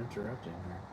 interrupting her.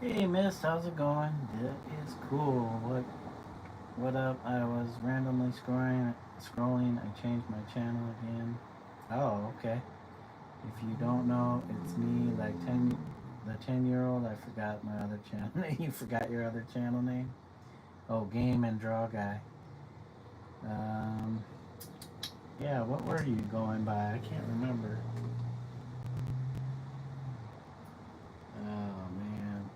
Hey, Miss, how's it going? That is cool. What up? I was randomly scrolling. I changed my channel again. Oh, okay. If you don't know, it's me, like the 10-year-old. I forgot my other channel. You forgot your other channel name? Oh, Game and Draw Guy. Um, yeah. What were you going by? I can't remember. Oh man,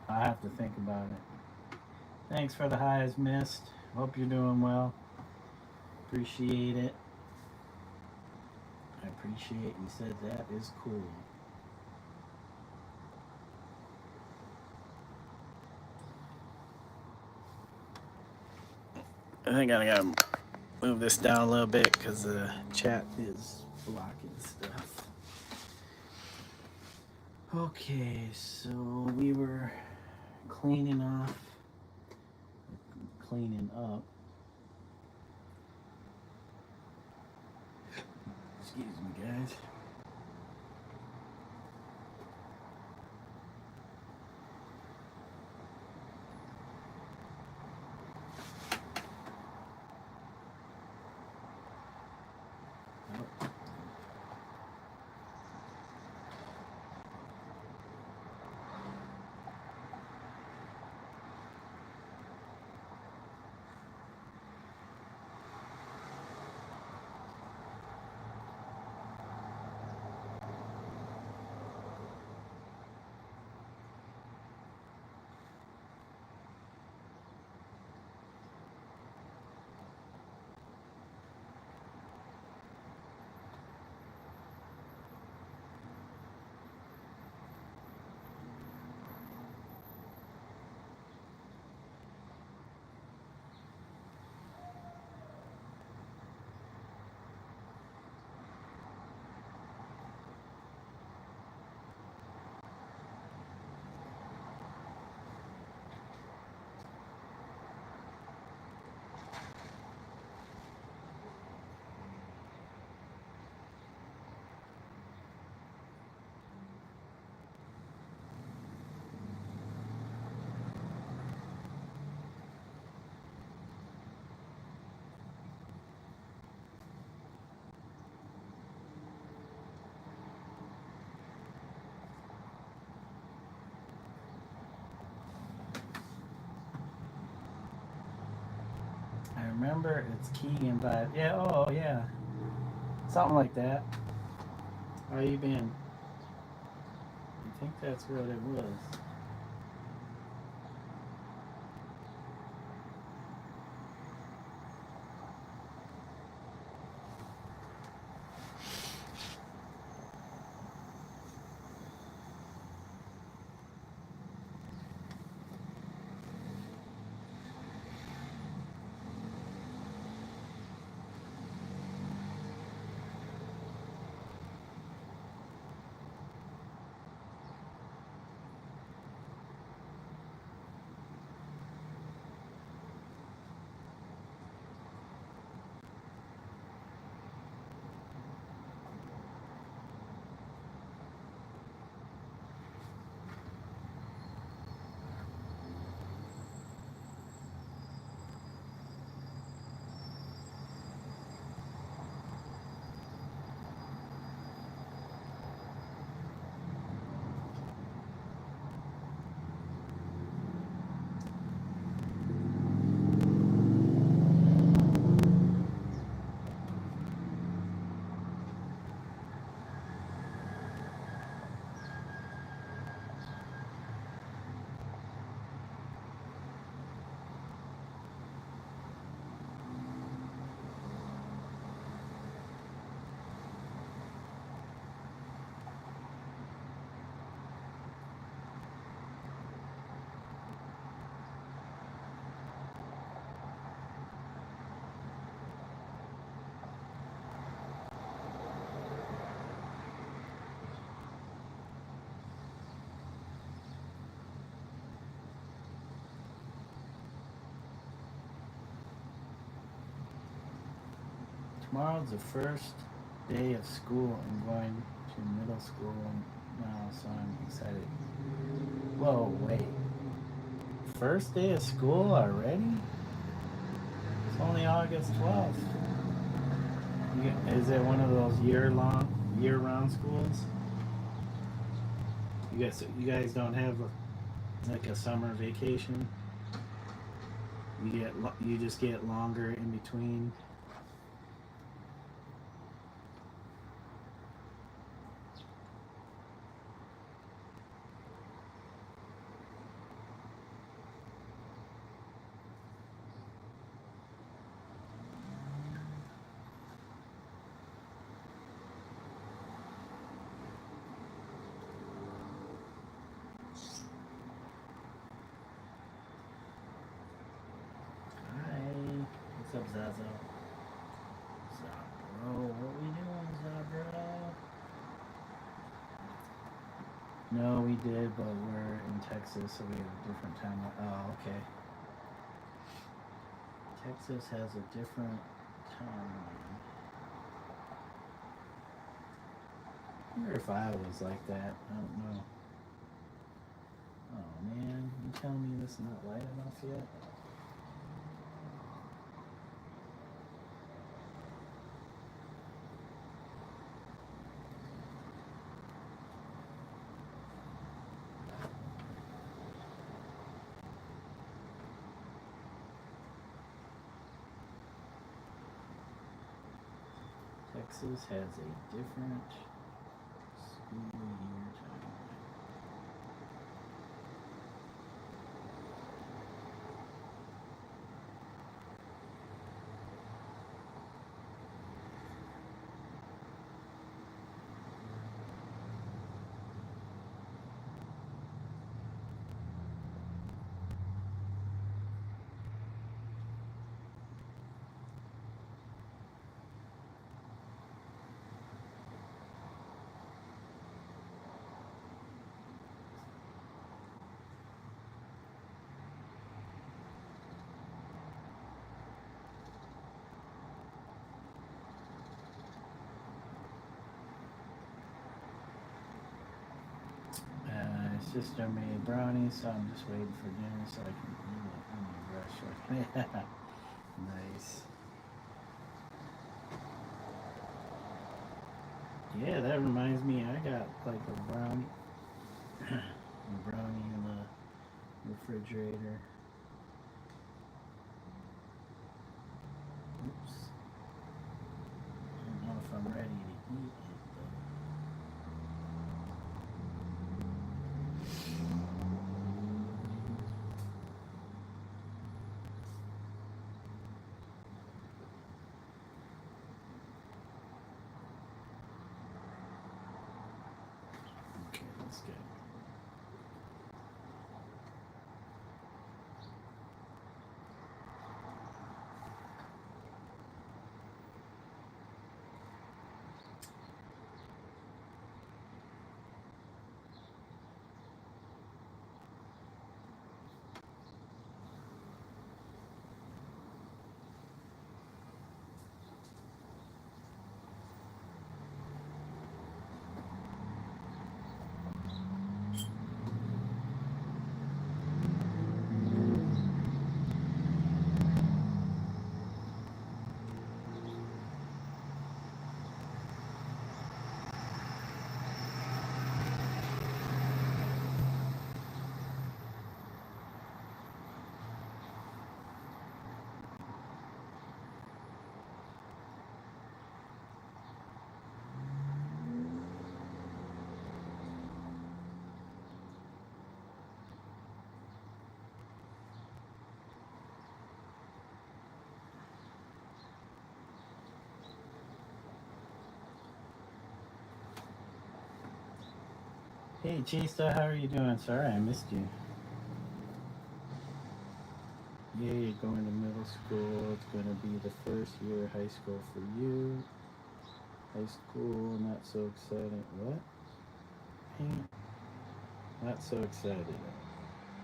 I have to think about it. Thanks for the highs, Mist. Hope you're doing well. Appreciate it. I appreciate you said that is cool. I think I gotta move this down a little bit because the chat is blocking stuff. Okay, so we were cleaning off, cleaning up. Excuse me, guys. Oh, I remember it's Keegan, but yeah, oh yeah, something like that. How you been? I think that's what it was. Tomorrow's the first day of school. I'm going to middle school now, so I'm excited. Whoa, wait. First day of school already? It's only August 12th. Is it one of those year-round schools? You guys don't have like a summer vacation? You just get longer in between. Hi. What's up, Zazo? Zabro, what we doing, Zabro? No, we did, but we're in Texas, so we have a different time. Oh, okay. Texas has a different timeline. I wonder if I was like that. I don't know. Oh man, you telling me this is not light enough yet? Texas has a different school year timeline. Sister made brownies, so I'm just waiting for dinner so I can eat it. Let me brush. Nice. Yeah, that reminds me, I got like a brownie, a brownie in the refrigerator. Oops. I don't know if I'm ready to eat it though. Okay, that's good. Hey, Chista, how are you doing? Sorry I missed you. Yeah, you're going to middle school. It's going to be the first year of high school for you. High school, not so exciting. What? Hang Not so excited.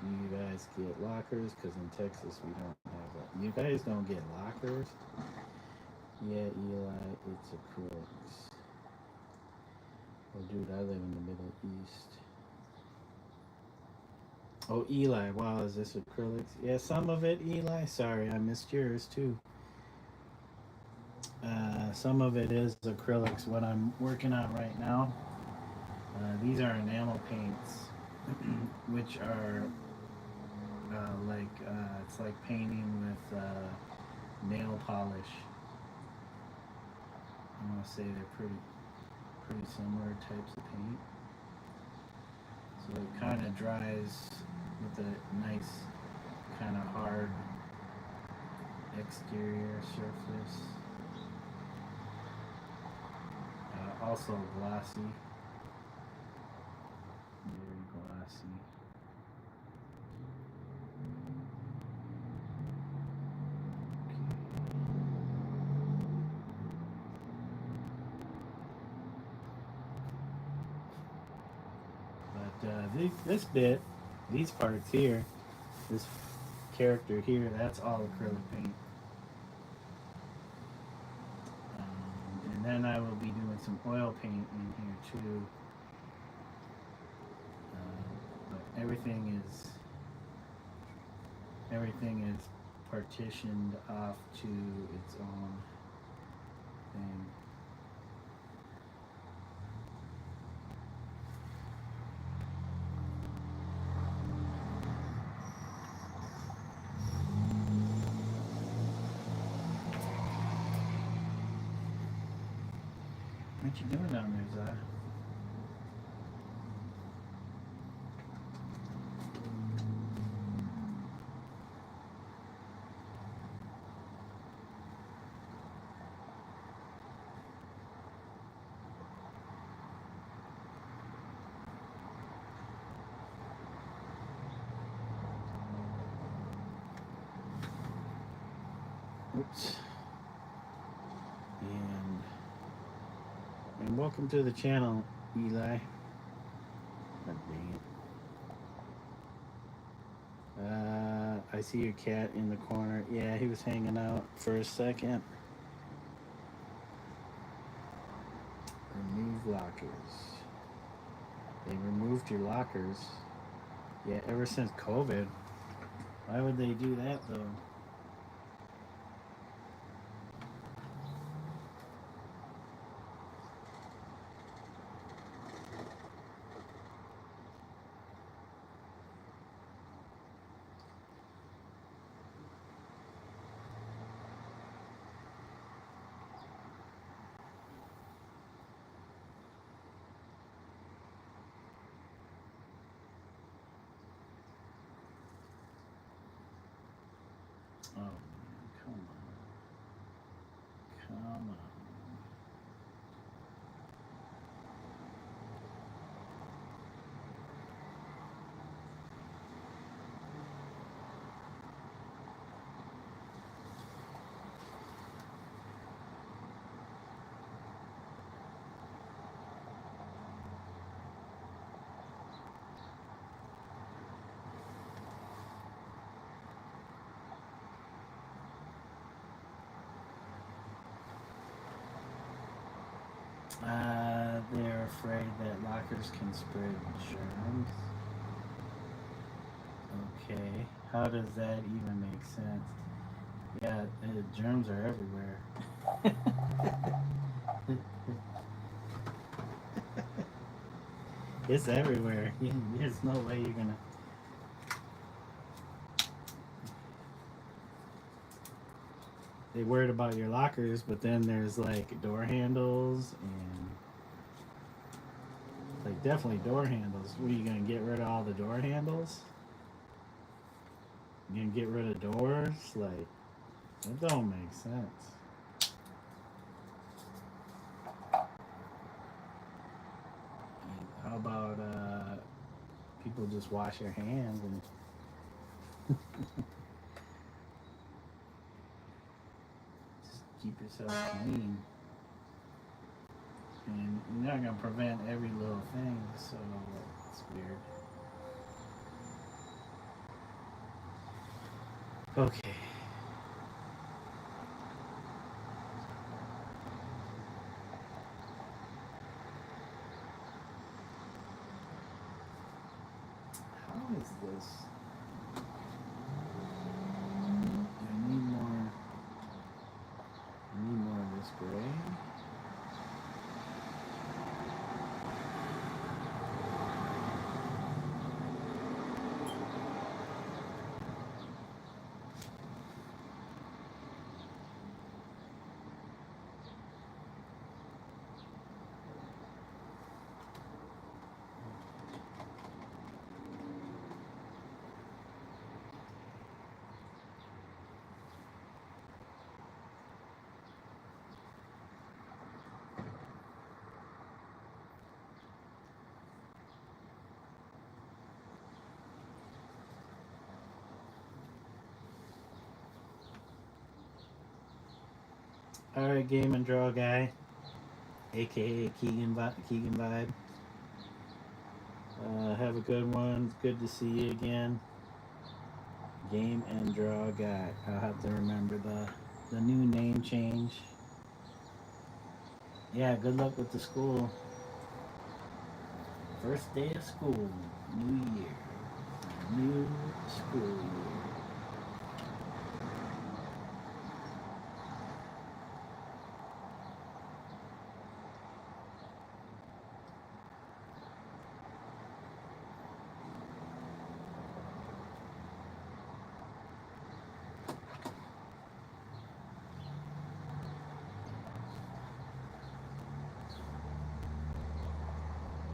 You guys get lockers because in Texas we don't have that. You guys don't get lockers? Yeah, Eli, it's a crooks. Oh, dude, I live in the Middle East. Oh, Eli. Wow, is this acrylics? Yeah, some of it, Eli. Sorry, I missed yours too. Some of it is acrylics. What I'm working on right now, these are enamel paints, which are it's like painting with nail polish. I want to say they're pretty similar types of paint. So it kind of dries with a nice kind of hard exterior surface. Also glossy, very glossy. But this bit, these parts here, this character here, that's all acrylic paint. And then I will be doing some oil paint in here too. But everything is partitioned off to its own thing. What you doing down there, Zah? Oops. And welcome to the channel, Eli. God dang it. I see your cat in the corner. Yeah, he was hanging out for a second. Remove lockers. They removed your lockers. Yeah, ever since COVID. Why would they do that though? Oh man, come on. Come on. They're afraid that lockers can spread germs. Okay, how does that even make sense? Yeah, germs are everywhere. It's everywhere. There's no way you're gonna. They worried about your lockers, but then there's like door handles and like definitely door handles. What are you gonna get rid of all the door handles? You gonna get rid of doors? Like that don't make sense. How about people just wash their hands and just keep yourself clean? And you're not gonna prevent every little thing, so it's weird. Okay. How is this? I need more. I need more of this gray. Alright, game and draw guy, aka Keegan Vibe. Have a good one. Good to see you again. Game and draw guy. I'll have to remember the new name change. Yeah, good luck with the school. First day of school, new year, new school year.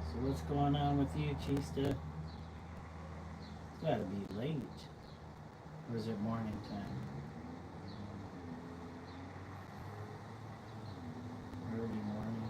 So what's going on with you, Chista? It's gotta be late. Or is it morning time? Early morning.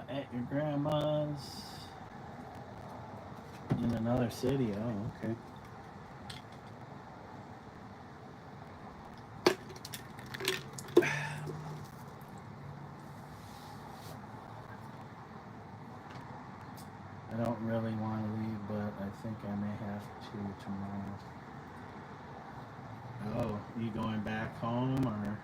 At your grandma's in another city. Oh, okay. I don't really want to leave, but I think I may have to tomorrow. Oh, you going back home or?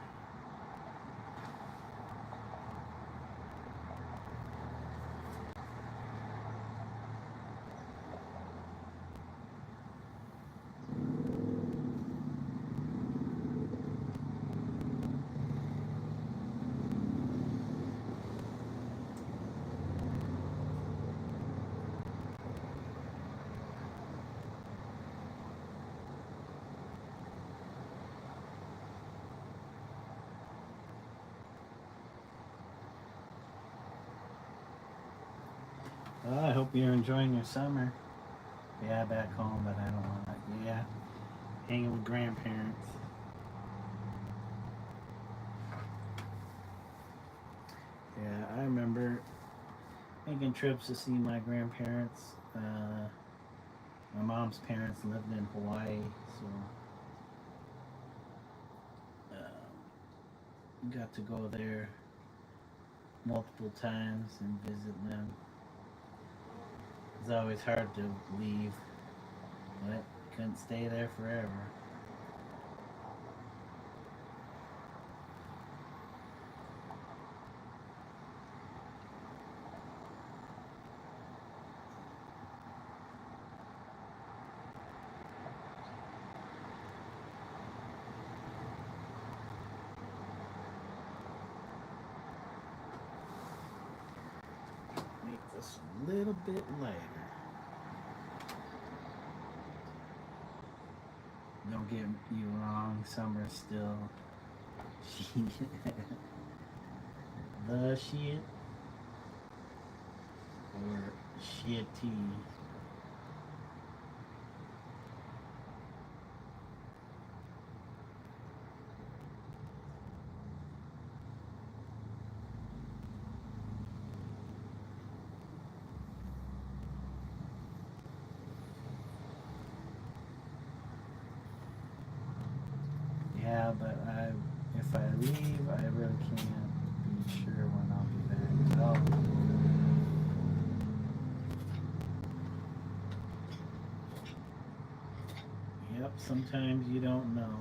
Oh, I hope you're enjoying your summer. Yeah, back home, but I don't want to. Yeah, hanging with grandparents. Yeah, I remember making trips to see my grandparents. My mom's parents lived in Hawaii, so got to go there multiple times and visit them. It's always hard to leave, but couldn't stay there forever. Make this a little bit lighter. Don't get you wrong, summer's still the shit or shitty. Yeah, but if I leave, I really can't be sure when I'll be back. Oh, yep. Sometimes you don't know.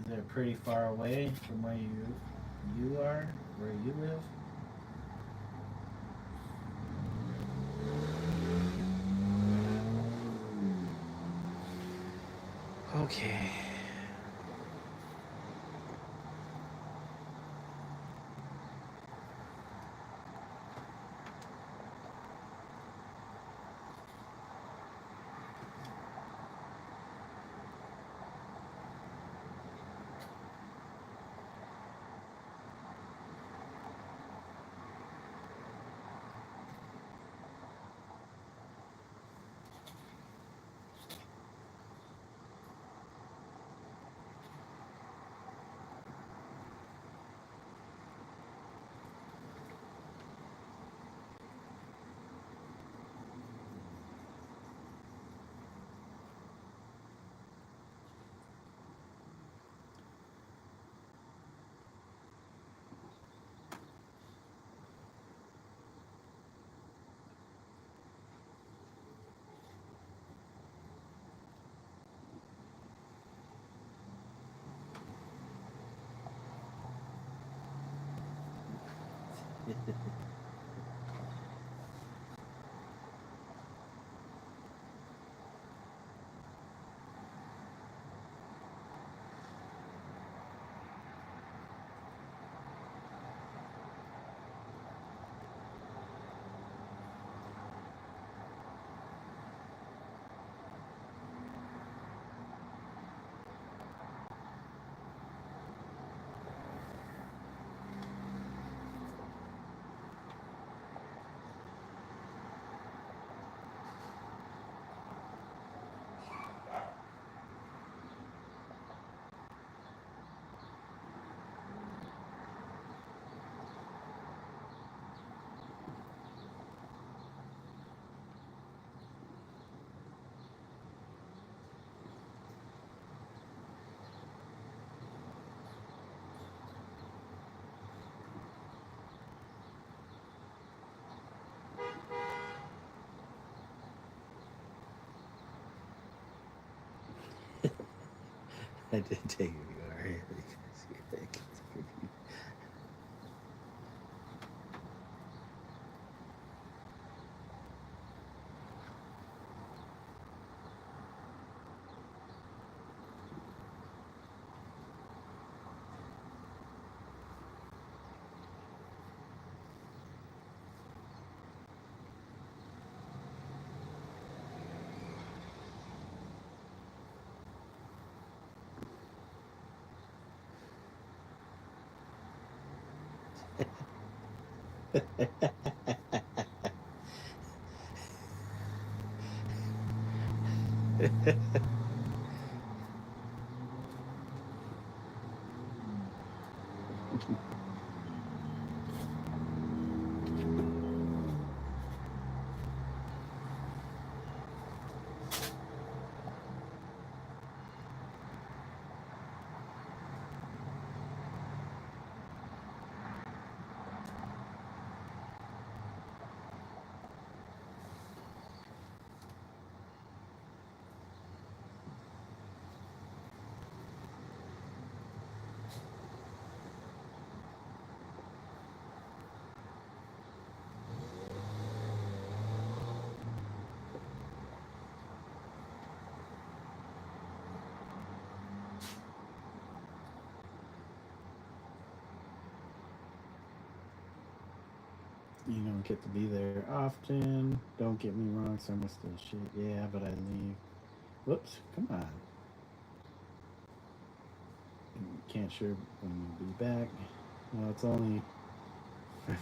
Is it pretty far away from where you are, where you live? Okay. I did take you already. You don't get to be there often. Don't get me wrong, some are still shit. Yeah, but I leave. Whoops, come on. Can't sure when you'll be back. Well, it's only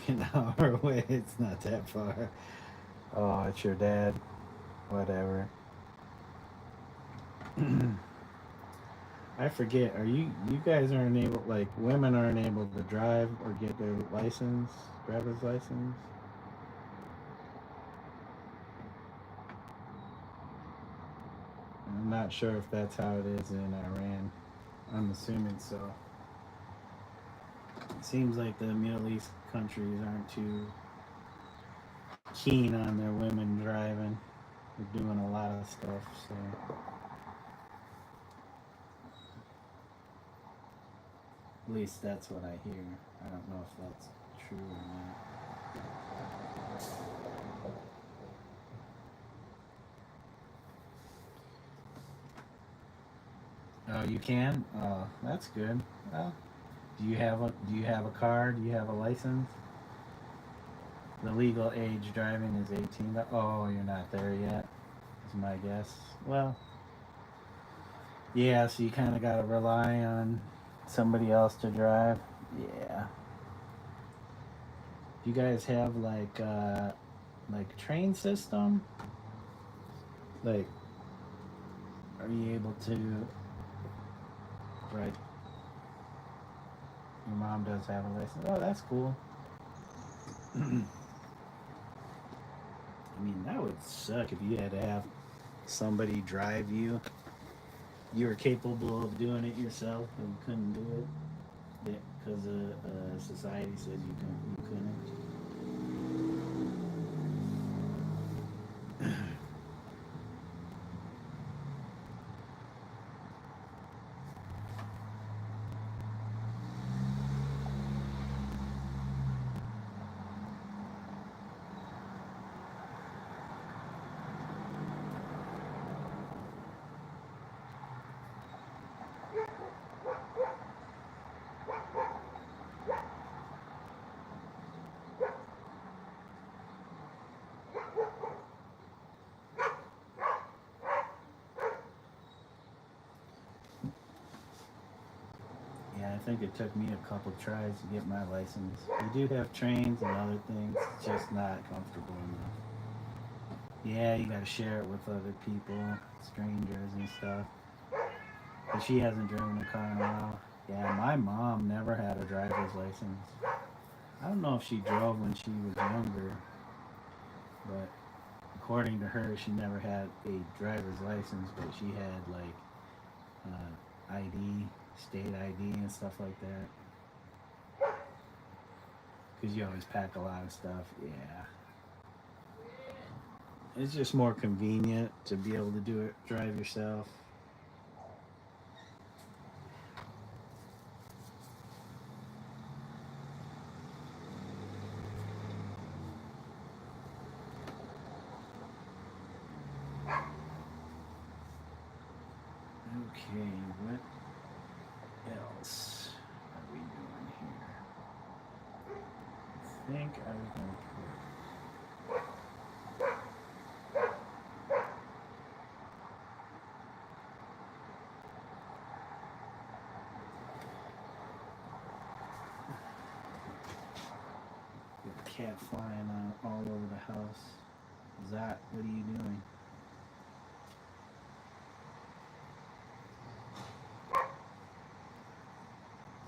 an hour away. It's not that far. Oh, it's your dad. Whatever. I forget. Are you guys aren't able, like women aren't able to drive or get their license, driver's license? I'm not sure if that's how it is in Iran. I'm assuming so. It seems like the Middle East countries aren't too keen on their women driving. They're doing a lot of stuff, so at least that's what I hear. I don't know if that's true or not. Oh, you can? Oh, that's good. Well, do you have a car? Do you have a license? The legal age driving is 18. Oh, you're not there yet. Is my guess. Well, yeah. So you kind of gotta rely on somebody else to drive. Yeah. You guys have like train system? Like, are you able to? Right. Your mom does have a license. Oh, that's cool. I mean, that would suck if you had to have somebody drive you. You were capable of doing it yourself, but you couldn't do it because society says you couldn't. Yeah, I think it took me a couple tries to get my license. We do have trains and other things, it's just not comfortable enough. Yeah, you gotta share it with other people, strangers and stuff. But she hasn't driven a car in a while. Yeah, my mom never had a driver's license. I don't know if she drove when she was younger, but according to her, she never had a driver's license, but she had like ID, state ID, and stuff like that. Because you always pack a lot of stuff. Yeah, it's just more convenient to be able to do it, drive yourself. Okay, what else are we doing here? I think I was going to put a cat flying all over the house. Zach, what are you doing?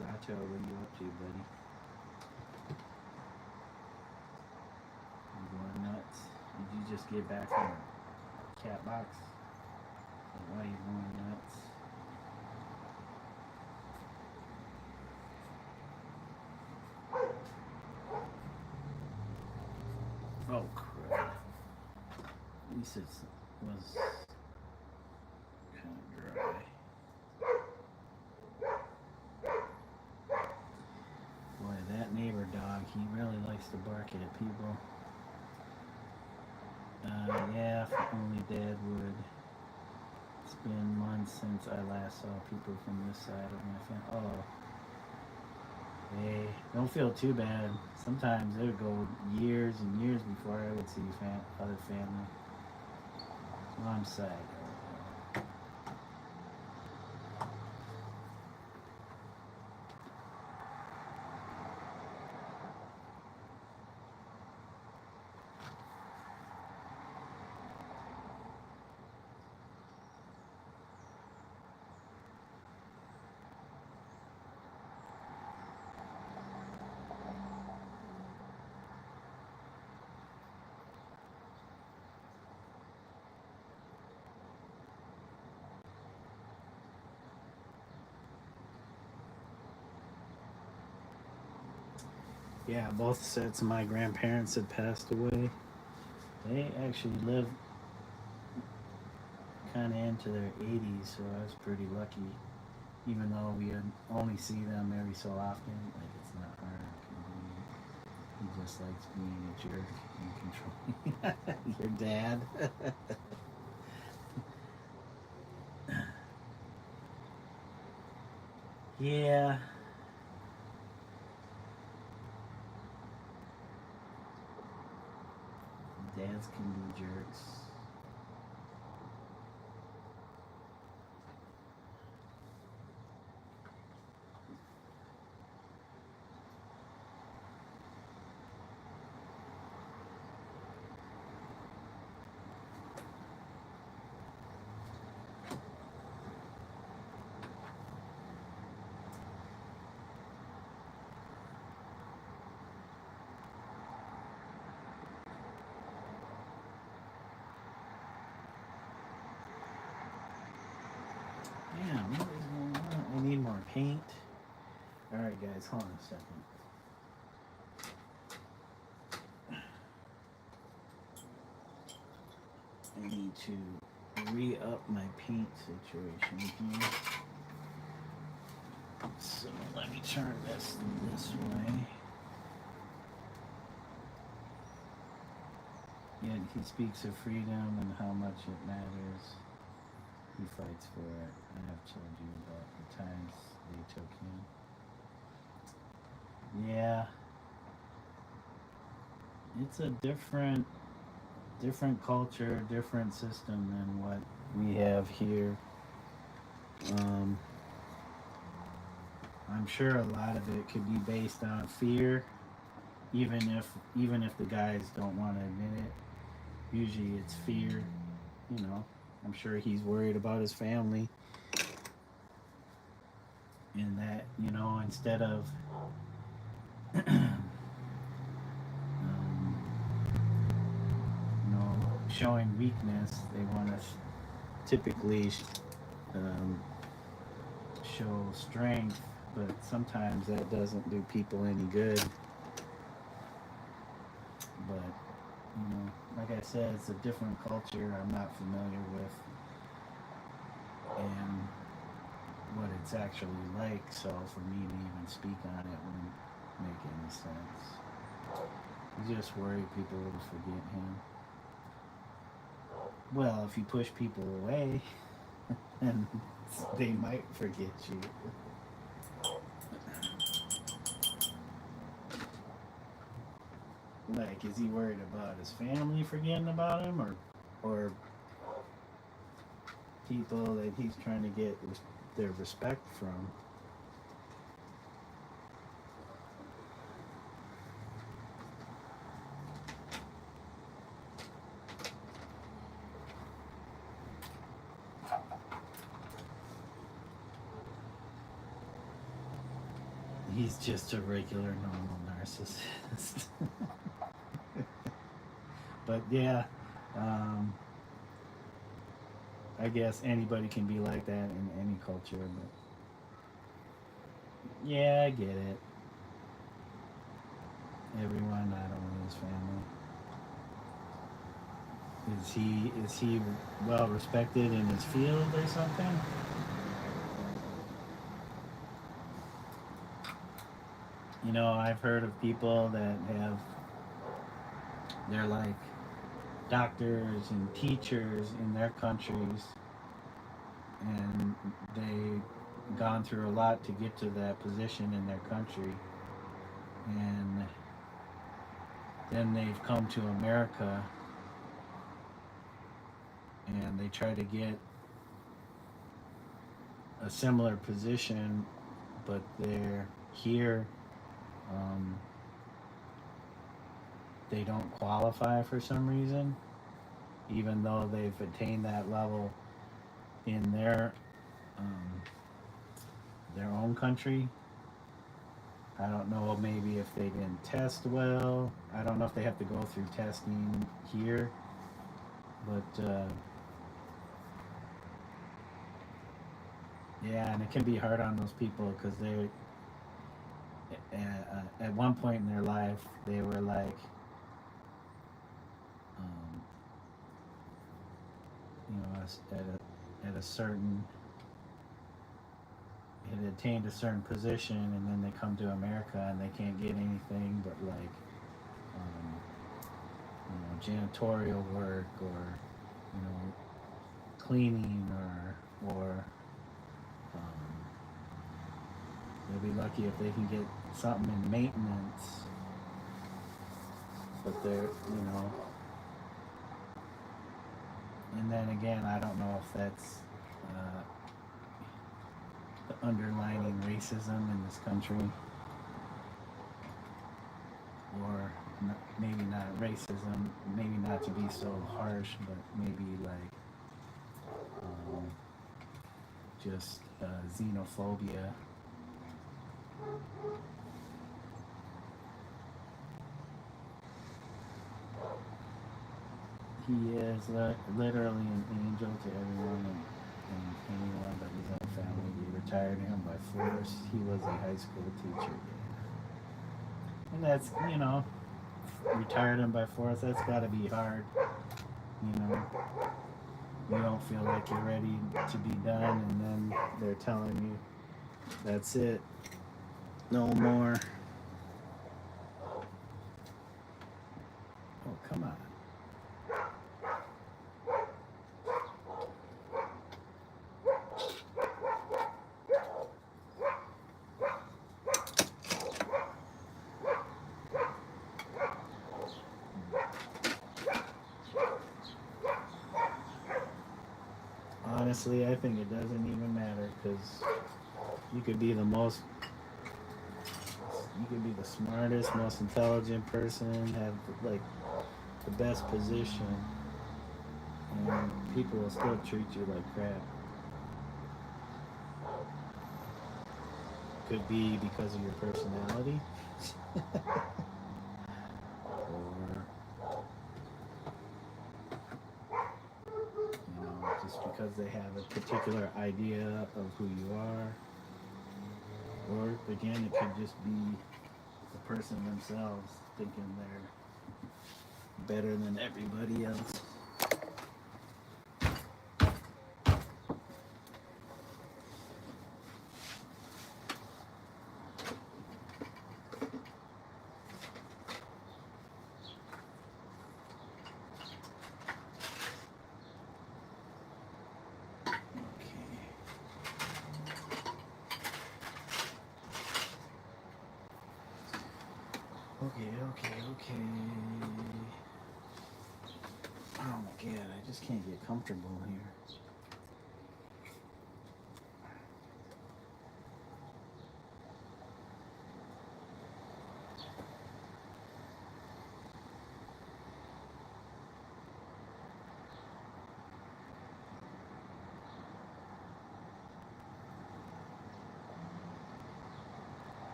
Zato, what are you up to, buddy? You going nuts? Did you just get back from the cat box? Why are you going nuts? Oh crap. At least it was kind of dry. Boy, that neighbor dog, he really likes to bark at people. Yeah, if only Dad would. It's been months since I last saw people from this side of my family. Oh, hey, don't feel too bad. Sometimes it would go years and years before I would see other family. Mom's side. Yeah, both sets of my grandparents had passed away. They actually lived kind of into their 80s, so I was pretty lucky. Even though we would only see them every so often, like it's not hard or convenient. He just likes being a jerk and controlling your dad. Yeah, dads can be jerks. Yeah, what is going on? I need more paint. Alright, guys, hold on a second. I need to re-up my paint situation here. So let me turn this way. Yet he speaks of freedom and how much it matters. He fights for it. I have told you about the times they took him. Yeah, it's a different culture, different system than what we have here. Um, I'm sure a lot of it could be based on fear, even if the guys don't want to admit it. Usually it's fear, you know. I'm sure he's worried about his family, and that, instead of showing weakness, they want to typically um, show strength, but sometimes that doesn't do people any good. But like I said, it's a different culture I'm not familiar with, and what it's actually like. So for me to even speak on it wouldn't make any sense. I just worry people will forget him. Well, if you push people away, then they might forget you. Like, is he worried about his family forgetting about him, or people that he's trying to get their respect from? He's just a regular, normal narcissist. But yeah, um, I guess anybody can be like that in any culture. But yeah, I get it. Everyone, not only his family. Is he well respected in his field or something? I've heard of people that they're like doctors and teachers in their countries, and they've gone through a lot to get to that position in their country, and then they've come to America and they try to get a similar position, but they're here. Um, they don't qualify for some reason, even though they've attained that level in um, their own country. I don't know, maybe if they didn't test well. I don't know if they have to go through testing here, but yeah, and it can be hard on those people because at one point in their life, they were like, um, at a certain, had attained a certain position, and then they come to America and they can't get anything but like, um, janitorial work, or you know, cleaning, or they'll be lucky if they can get something in maintenance. But they're, and then again, I don't know if that's uh, the underlining racism in this country, or maybe not racism, maybe not to be so harsh, but maybe like um, just xenophobia. He is literally an angel to everyone and anyone but his own family. They retired him by force. He was a high school teacher. And that's, retired him by force. That's got to be hard. You know, you don't feel like you're ready to be done, and then they're telling you, that's it. No more. Oh, come on. Honestly, I think it doesn't even matter, because you could be the smartest, most intelligent person, have like the best position, and people will still treat you like crap. Could be because of your personality, or just because they have a particular idea of who you are, or again, it could just be the person themselves thinking they're better than everybody else. Okay. Oh my god, I just can't get comfortable here.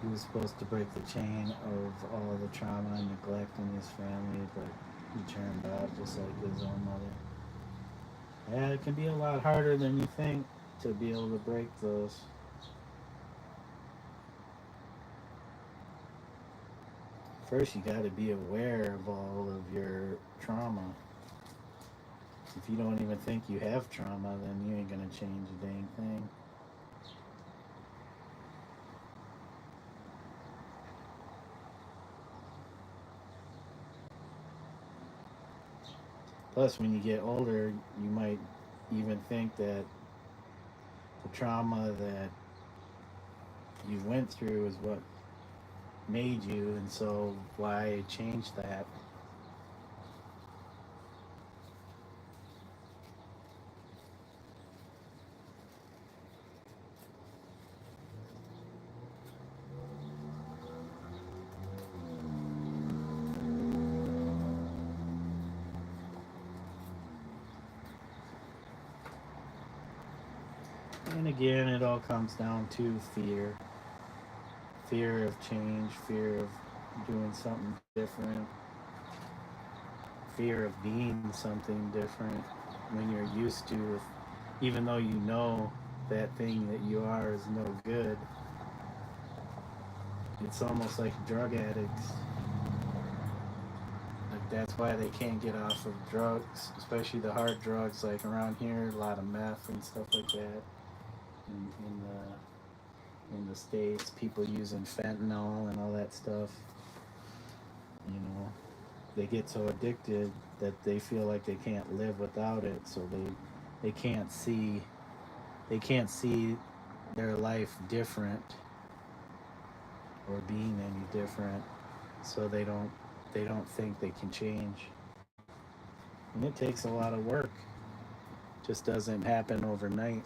He was supposed to break the chain of all the trauma and neglect in his family, but he turned out just like his own mother. Yeah, it can be a lot harder than you think to be able to break those. First, you got to be aware of all of your trauma. If you don't even think you have trauma, then you ain't gonna change a dang thing. Plus, when you get older, you might even think that the trauma that you went through is what made you, and so why change that? And again, it all comes down to fear of change, fear of doing something different. fear of being something different when you're used to, even though you know that thing that you are is no good. It's almost like drug addicts. Like that's why they can't get off of drugs, especially the hard drugs. Like around here, a lot of meth and stuff like that. In the states, people using fentanyl and all that stuff. You know, they get so addicted that they feel like they can't live without it. So they can't see they can't see their life different or being any different. So they don't think they can change. And it takes a lot of work. Just doesn't happen overnight.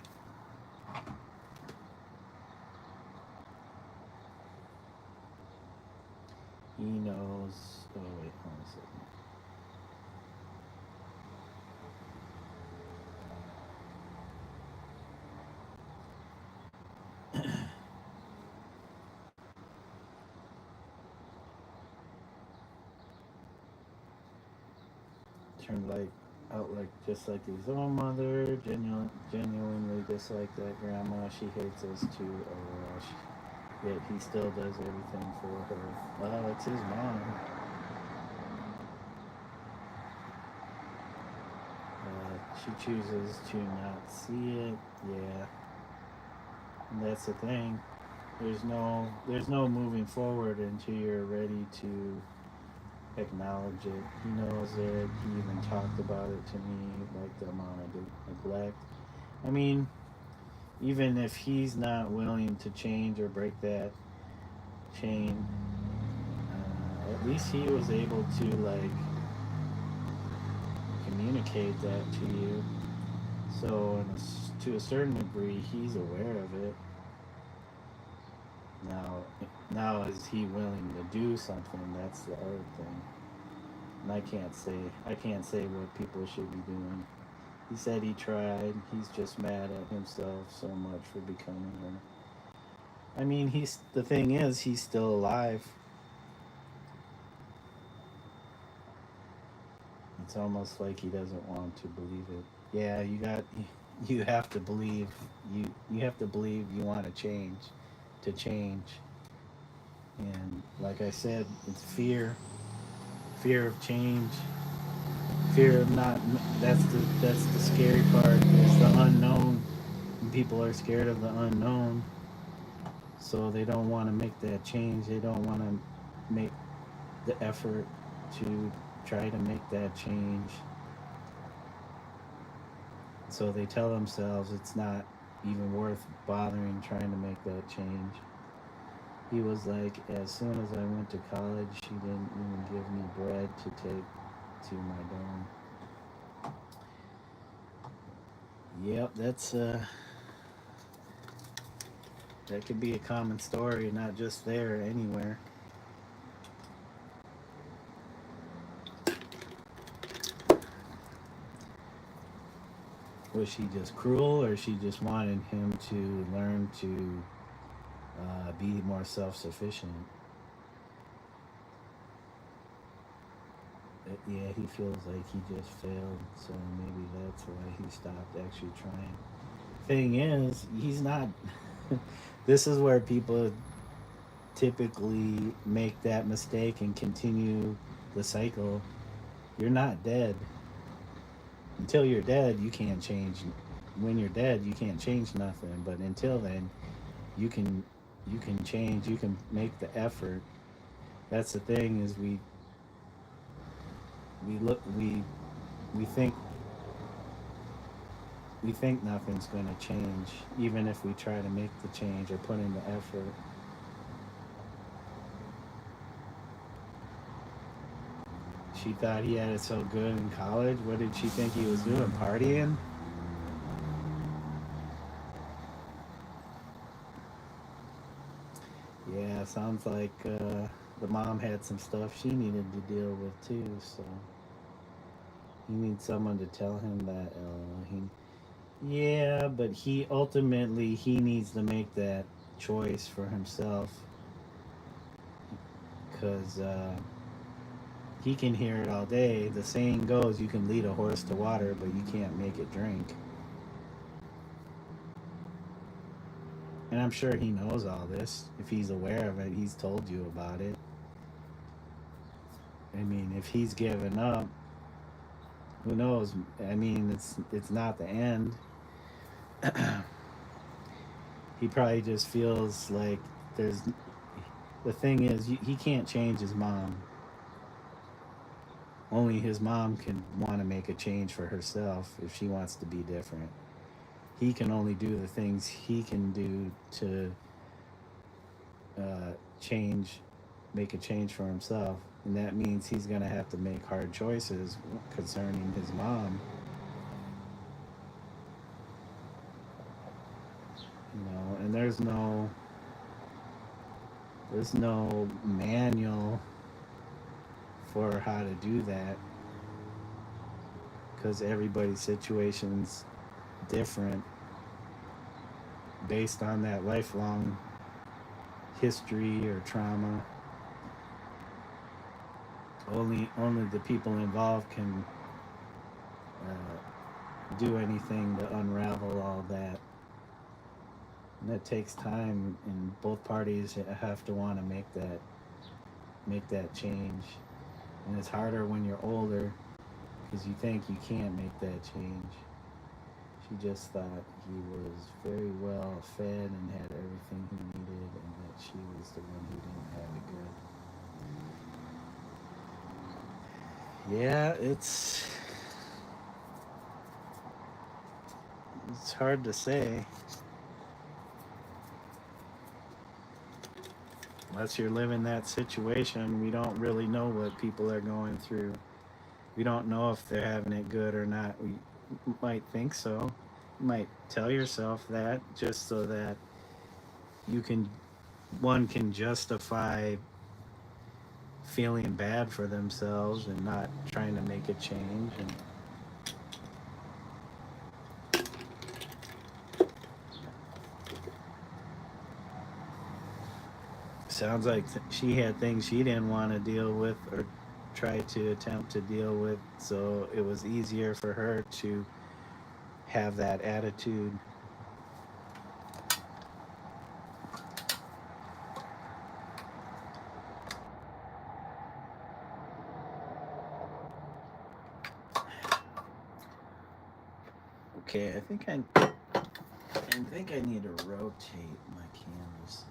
He knows. Oh wait, hold on a second. Turned like out like just like his own mother, genuinely just like that grandma. She hates us too. Oh, yet he still does everything for her. Well, it's his mom. She chooses to not see it. Yeah, and that's the thing. There's no moving forward until you're ready to acknowledge it. He knows it. He even talked about it to me, like the amount of neglect. I mean, even if he's not willing to change or break that chain, at least he was able to like communicate that to you. So, to a certain degree, he's aware of it. Now, now is he willing to do something? That's the other thing. And I can't say what people should be doing. He said he tried. He's just mad at himself so much for becoming her. I mean, the thing is, he's still alive. It's almost like he doesn't want to believe it. Yeah, you have to believe you have to believe you want to change. And like I said, it's fear of change, fear of not. That's the scary part. It's the unknown. People are scared of the unknown, so they don't want to make that change. They don't want to make the effort to try to make that change. So they tell themselves it's not even worth bothering trying to make that change. He was like, as soon as I went to college, she didn't even give me bread to take to my dorm. Yep, that could be a common story, not just there, anywhere. Was she just cruel, or she just wanted him to learn to be more self-sufficient? Yeah, he feels like he just failed, so maybe that's why he stopped actually trying. Thing is, he's not. This is where people typically make that mistake and continue the cycle. You're not dead. Until you're dead, you can't change. When you're dead, you can't change nothing. But until then, you can you can change. You can make the effort. That's the thing is we look we think we think nothing's going to change, even if we try to make the change or put in the effort. She thought he had it so good in college. What did she think he was doing? Partying? Yeah, sounds like the mom had some stuff she needed to deal with too. So he needs someone to tell him that. Yeah, but he needs to make that choice for himself because he can hear it all day. The saying goes, you can lead a horse to water, but you can't make it drink. And I'm sure he knows all this. If he's aware of it, he's told you about it. I mean, if he's given up, who knows? I mean, it's not the end. He probably just feels like there's. The thing is, he can't change his mom. Only his mom can want to make a change for herself if she wants to be different. He can only do the things he can do to change, make a change for himself. And that means he's going to have to make hard choices concerning his mom. And there's no manual for how to do that, because everybody's situation's different based on that lifelong history or trauma. Only the people involved can do anything to unravel all that. And that takes time, and both parties have to want to make that change. And it's harder when you're older because you think you can't make that change. She just thought he was very well fed and had everything he needed, and that she was the one who didn't have it good. Yeah, it's hard to say. Unless you're living that situation, we don't really know what people are going through. We don't know if they're having it good or not. We might think so. You might tell yourself that just so that one can justify feeling bad for themselves and not trying to make a change. And sounds like she had things she didn't want to deal with or try to attempt to deal with, so it was easier for her to have that attitude. Okay, I think I need to rotate my canvas.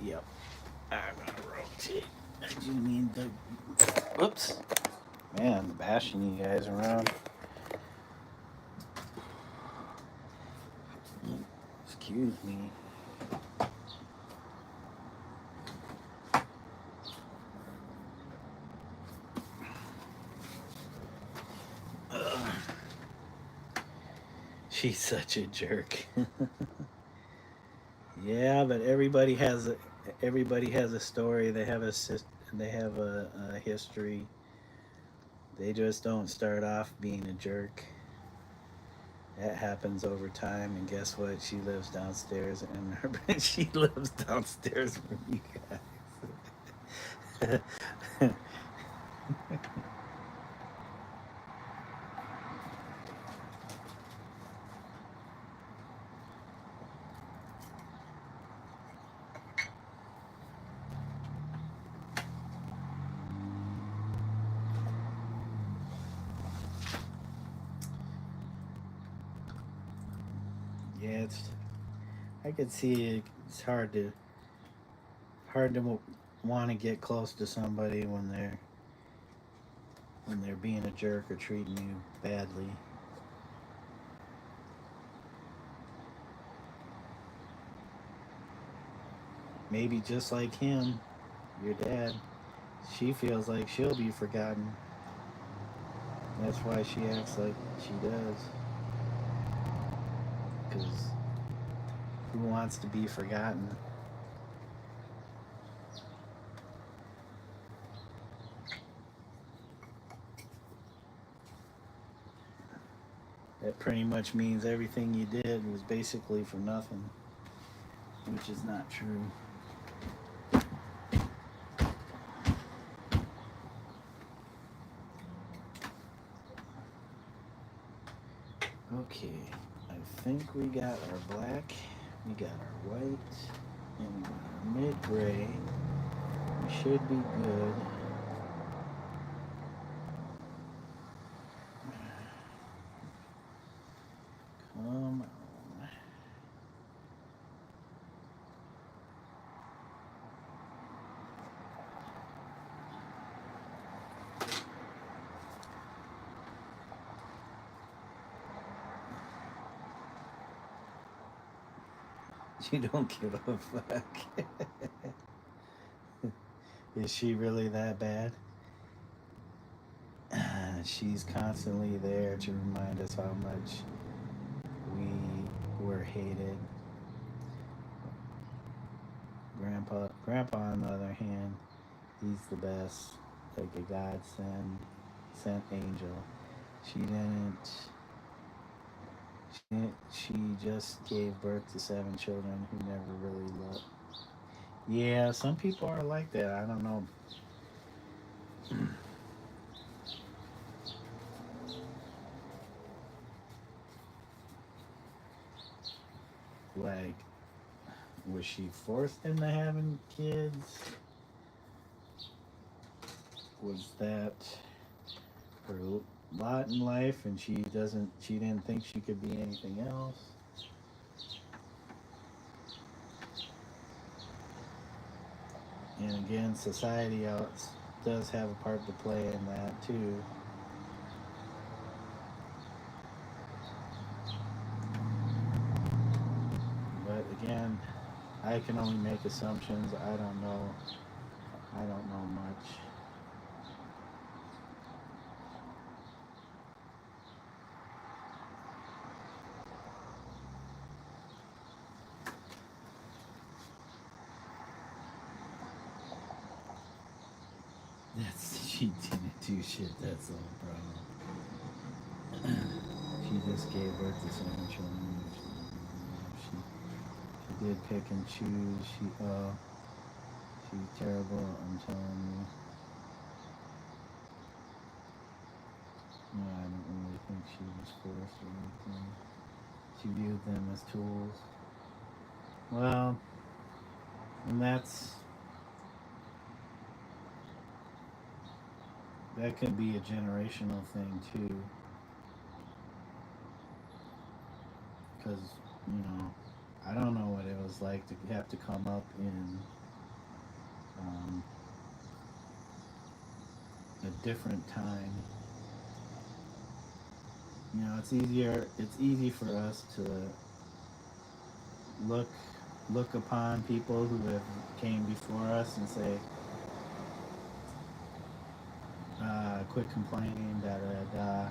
Yep, I'm gonna rotate. I do need the. Whoops, man, bashing you guys around. Excuse me. She's such a jerk. Yeah, but everybody has a story. They have a history. They just don't start off being a jerk. That happens over time, and guess what? She lives downstairs, and she lives downstairs from you guys. Yeah, I could see it's hard to want to get close to somebody when they're being a jerk or treating you badly. Maybe just like him, your dad, she feels like she'll be forgotten. That's why she acts like she does. Because who wants to be forgotten? That pretty much means everything you did was basically for nothing, which is not true. Okay, I think we got our black, we got our white, and we got our mid-gray. We should be good. Come on. You don't give a fuck. Is she really that bad? She's constantly there to remind us how much we were hated. Grandpa, on the other hand, he's the best, like a God sent angel. She didn't. She just gave birth to 7 children who never really loved. Yeah, some people are like that. I don't know. Like, was she forced into having kids? Was that her lot in life and she didn't think she could be anything else? And again, society does have a part to play in that too. But again, I can only make assumptions. I don't know. I don't know much. She didn't do shit. That's the whole problem. She just gave birth to 7 children. She did pick and choose. She's terrible. I'm telling you. No, I don't really think she was forced or anything. She viewed them as tools. Well, and that could be a generational thing too. Because, I don't know what it was like to have to come up in a different time. It's easy for us to look upon people who have came before us and say, quit complaining, da da da,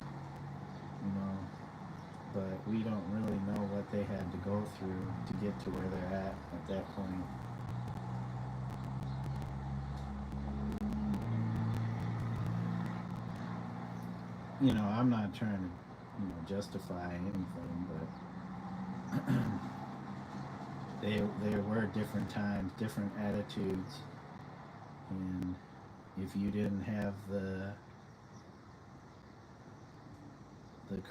but we don't really know what they had to go through to get to where they're at that point. I'm not trying to, justify anything, but there were different times, different attitudes, and if you didn't have the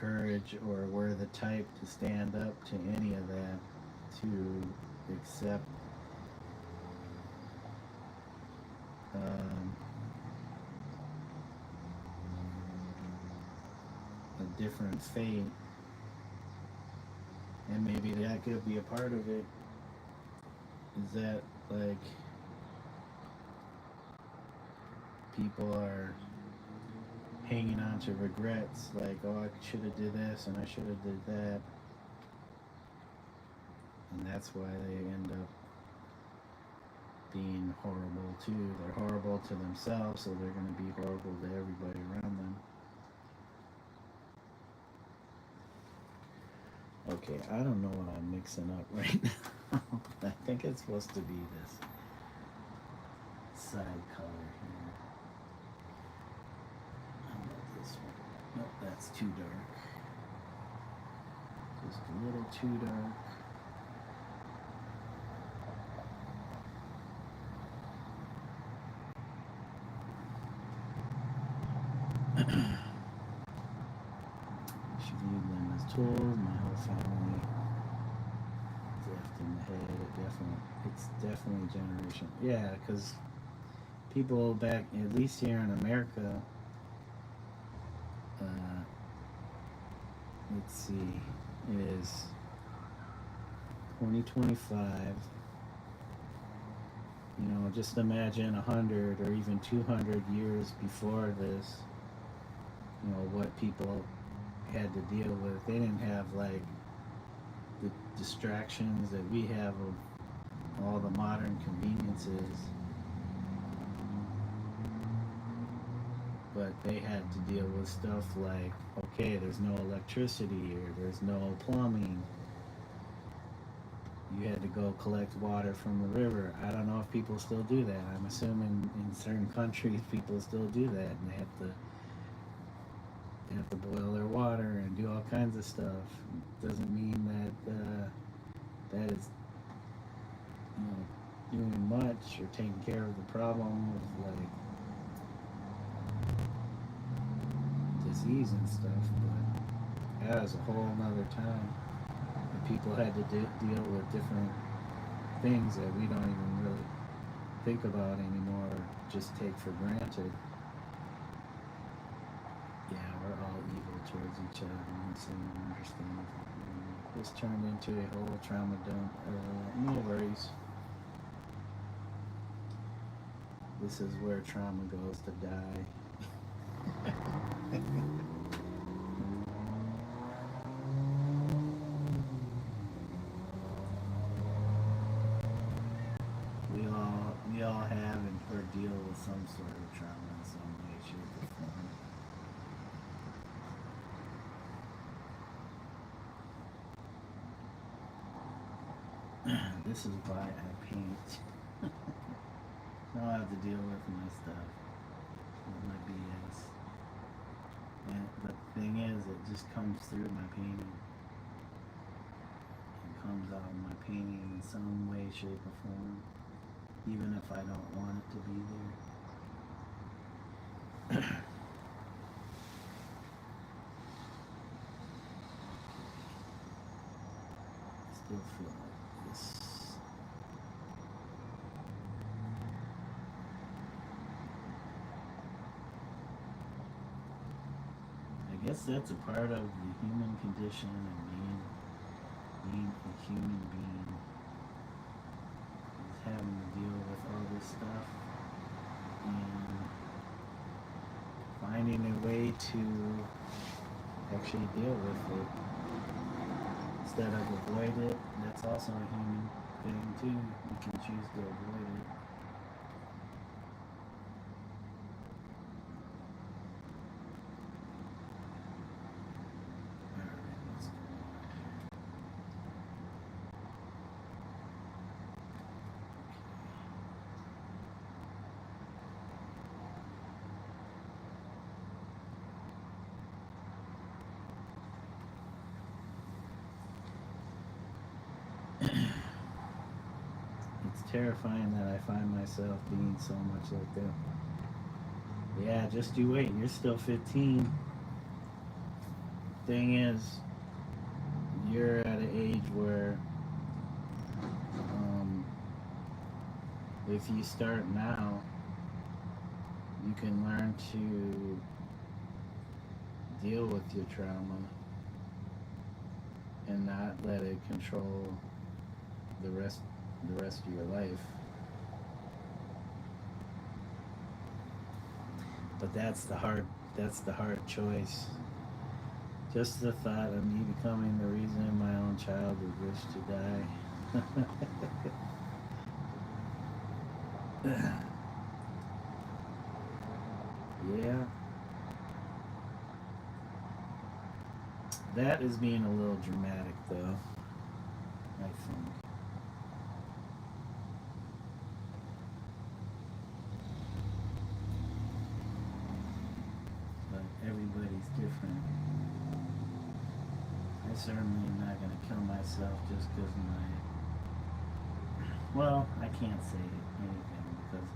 courage or were the type to stand up to any of that, to accept a different fate, and maybe that could be a part of it, is that, like, people are hanging on to regrets, like, oh, I should have did this and I should have did that, and that's why they end up being horrible too. They're horrible to themselves, so they're going to be horrible to everybody around them. Okay, I don't know what I'm mixing up right now. I think it's supposed to be this side color here. How about this one? Nope, that's too dark. Just a little too dark. She viewed them as tools. My whole family left in the head. It's definitely generation. Yeah, because people back, at least here in America, let's see, it is 2025. You know, just imagine 100 or even 200 years before this, you know, what people had to deal with. They didn't have like the distractions that we have of all the modern conveniences, but they had to deal with stuff like, okay, there's no electricity here, there's no plumbing. You had to go collect water from the river. I don't know if people still do that. I'm assuming in certain countries people still do that, and they have to boil their water and do all kinds of stuff. Doesn't mean that that is, you know, doing much or taking care of the problem of like disease and stuff. But that was a whole nother time. People had to deal with different things that we don't even really think about anymore or just take for granted. Yeah, we're all evil towards each other. So I understand. This turned into a whole trauma dump. No worries. This is where trauma goes to die. We all have and or deal with some sort of trauma in some way, shape, or form. This is why I paint. I don't have to deal with my stuff, with my BS. But the thing is, it just comes through my painting. It comes out of my painting in some way, shape, or form. Even if I don't want it to be there. I still feel like this. I guess that's a part of the human condition and being a human being. Having to deal with all this stuff and finding a way to actually deal with it instead of avoid it. That's also a human thing too. You can choose to avoid it. It's terrifying that I find myself being so much like that. Yeah, just you wait. You're still 15. Thing is, you're at an age where if you start now, you can learn to deal with your trauma and not let it control the rest of your life. But that's the hard choice. Just the thought of me becoming the reason my own child would wish to die. Yeah. That is being a little dramatic though, I think. But everybody's different. I certainly am not going myself just because well, I can't say anything because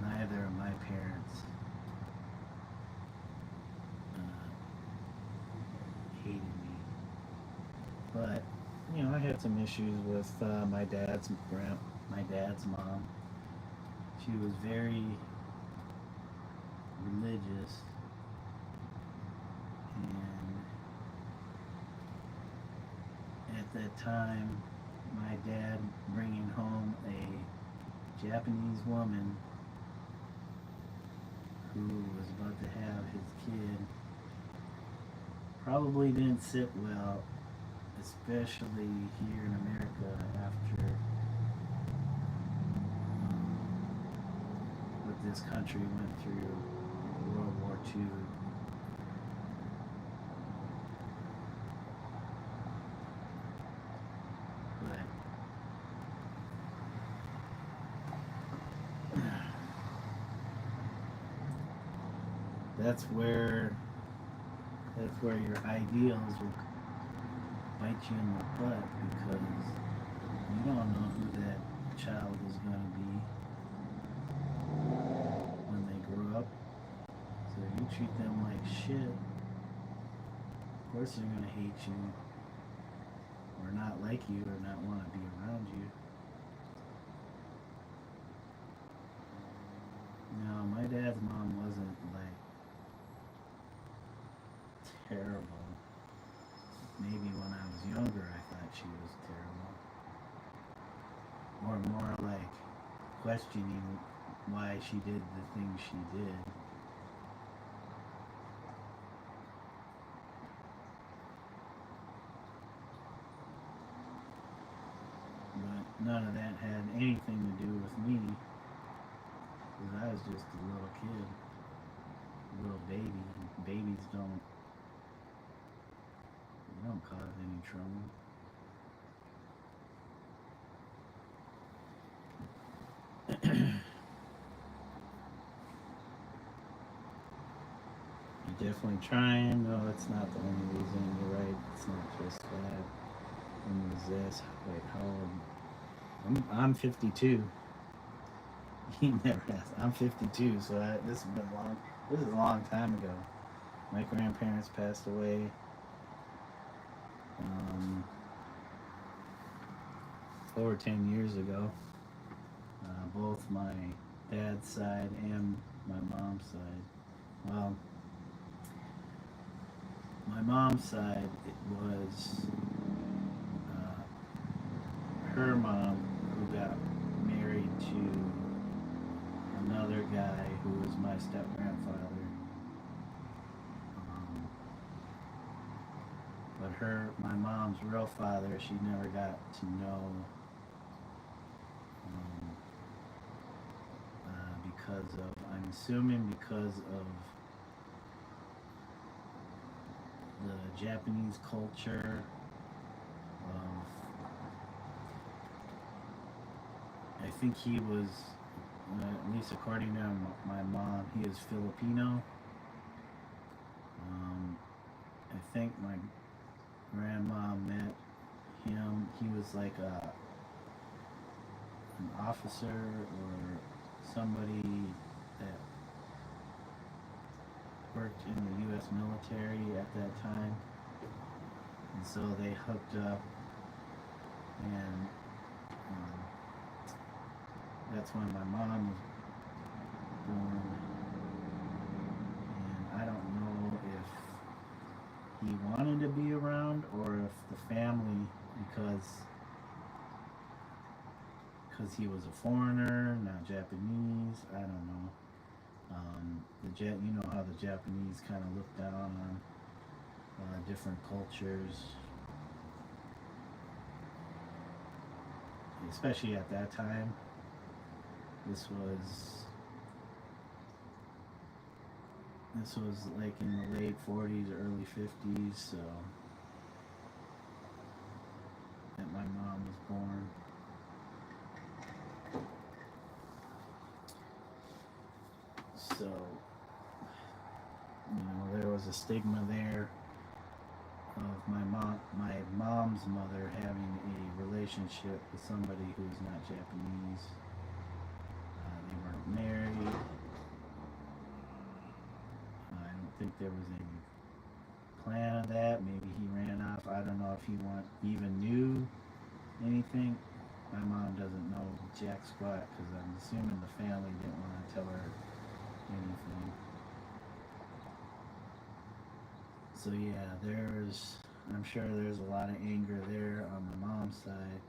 neither of my parents hated me. But, I had some issues with my dad's mom. She was very religious, and at that time, my dad bringing home a Japanese woman who was about to have his kid probably didn't sit well, especially here in America after what this country went through World War II. But that's where your ideals will bite you in the butt because you don't know who that child is going to be when they grow up. So you treat them like shit. Of course they're going to hate you or not like you or not want to be around you. No, my dad's mom wasn't like terrible. Maybe when I was younger I thought she was terrible. Or more like questioning why she did the things she did. But none of that had anything to do with me. Because I was just a little kid. A little baby. Babies don't cause any trouble. You're definitely trying. No, that's not the only reason. You're right. It's not just that. When was this? Wait, how old? I'm 52. He never asked. I'm 52, so this has been long. This is a long time ago. My grandparents passed away. Over 10 years ago. Both my dad's side and my mom's side. Well, my mom's side, it was her mom who got married to another guy who was my step-grandfather. But my mom's real father, she never got to know because of, I'm assuming because of the Japanese culture of, I think he was, at least according to my mom, he is Filipino. I think my grandma met him. He was like an officer or somebody that worked in the U.S. military at that time, and so they hooked up, and that's when my mom was born. And I don't know if he wanted to be around or if the family, because he was a foreigner, not Japanese, I don't know. You know how the Japanese kind of look down on different cultures, especially at that time. This was like in the late 40s, early 50s, so that my mom was born. So, there was a stigma there of my mom's mother having a relationship with somebody who's not Japanese. They weren't married. I don't think there was any plan of that. Maybe he ran off. I don't know if he even knew anything. My mom doesn't know jack squat because I'm assuming the family didn't want to tell her anything. So yeah, I'm sure there's a lot of anger there on my mom's side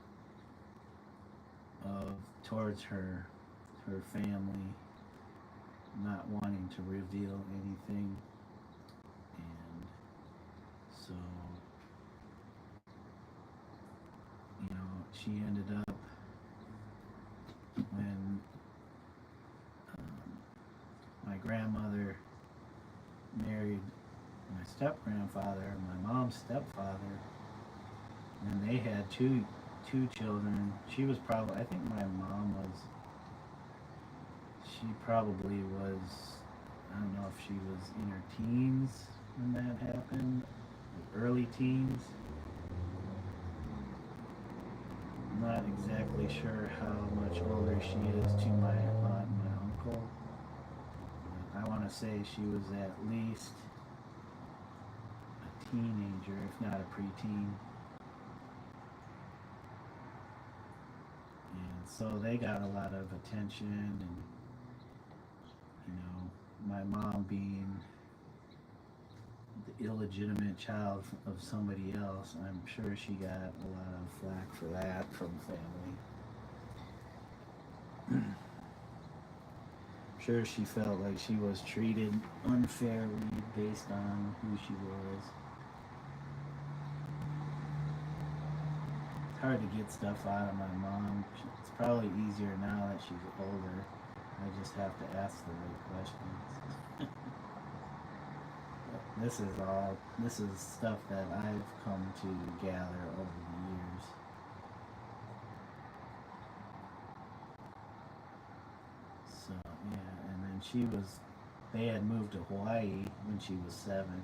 towards her family not wanting to reveal anything. And so, she ended up, when my grandmother married my step-grandfather, my mom's stepfather, and they had two children. She was probably, I think my mom was, she probably was, I don't know if she was in her teens when that happened, early teens. I'm not exactly sure how much older she is to my aunt and my uncle. I want to say she was at least a teenager, if not a preteen. And so they got a lot of attention, and my mom being the illegitimate child of somebody else, I'm sure she got a lot of flack for that from family. I'm sure she felt like she was treated unfairly based on who she was. It's hard to get stuff out of my mom. It's probably easier now that she's older. I just have to ask the right questions. This is stuff that I've come to gather over the years. So, yeah, and then they had moved to Hawaii when she was 7.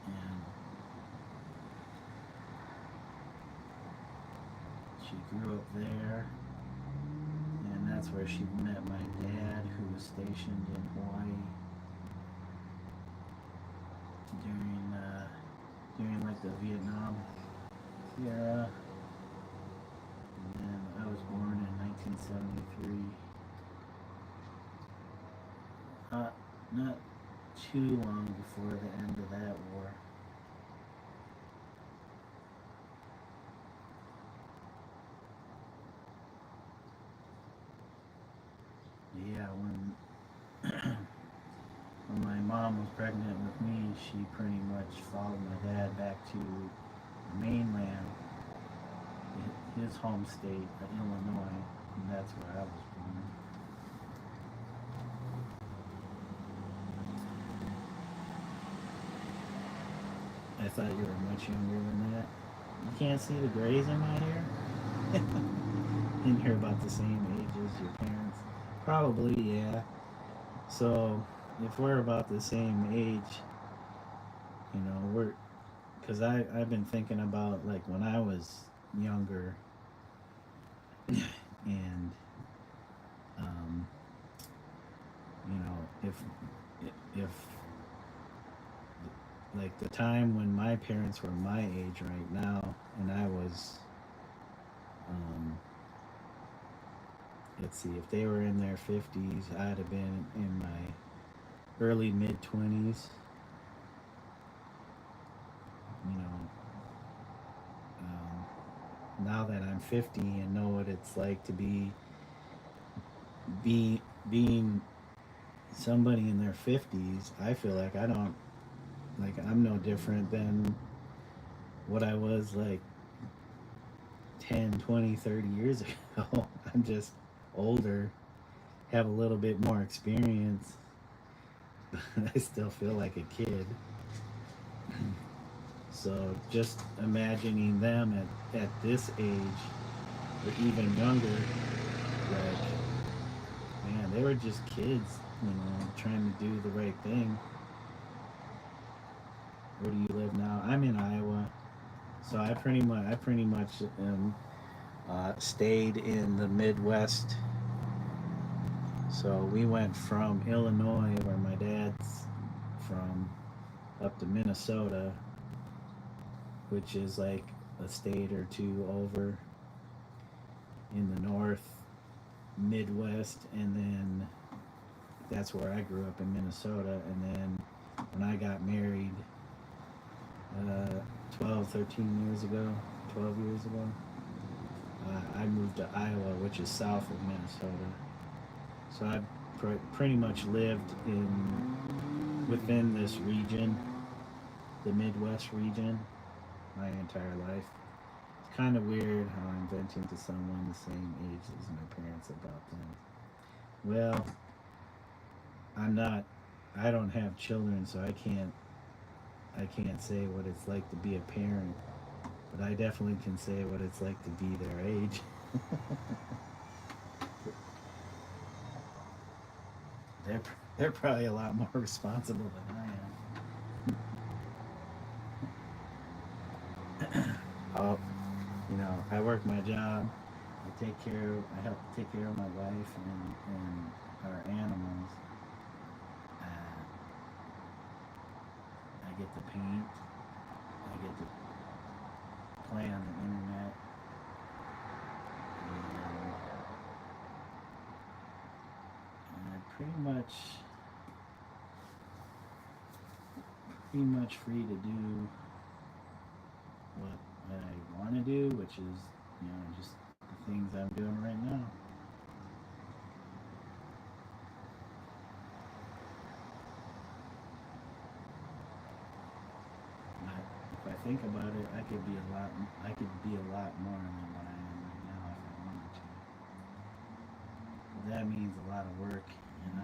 And she grew up there. And that's where she met my dad, who was stationed in Hawaii during like the Vietnam era. And then I was born in 1973. Not too long before the end of that war. Yeah, when my mom was pregnant with me, she pretty much followed my dad back to the mainland, his home state, Illinois, and that's where I was born. I thought you were much younger than that. You can't see the grays in my hair? And you're about the same age as your parents. Probably, yeah. So, if we're about the same age, because I've been thinking about, like, when I was younger, and, if, like, the time when my parents were my age right now, and I was, let's see, if they were in their 50s, I'd have been in my early mid-20s. Now that I'm 50 and know what it's like to being somebody in their 50s, I feel like I'm no different than what I was like 10, 20, 30 years ago. I'm just older, have a little bit more experience, but I still feel like a kid. So just imagining them at this age, or even younger, like, man, they were just kids trying to do the right thing. Where do you live now? I'm in Iowa, so I pretty much stayed in the Midwest. So we went from Illinois, where my dad's from, up to Minnesota, which is like a state or two over in the north, Midwest, and then that's where I grew up in Minnesota. And then when I got married, 12, 13 years ago, 12 years ago, I moved to Iowa, which is south of Minnesota. So I pretty much lived within this region, the Midwest region, my entire life. It's kind of weird how I'm venting to someone the same age as my parents about things. Well, I'm not. I don't have children, so I can't say what it's like to be a parent, but I definitely can say what it's like to be their age. they're they're probably a lot more responsible than I am. Oh, I work my job. I help take care of my wife and our animals. Uh, I get to paint. I get to play on the internet. And I'm pretty much free to do what I want to do, which is, just the things I'm doing right now. But if I think about it, I could be a lot more than what I am right now if I wanted to. But that means a lot of work, and I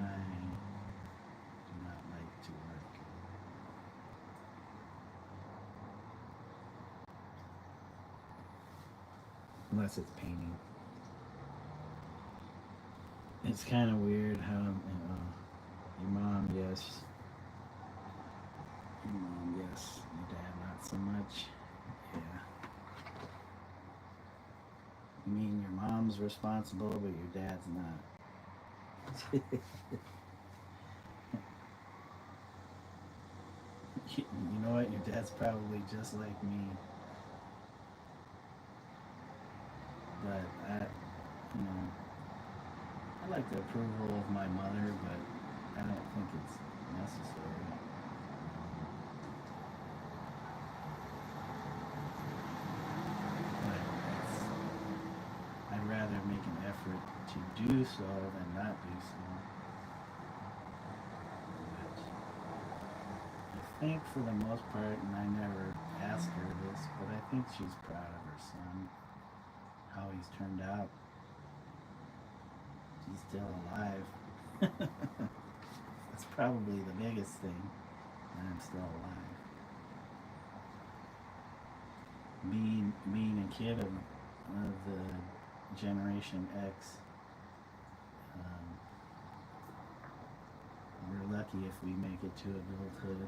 do not like to work. Unless it's painting. It's kind of weird how, your mom, yes. Your mom, yes. Your dad, not so much. Yeah. You mean your mom's responsible, but your dad's not. You know what? Your dad's probably just like me. But I like the approval of my mother, but I don't think it's necessary. But I'd rather make an effort to do so than not do so. But I think for the most part, and I never asked her this, but I think she's proud of her son, how he's turned out. He's still alive. That's probably the biggest thing, that I'm still alive. Being a kid of the Generation X, um, we're lucky if we make it to adulthood.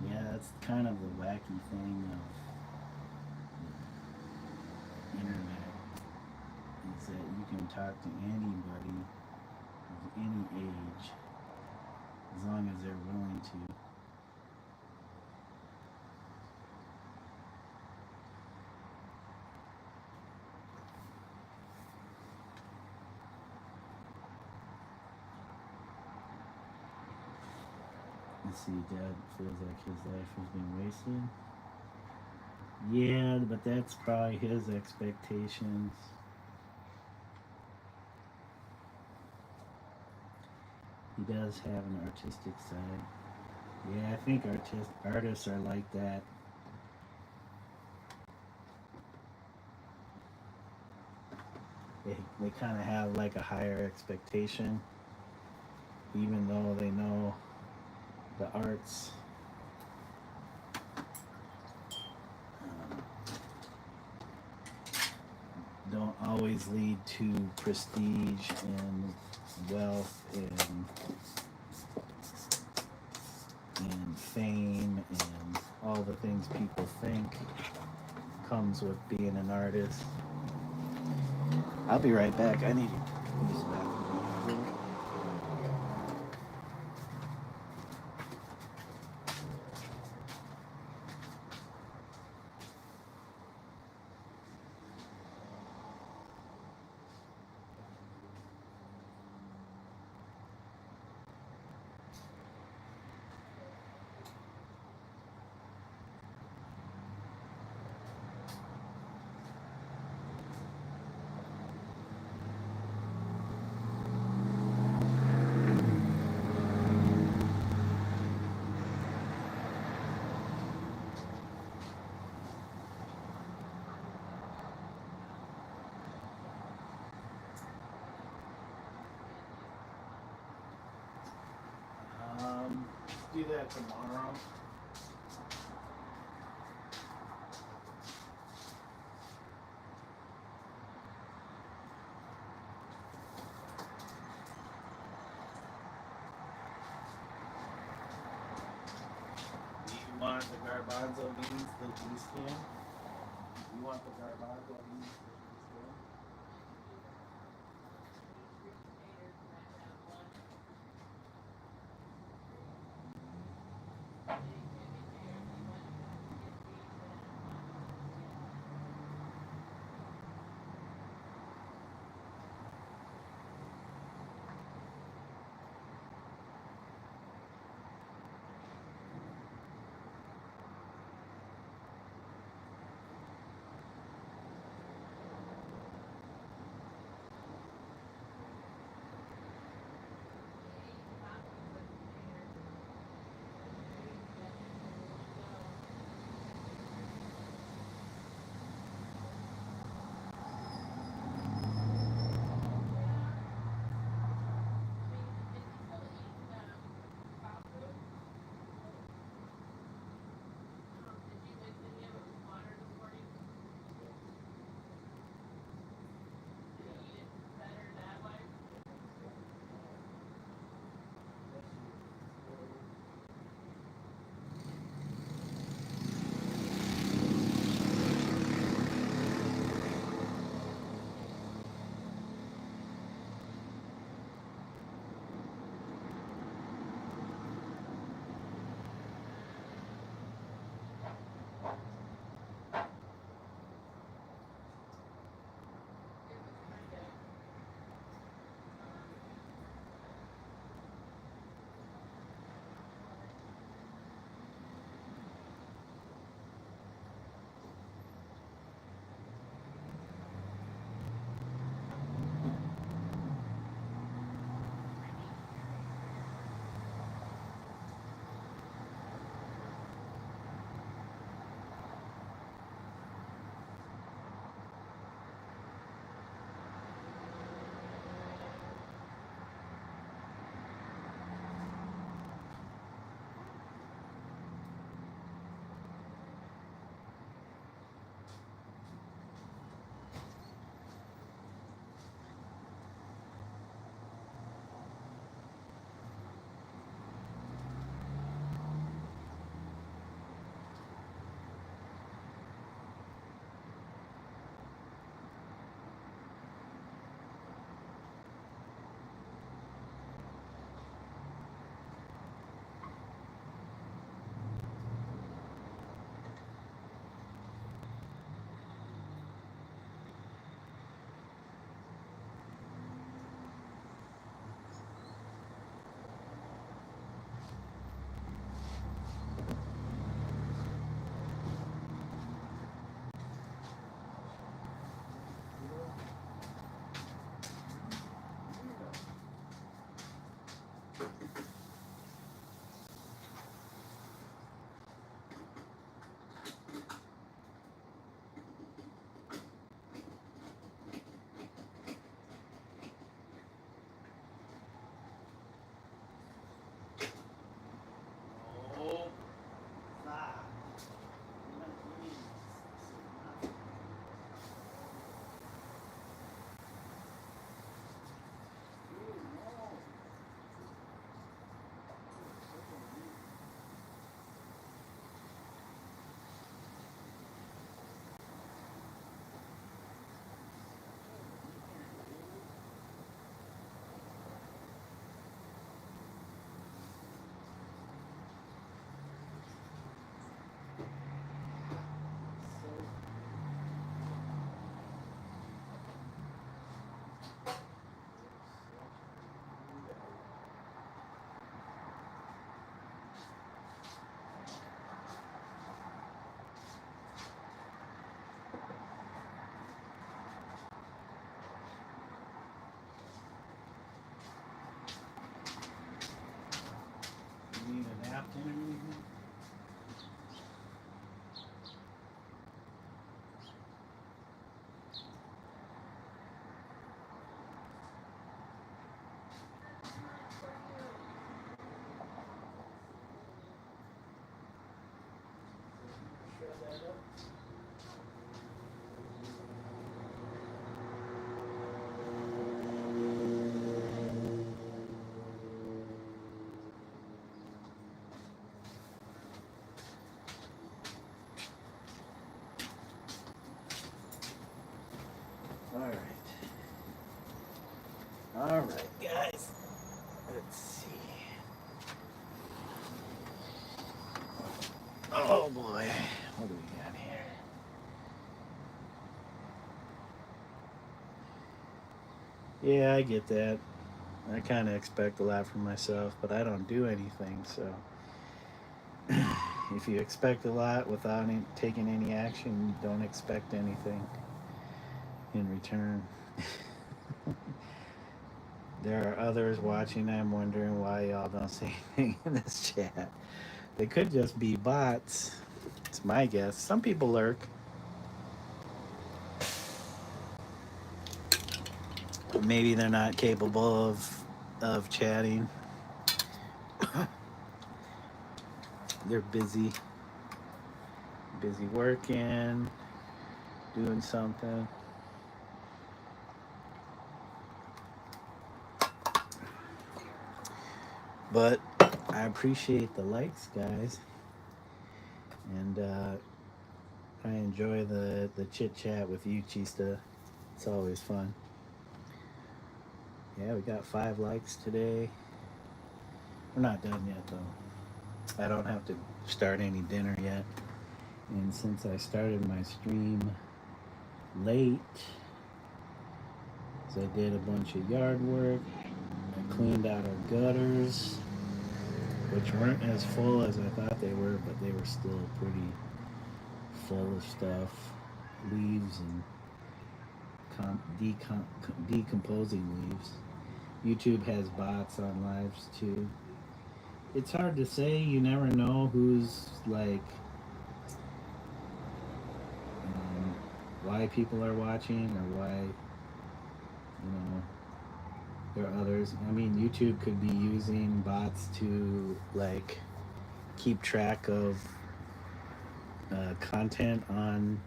Yeah, that's kind of the wacky thing of the internet, is that you can talk to anybody of any age as long as they're willing to. Let's see, Dad feels like his life has been wasted. Yeah, but that's probably his expectations. He does have an artistic side. Yeah, I think artists are like that. They kind of have like a higher expectation. even though they know the arts um, don't always lead to prestige and wealth and fame and all the things people think comes with being an artist. I'll be right back. I need to use the bathroom. Do that tomorrow. Do you want the garbanzo beans that we skin? You want the garbanzo beans that we skin? afternoon. All right, guys. Let's see. Oh boy, what do we got here? Yeah, I get that. I kind of expect a lot from myself, but I don't do anything. So if you expect a lot without taking any action, you don't expect anything in return. There are others watching. I'm wondering why y'all don't say anything in this chat. They could just be bots. It's my guess. Some people lurk. Maybe they're not capable of chatting. They're busy working, doing something. But I appreciate the likes, guys, and I enjoy the chit chat with you, Chista. It's always fun. Yeah, we got 5 likes today. We're not done yet, though. I don't have to start any dinner yet. And since I started my stream late, so I did a bunch of yard work, I cleaned out our gutters, which weren't as full as I thought they were, but they were still pretty full of stuff, leaves and decomposing leaves. YouTube has bots on lives too. It's hard to say. You never know who's like, why people are watching or why, there are others. I mean, YouTube could be using bots to like keep track of content on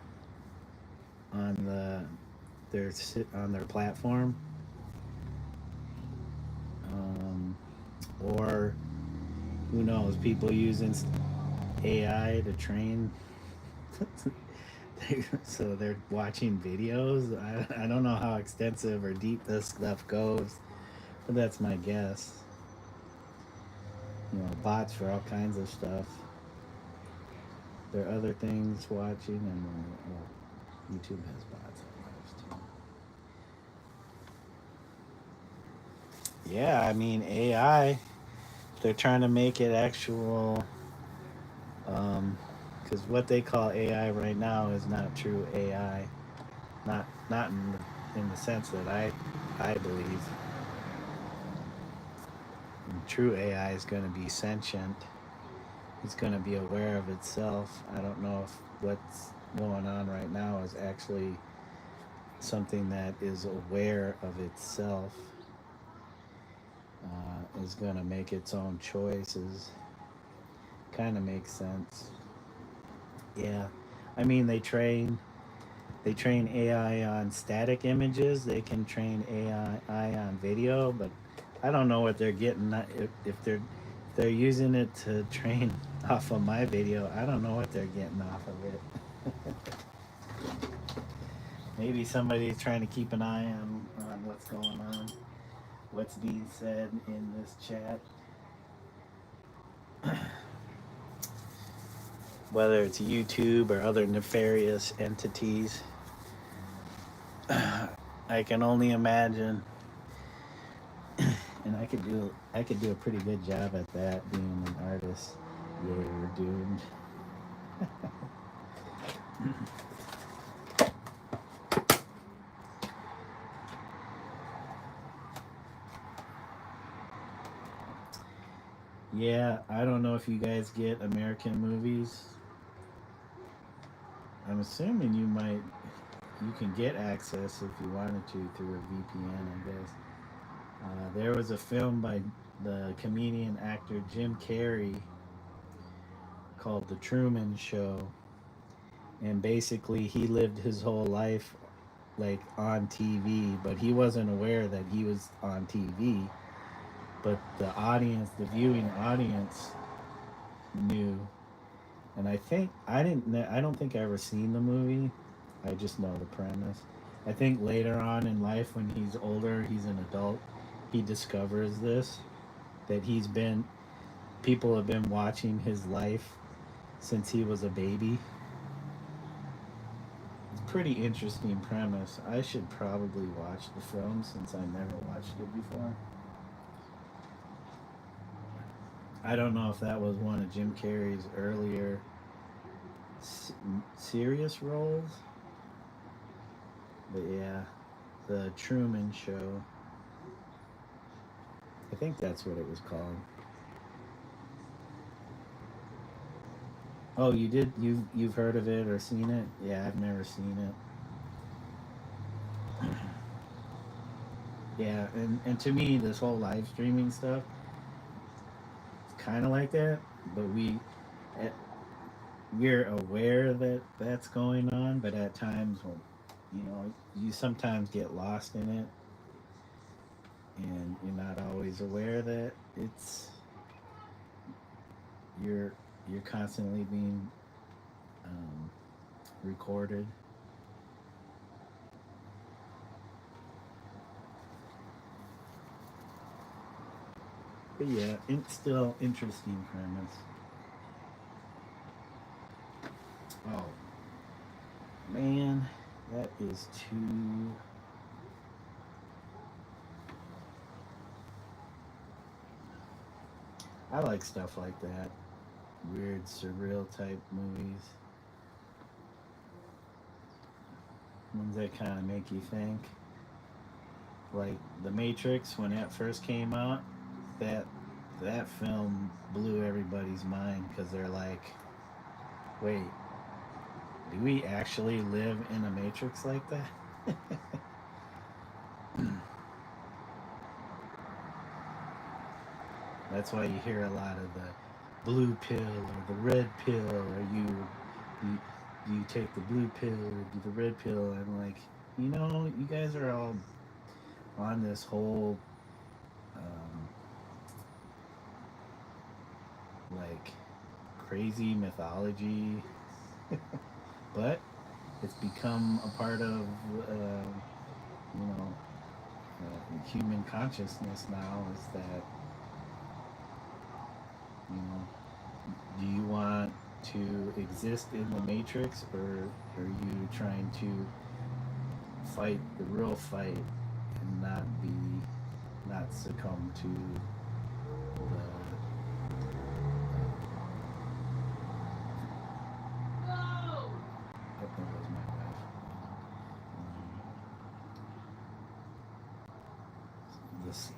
their platform, or who knows, people using AI to train. So they're watching videos. I don't know how extensive or deep this stuff goes, but that's my guess. Bots for all kinds of stuff. There are other things watching, and YouTube has bots on lives too. Yeah, I mean, AI, they're trying to make it actual, because what they call AI right now is not true AI, not in the sense that I believe. And true AI is going to be sentient. It's going to be aware of itself. I don't know if what's going on right now is actually something that is aware of itself, is going to make its own choices. Kind of makes sense. Yeah, I mean, they train AI on static images. They can train AI on video, but I don't know what they're getting. If they're using it to train off of my video, I don't know what they're getting off of it. Maybe somebody's trying to keep an eye on what's going on, what's being said in this chat. Whether it's YouTube or other nefarious entities, I can only imagine. And I could do a pretty good job at that, being an artist. Yeah, we're doomed. Yeah, I don't know if you guys get American movies. I'm assuming you can get access if you wanted to through a VPN, I guess. There was a film by the comedian actor Jim Carrey called The Truman Show, and basically he lived his whole life like on TV, but he wasn't aware that he was on TV. But the audience, the viewing audience, knew. And I think I didn't. I don't think I ever seen the movie. I just know the premise. I think later on in life, when he's older, he's an adult, he discovers this, that people have been watching his life since he was a baby. It's a pretty interesting premise. I should probably watch the film since I never watched it before. I don't know if that was one of Jim Carrey's earlier serious roles, but yeah, the Truman Show. I think that's what it was called. Oh, you did? You've heard of it or seen it? Yeah, I've never seen it. Yeah, and to me, this whole live streaming stuff, it's kind of like that. But eh, we're aware that that's going on, but at times, when you sometimes get lost in it, and you're not always aware that you're you're constantly being um, recorded. But yeah, it's still interesting premise. Oh man, that is too. I like stuff like that. Weird, surreal type movies. Ones that kind of make you think. Like The Matrix, when that first came out, that that film blew everybody's mind because they're like, wait, do we actually live in a matrix like that? That's why you hear a lot of the blue pill or the red pill, or you you take the blue pill or do the red pill. And like, you guys are all on this whole um, like crazy mythology, but it's become a part of you know human consciousness now. Is that you know do you want to exist in the matrix, or are you trying to fight the real fight and not succumb to the I think it was my wife.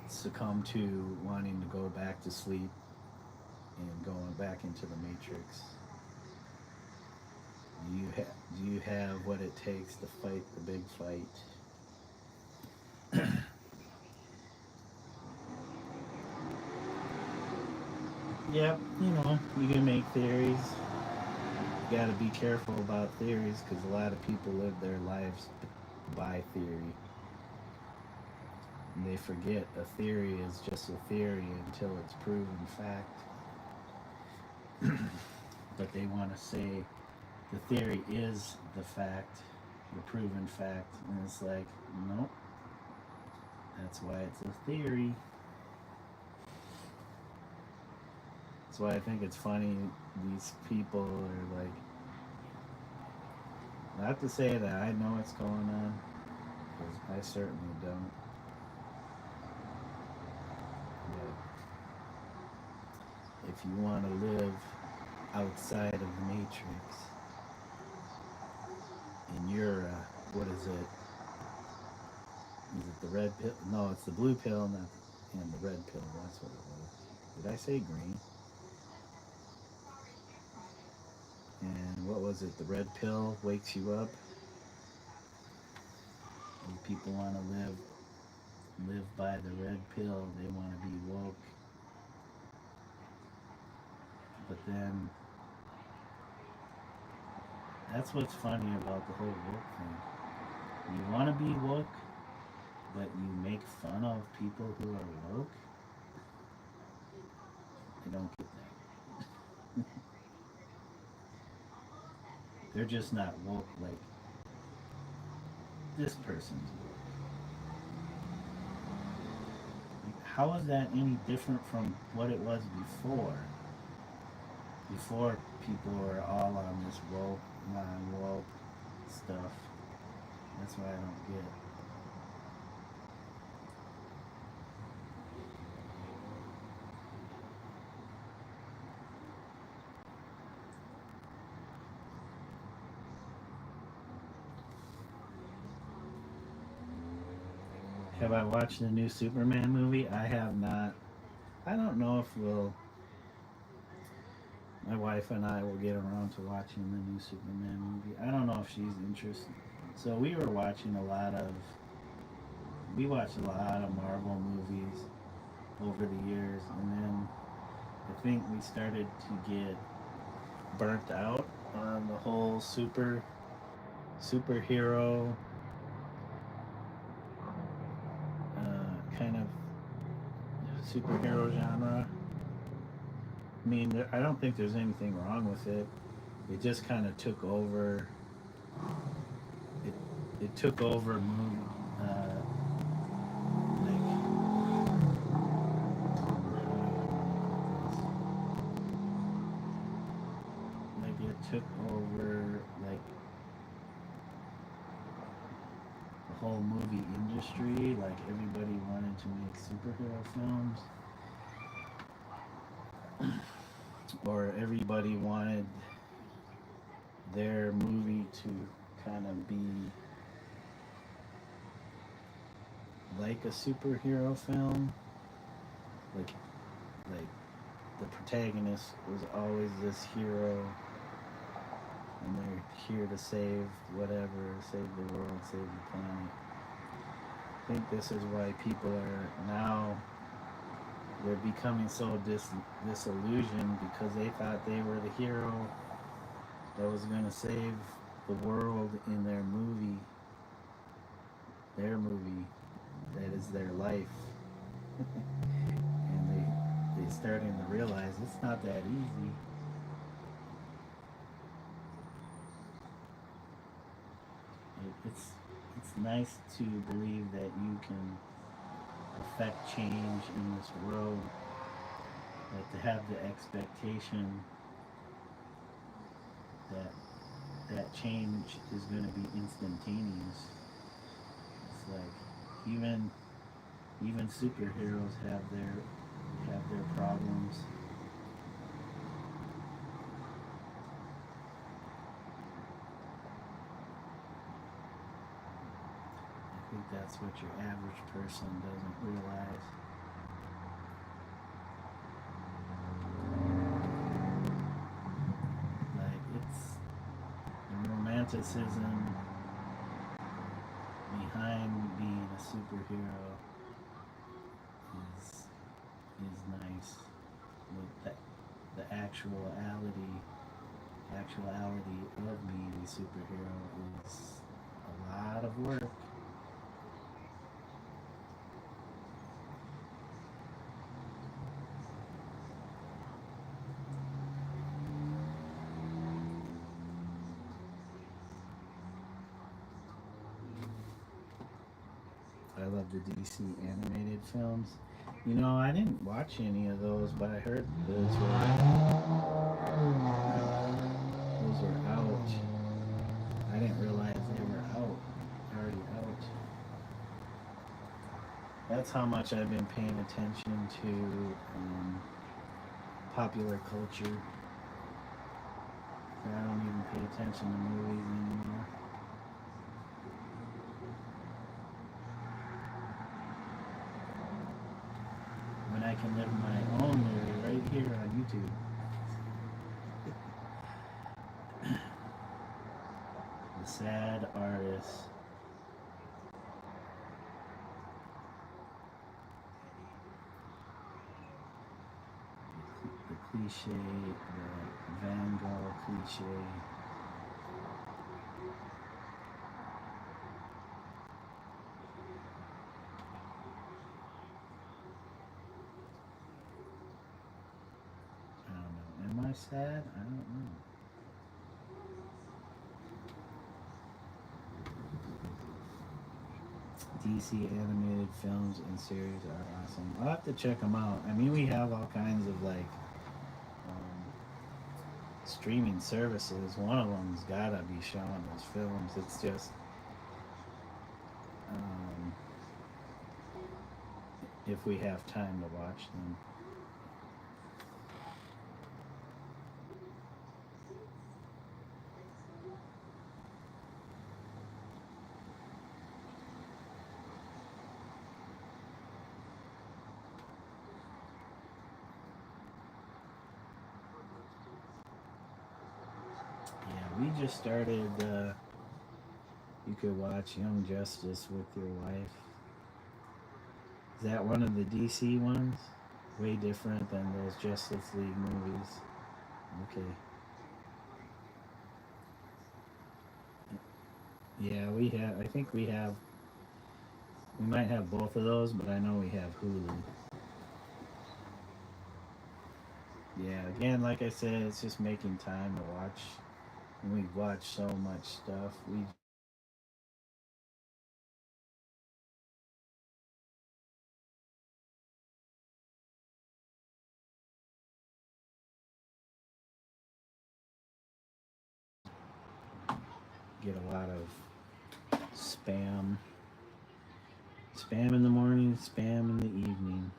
Succumb to wanting to go back to sleep and going back into the matrix. Do you have what it takes to fight the big fight? Yep, you can make theories. You got to be careful about theories because a lot of people live their lives by theory. And they forget a theory is just a theory until it's proven fact. But they want to say the theory is the fact, the proven fact. And it's like, nope, that's why it's a theory. That's why I think it's funny these people are like, not to say that I know what's going on, because I certainly don't. But if you want to live outside of the matrix, and you're, what is it? Is it the red pill? No, it's the blue pill, not and the red pill. That's what it was. Did I say green? And what was it? The red pill wakes you up. And people want to live by the red pill. They want to be woke. But then that's what's funny about the whole woke thing. You want to be woke, but you make fun of people who are woke. I don't get that. They're just not woke like this person's woke. Like, how is that any different from what it was before? Before people were all on this woke, non-woke stuff. That's why I don't get. Have I watched the new Superman movie? I have not. I don't know if my wife and I will get around to watching the new Superman movie. I don't know if she's interested. So we watched a lot of Marvel movies over the years, and then I think we started to get burnt out on the whole superhero kind of superhero genre. I mean, I don't think there's anything wrong with it. It just kind of took over. It took over like it took over like the whole movie industry. Like everybody wanted to make superhero films, or everybody wanted their movie to kind of be like a superhero film. Like the protagonist was always this hero, and they're here to save whatever, save the world, save the planet. I think this is why people are now, they're becoming so disillusioned, because they thought they were the hero that was going to save the world in their movie that is their life. And they starting to realize it's not that easy. It's nice to believe that you can affect change in this world, but to have the expectation that change is going to be instantaneous. It's like even superheroes have their problems. I think that's what your average person doesn't realize. Like, it's the romanticism behind being a superhero is nice. The actuality of being a superhero is a lot of work. I love the DC animated films. You know, I didn't watch any of those, but I heard those were out. I didn't realize they were already out. That's how much I've been paying attention to popular culture. I don't even pay attention to movies anymore. When I can live my own movie, right here on YouTube. The sad artist. The cliche, the Van Gogh cliche. I don't know. Am I sad? I don't know. DC animated films and series are awesome. I'll have to check them out. I mean, we have all kinds of like streaming services. One of them's gotta be showing those films. It's just um, if we have time to watch them. Yeah, we just started. You could watch Young Justice with your wife. Is that one of the DC ones? Way different than those Justice League movies. Okay. Yeah, we have. I think we have. We might have both of those, but I know we have Hulu. Yeah, again, like I said, it's just making time to watch. And we watch so much stuff. We get a lot of spam. Spam in the morning, spam in the evening.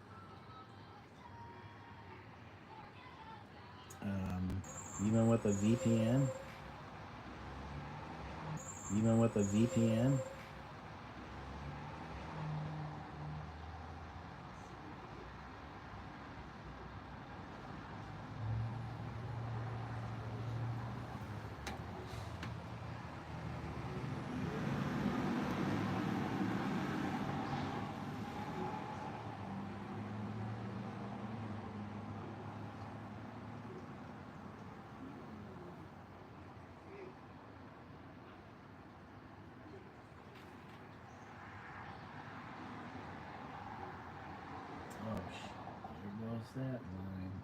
Even with a VPN. Even with a VPN. Oh, there goes that line.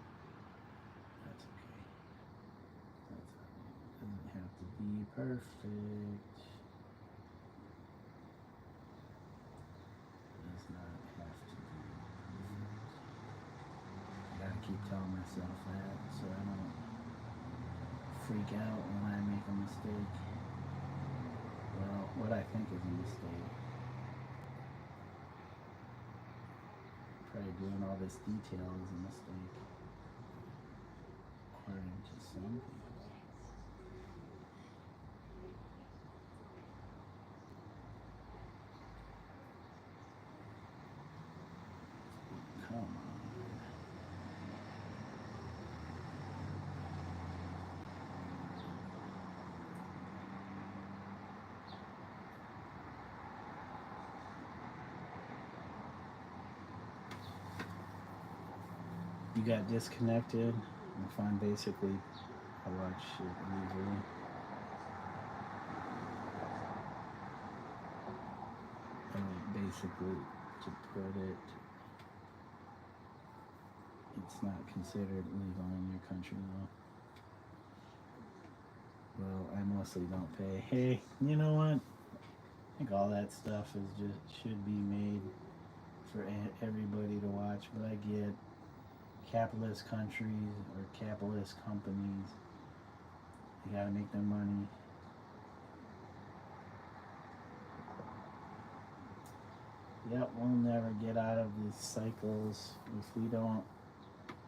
That's okay. Doesn't have to be perfect. Does not have to be perfect. I gotta keep telling myself that so I don't freak out when I make a mistake. Well, what I think is a mistake. Probably doing all this detail is a mistake, according to some people. Come on. You got disconnected. I'm fine. Basically, I watch it easily. Basically, to put it, it's not considered legal in your country though. Well, I mostly don't pay. Hey, you know what? I think all that stuff is just should be made for everybody to watch. But I get capitalist countries or capitalist companies. They gotta make their money. Yep, we'll never get out of these cycles if we don't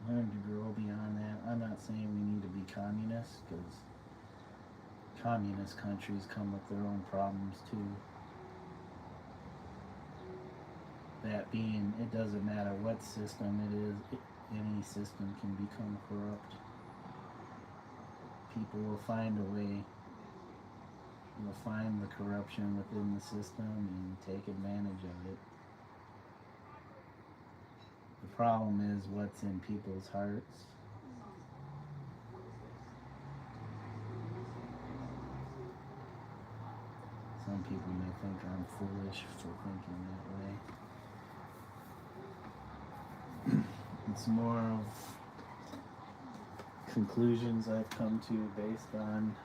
learn to grow beyond that. I'm not saying we need to be communists because communist countries come with their own problems too. That being, it doesn't matter what system it is. any system can become corrupt. People will find a way. Will find the corruption within the system and take advantage of it. The problem is what's in people's hearts. Some people may think I'm foolish for thinking that way. It's more of conclusions I've come to based on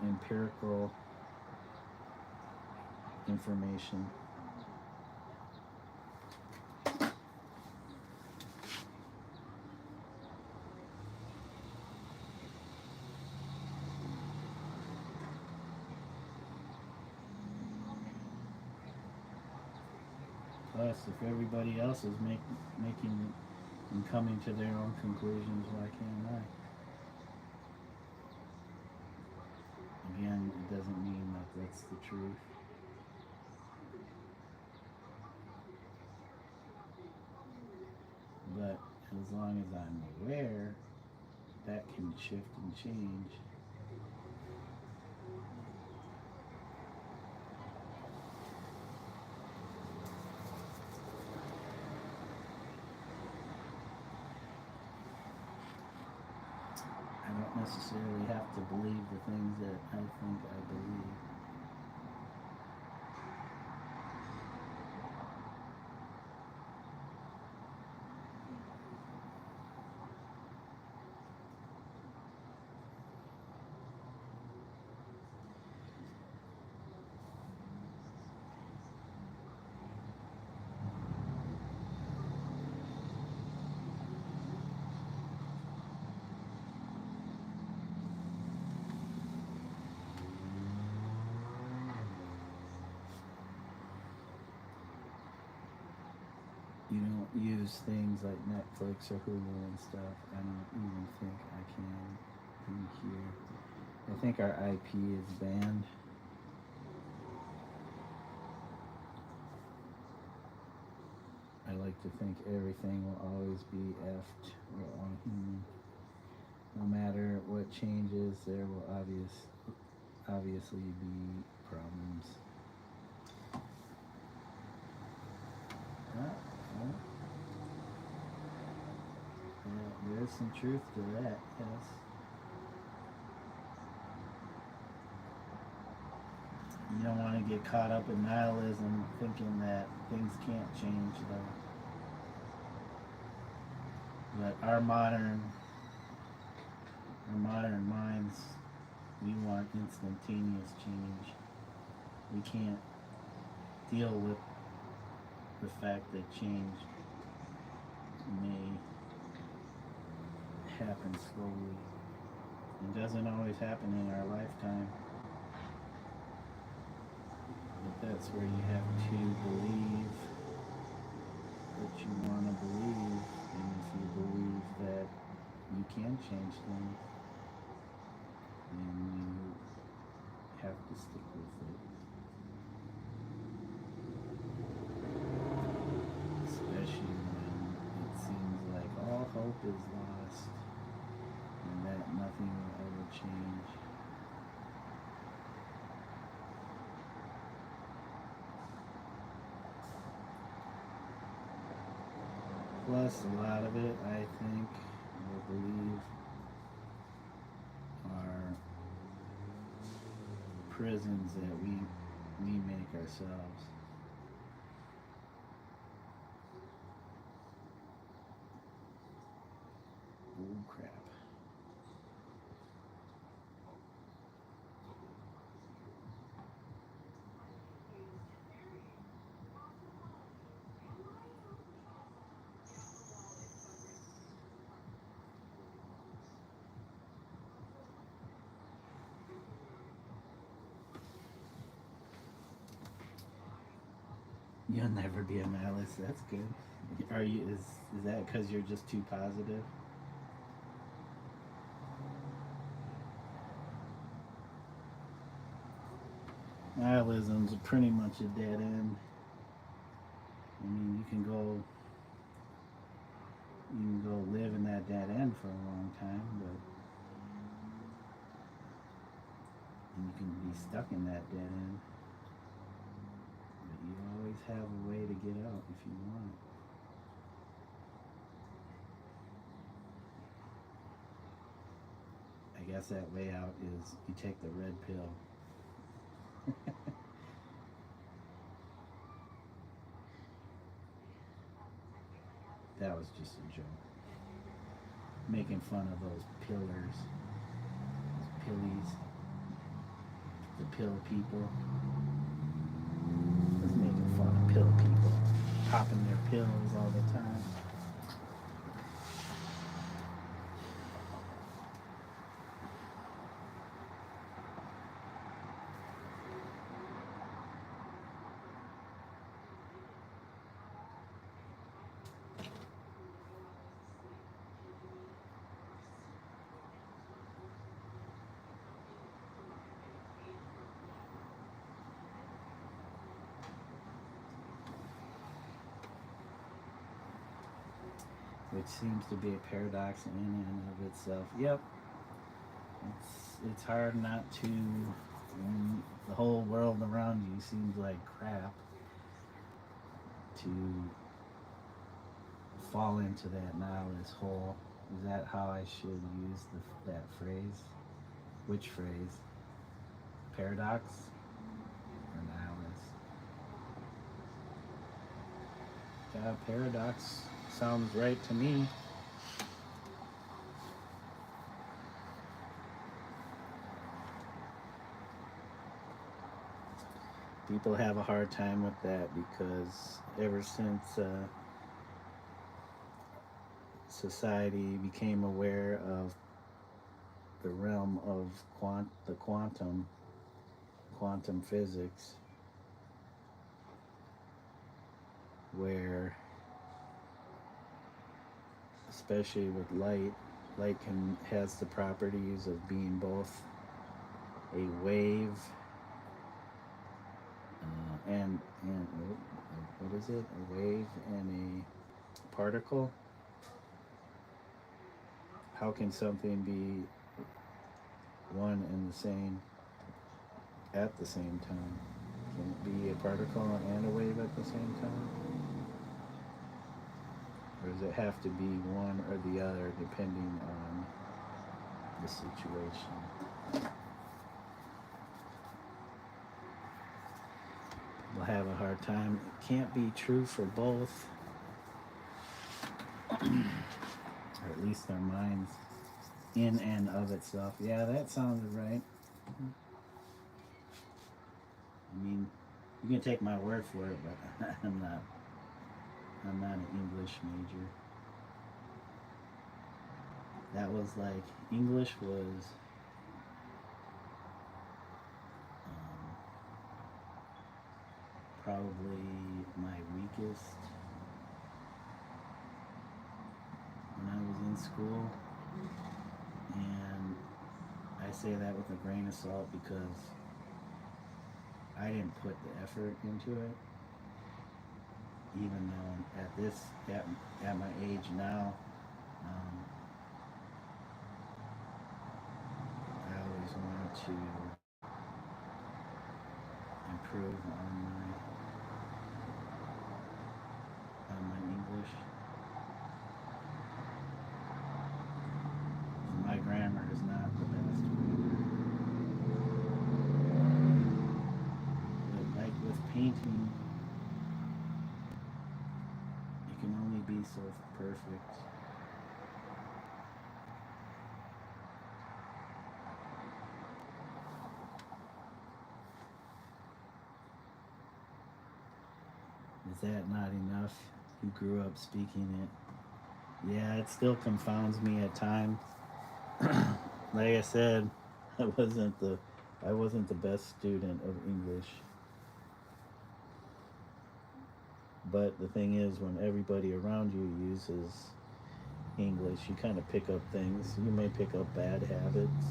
empirical information. Plus, if everybody else is making and coming to their own conclusions, why can't I? Again, it doesn't mean that that's the truth. But as long as I'm aware, that can shift and change. I don't necessarily have to believe the things that I think I believe. You don't use things like Netflix or Hulu and stuff. I don't even think I can in here. I think our IP is banned. I like to think everything will always be effed. We're all human. No matter what changes, there will obviously be problems. There's some truth to that, yes. You don't want to get caught up in nihilism, thinking that things can't change, though. But our modern minds, we want instantaneous change. We can't deal with the fact that change may happen slowly. It doesn't always happen in our lifetime. But that's where you have to believe what you want to believe. And if you believe that you can change things, then you have to stick with it. Especially when it seems like all hope is lost and that nothing will ever change. Plus, a lot of it, I think, or believe, are prisons that we make ourselves. Oh, crap. You'll never be a nihilist. That's good. Are you? Is that because you're just too positive? Nihilism's pretty much a dead end. I mean, you can go You can go live in that dead end for a long time, but and you can be stuck in that dead end. But you always have a way to get out if you want. I guess that way out is you take the red pill. That was just a joke. Making fun of those pillars, those pillies, the pill people. Just making fun of pill people, popping their pills all the time. Which seems to be a paradox in and of itself. Yep, it's hard not to, when the whole world around you seems like crap, to fall into that nihilist hole. Is that how I should use that phrase? Which phrase? Paradox or nihilist? Yeah, paradox sounds right to me. People have a hard time with that because ever since society became aware of the realm of the quantum physics, where especially with light has the properties of being both a wave and what is it? A wave and a particle. How can something be one and the same at the same time? Can it be a particle and a wave at the same time? Or does it have to be one or the other depending on the situation? We'll have a hard time. It can't be true for both. Or at least their minds in and of itself. Yeah, that sounded right. I mean, you can take my word for it, but I'm not an English major. That was like, English was probably my weakest when I was in school. And I say that with a grain of salt because I didn't put the effort into it. Even though at my age now, I always wanted to improve on my English. My grammar is not the best. But like with painting, it can only be so perfect. Is that not enough? You grew up speaking it. Yeah, it still confounds me at times. Like I said, I wasn't the best student of English. But the thing is, when everybody around you uses English, you kind of pick up things. You may pick up bad habits.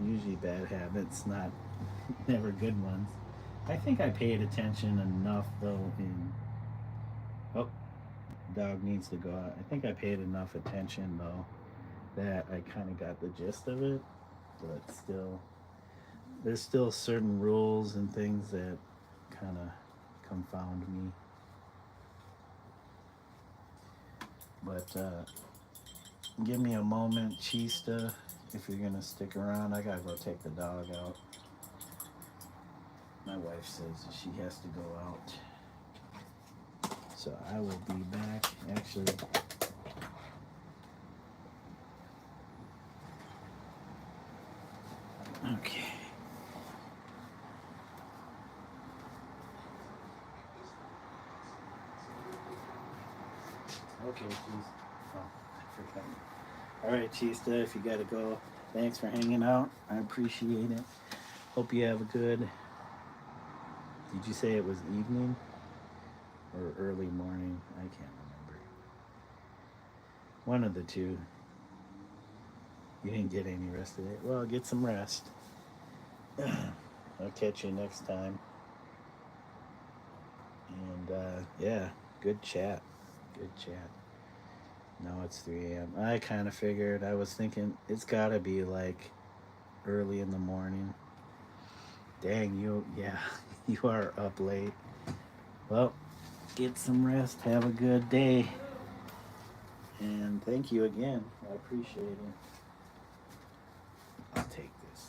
Usually bad habits, not never good ones. I think I paid attention enough though in Dog needs to go out. I think I paid enough attention though that I kind of got the gist of it, but still, there's still certain rules and things that kind of confound me. But give me a moment, Chista, if you're gonna stick around. I gotta go take the dog out. My wife says she has to go out. So I will be back. Actually, okay. Okay, Cheese. Oh, I forgot. All right, Chista, if you gotta go, thanks for hanging out. I appreciate it. Hope you have a good. Did you say it was evening or early morning? I can't remember. One of the two. You didn't get any rest today. Well, get some rest. I'll catch you next time. And yeah, good chat. Good chat. Now it's 3 a.m. I kind of figured. I was thinking it's gotta be like early in the morning. Dang, yeah, you are up late. Well, get some rest. Have a good day. And thank you again. I appreciate it. I'll take this.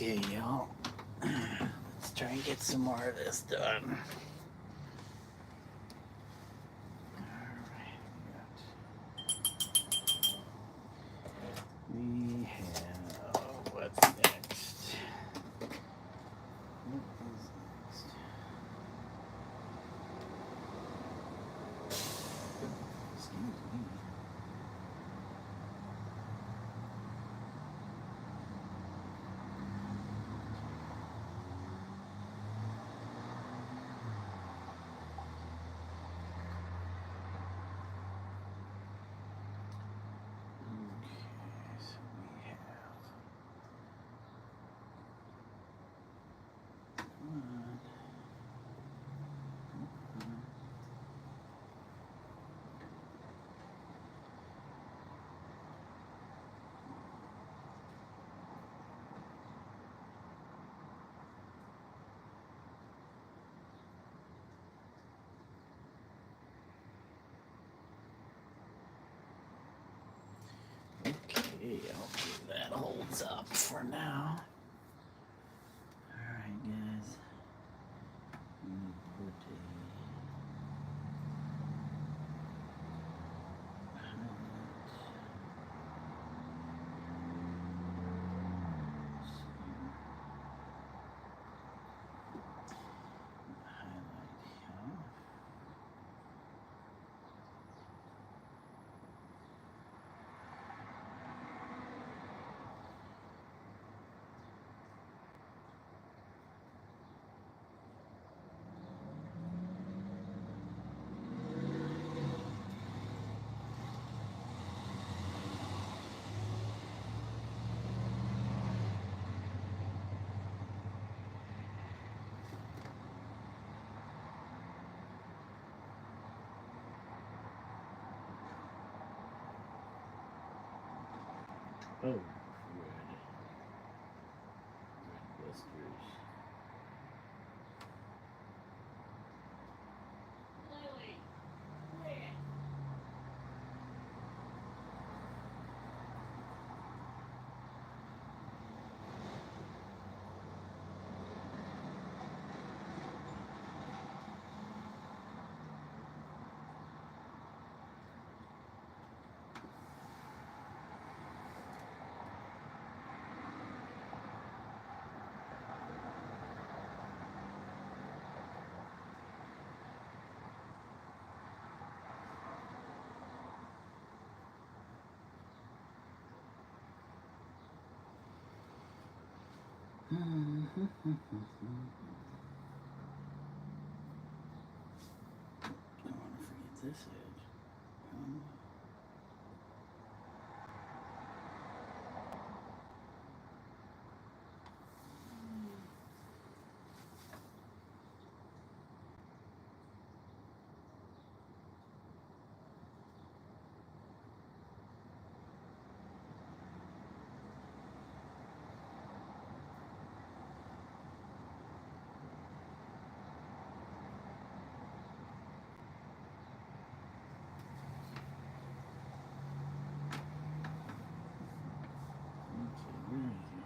Okay, y'all. Let's try and get some more of this done. Alright, we have what's next? What is next? Excuse me. Okay, hopefully that holds up for now. Alright, guys. Put Oh, red blisters. Don't want to forget this edge.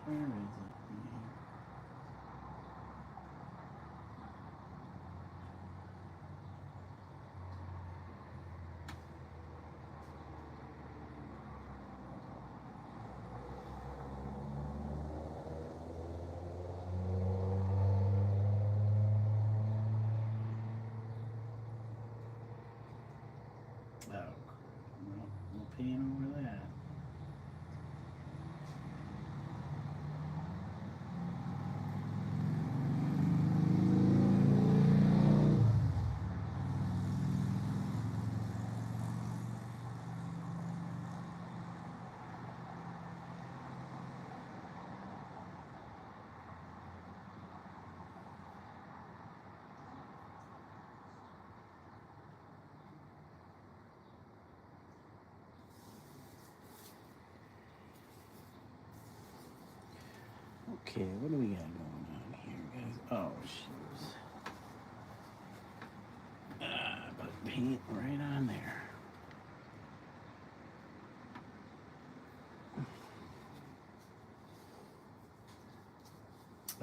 Where is it? Oh, no pain over that. Okay, what do we got going on here, guys? Oh, shoes. Put paint right on there.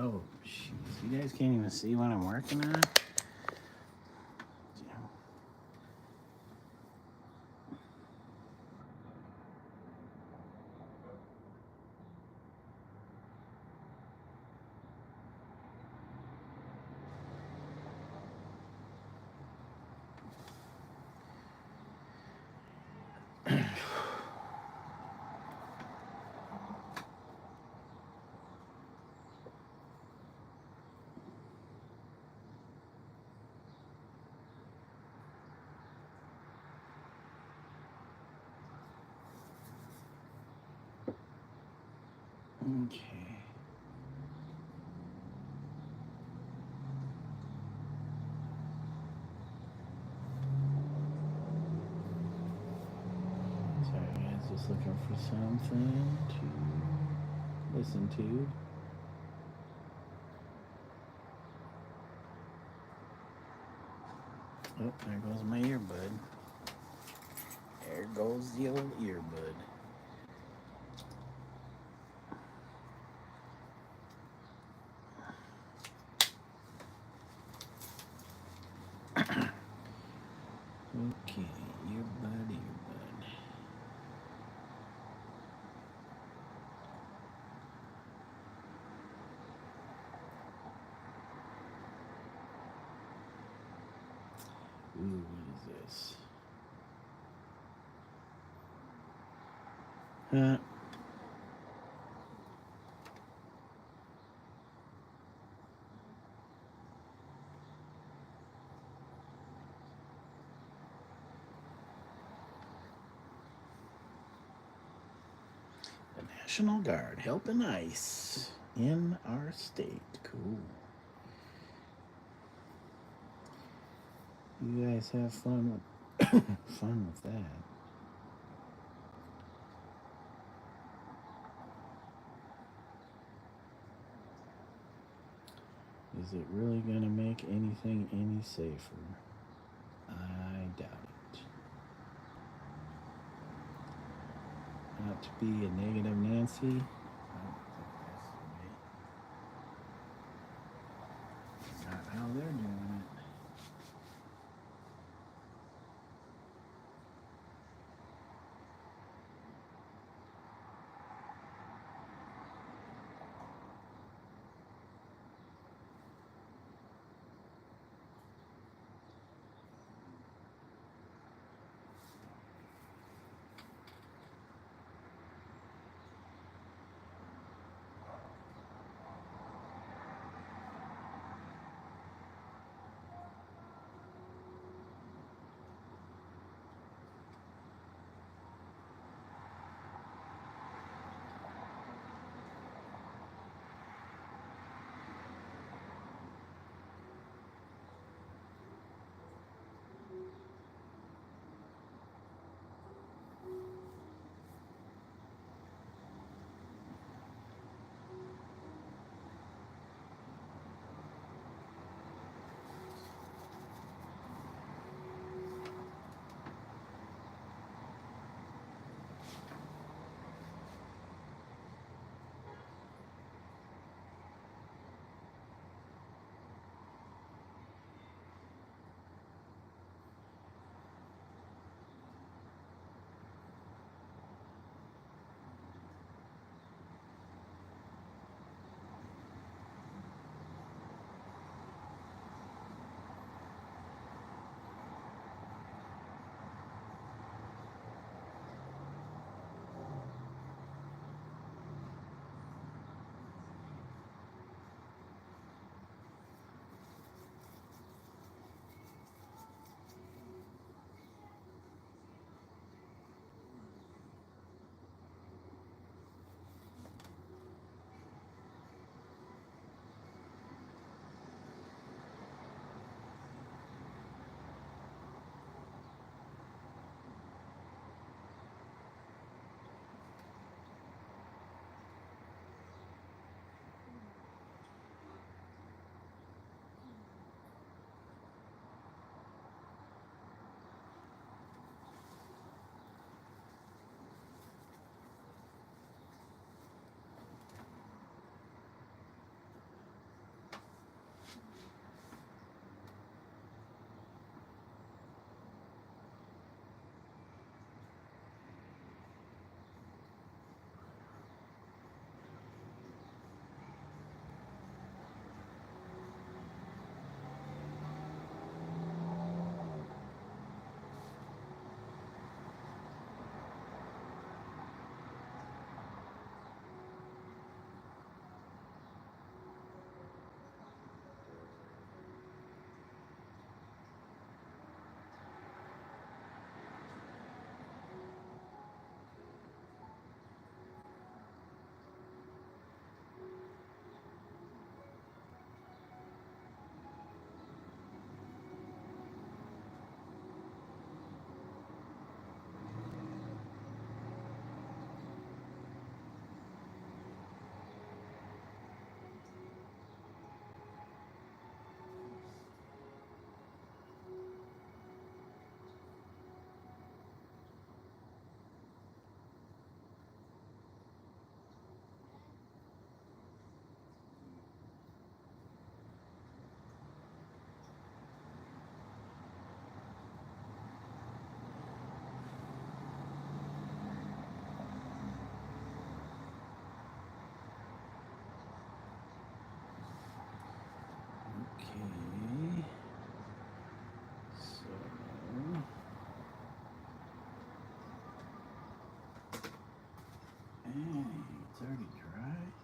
Oh, jeez. You guys can't even see what I'm working on? Okay. Sorry guys, just looking for something to listen to. Oh, there goes my earbud. There goes the old earbud. Okay, earbud. Ooh, what is this? The National Guard helping ICE in our state. Cool. You guys have fun with that. Is it really going to make anything any safer? I doubt it. Not to be a negative Nancy. I don't think that's the way. Not how they're doing it. It's already dry.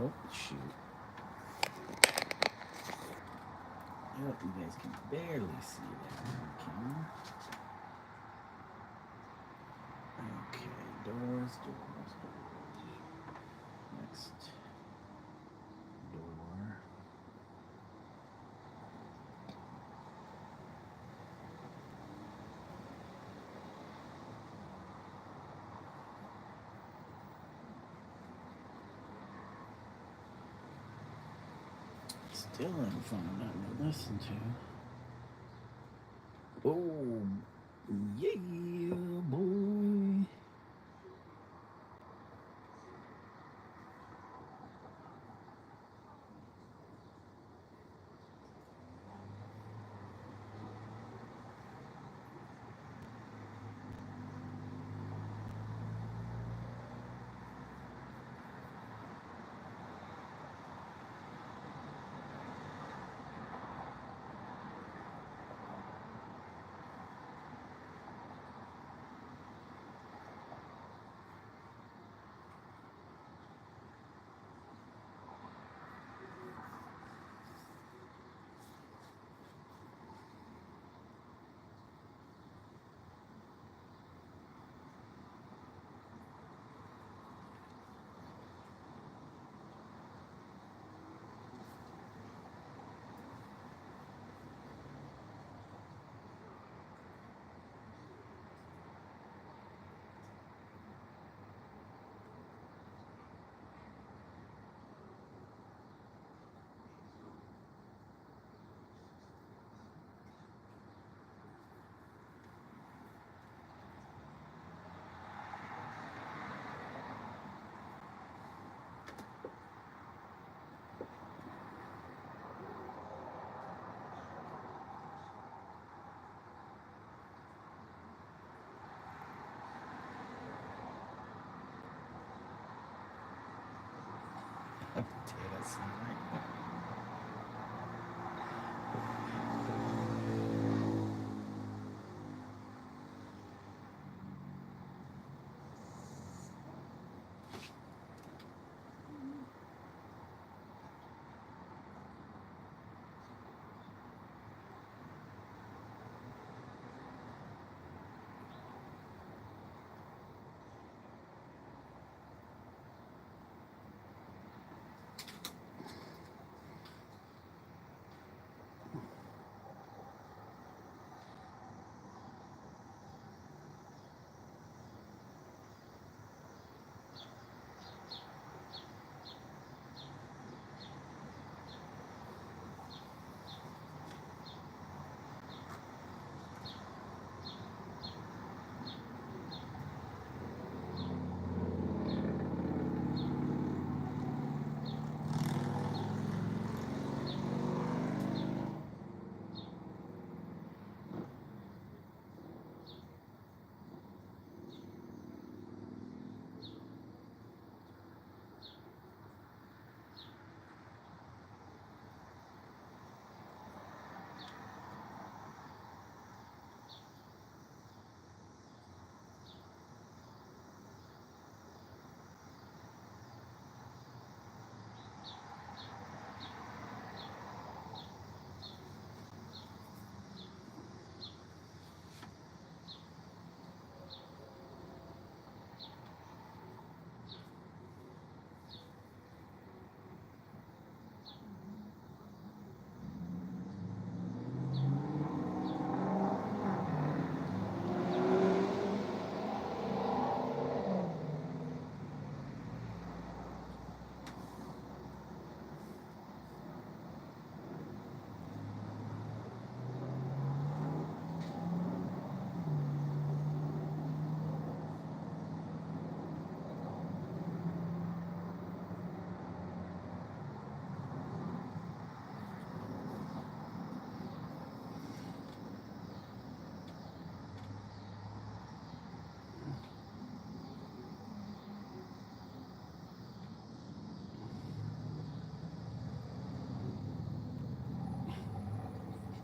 Oh, shoot. Oh, you guys can barely see that on the camera. Okay, doors. Next door. Still having fun nothing to listen to. Oh, yeah, boy. Potato salad.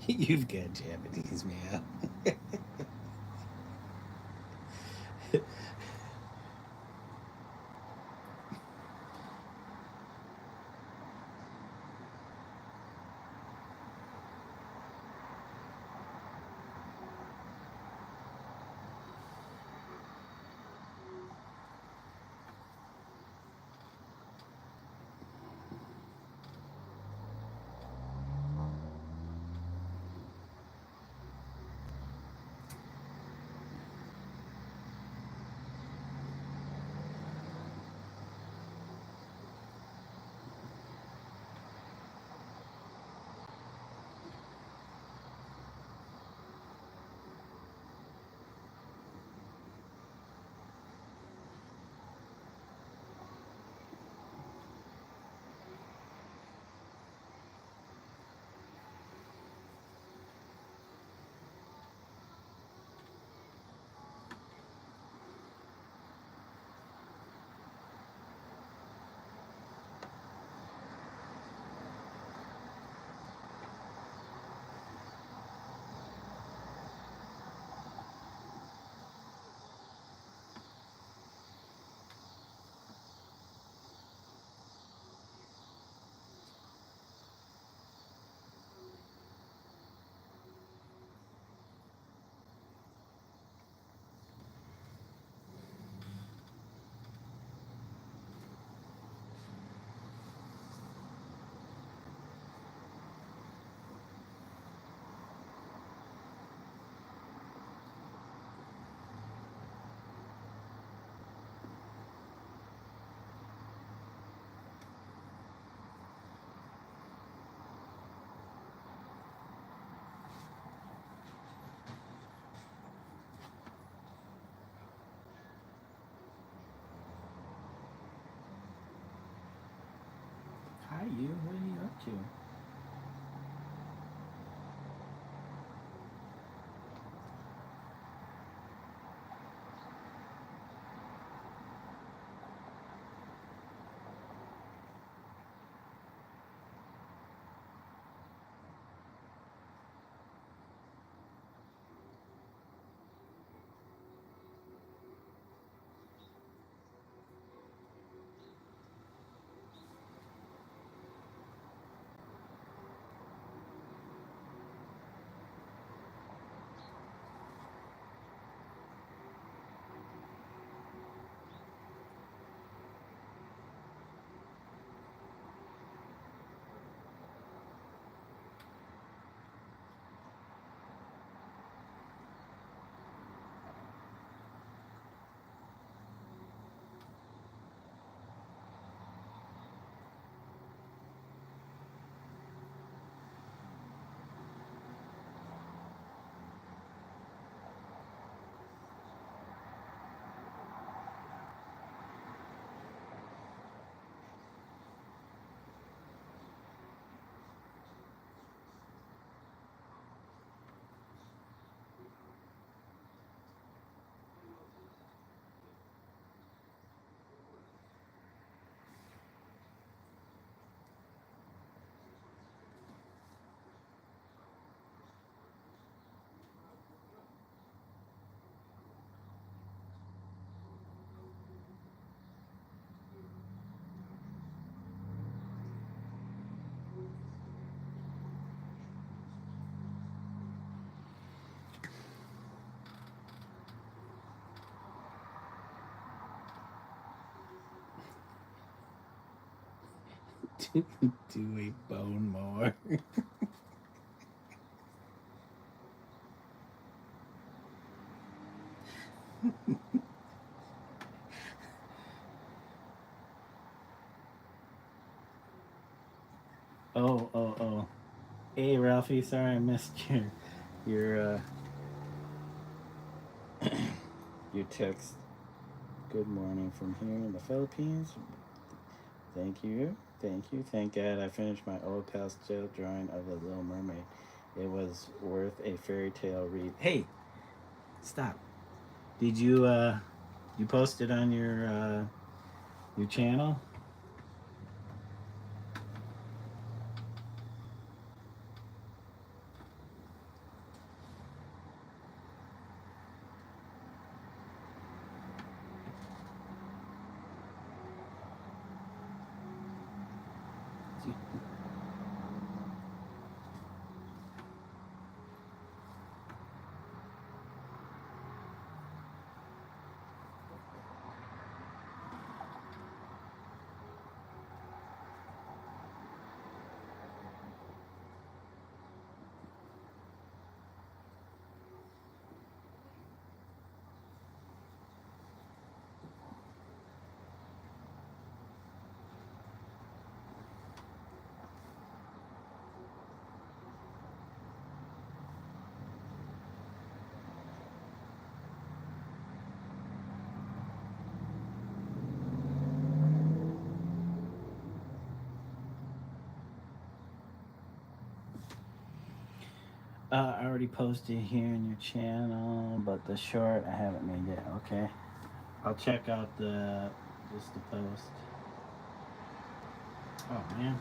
You've got Japanese, man. Hi, you. What are you up to? Do a bone mower. Oh. Hey, Ralphie. Sorry I missed your your text. Good morning from here in the Philippines. Thank you. Thank you. Thank God I finished my old pastel drawing of the Little Mermaid. It was worth a fairy tale read. Hey, stop. Did you post it on your channel? I already posted here in your channel, but the short I haven't made yet. Okay, I'll check out just the post. Oh man.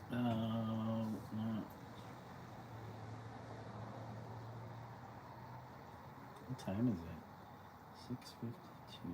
No. What time is it? 6:52.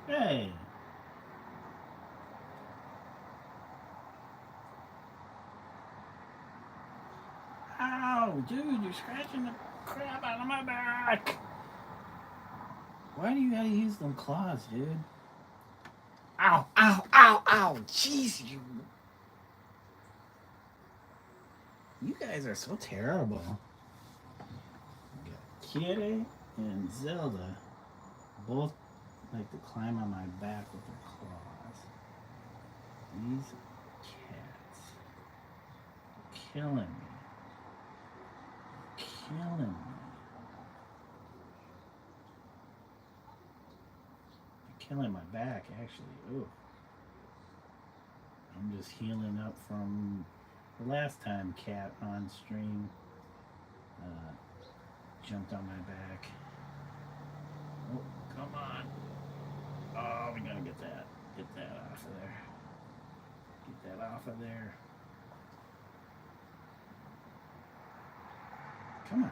Hey! Ow! Dude, you're scratching the crap out of my back! Why do you gotta use them claws, dude? Ow! Ow! Ow! Ow! Jeez, you... You guys are so terrible. Kitty and Zelda both like to climb on my back with their claws. These cats are killing me. Killing me. They're killing my back, actually. Ooh. I'm just healing up from the last time cat on stream jumped on my back. Oh, come on. Oh, we gotta get that off of there. Get that off of there. Come on.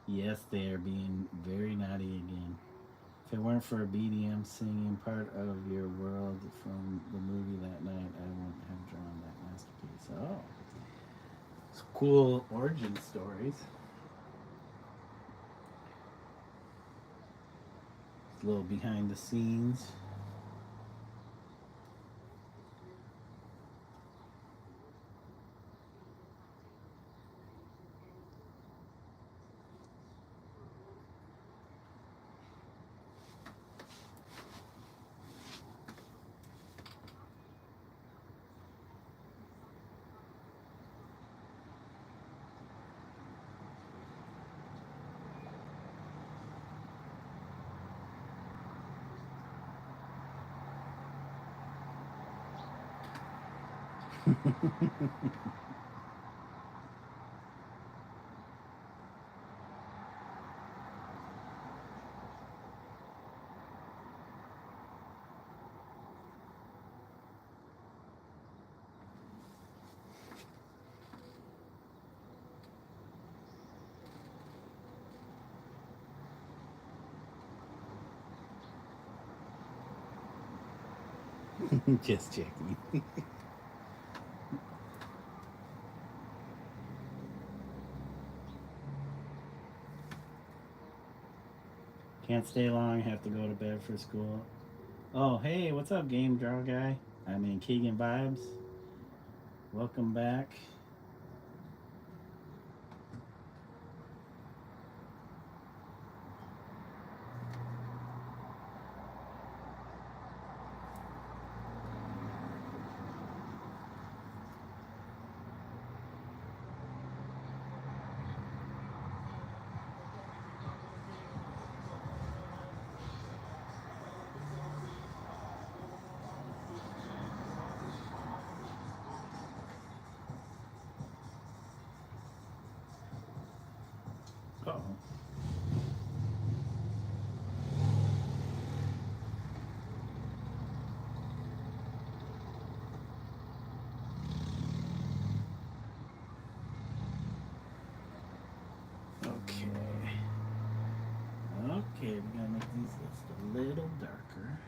Yes, they are being very naughty again. If it weren't for a BDM singing part of your world from the movie that night, I wouldn't have drawn that masterpiece. Oh, it's cool origin stories. A little behind the scenes. Just checking. Can't stay long, have to go to bed for school. Oh, hey, what's up, Game Draw Guy? I mean, Keegan Vibes. Welcome back. these just a little darker.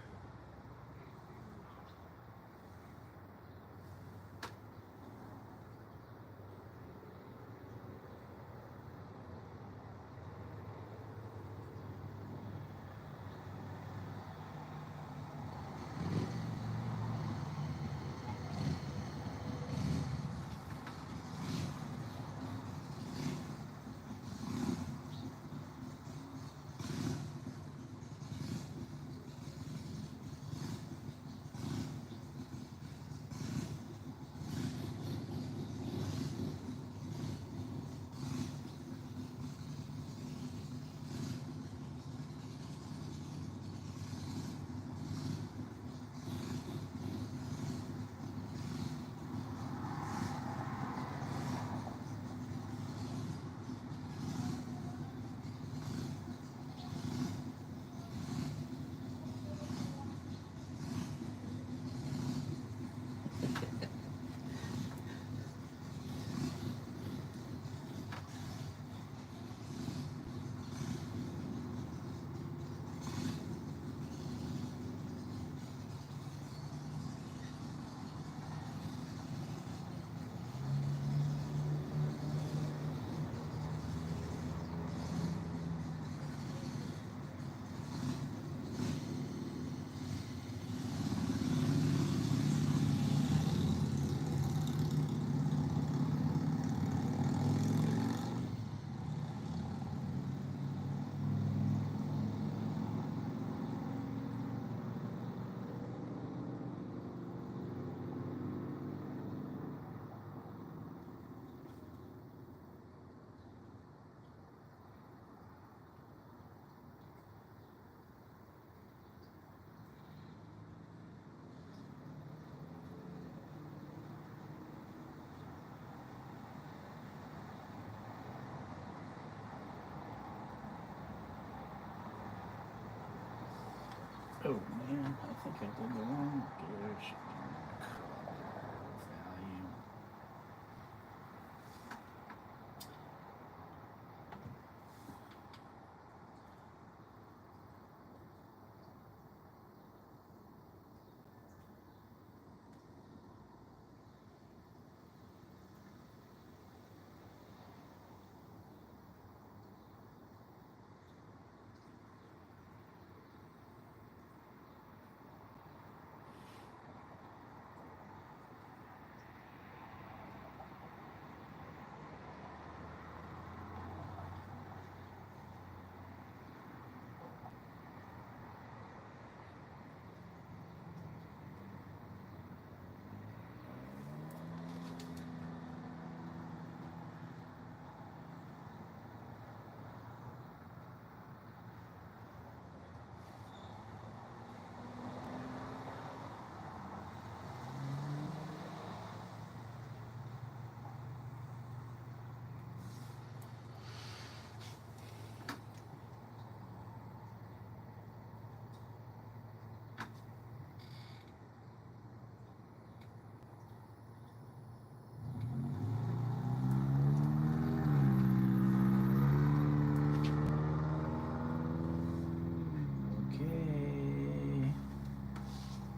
Oh man, I think I did the wrong direction. Value.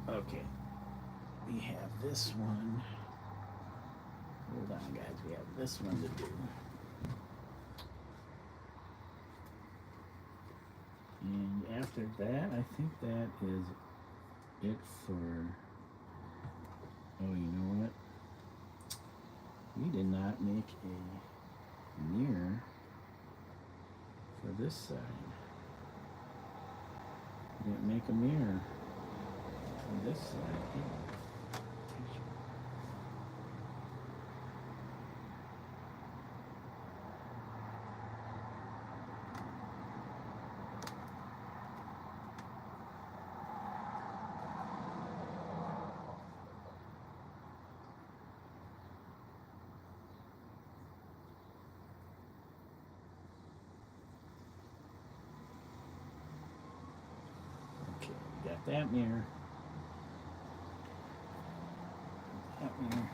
Okay, we have this one. Hold on, guys, we have this one to do. And after that, I think that is it for, oh, you know what? We did not make a mirror for this side. We didn't make a mirror for this side either. Okay, got that mirror. That mirror.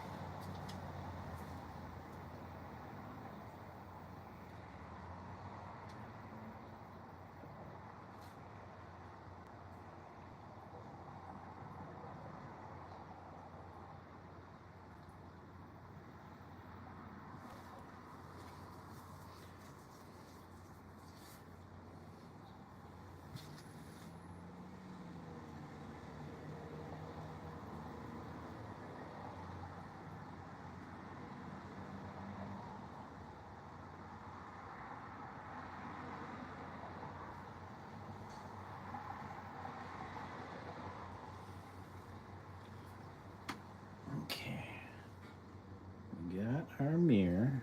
our mirror.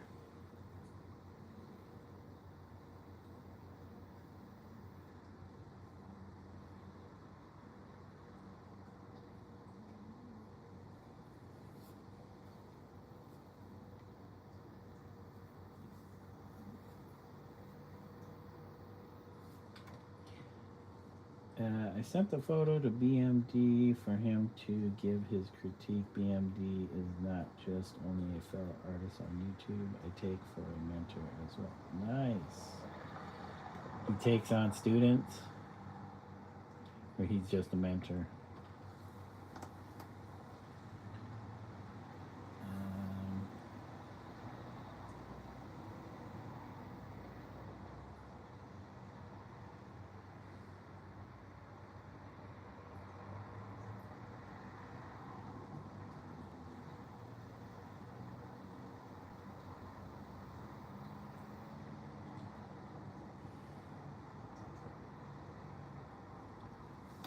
I sent the photo to BMD for him to give his critique. BMD is not just only a fellow artist on YouTube, I take for a mentor as well. Nice. He takes on students, or he's just a mentor?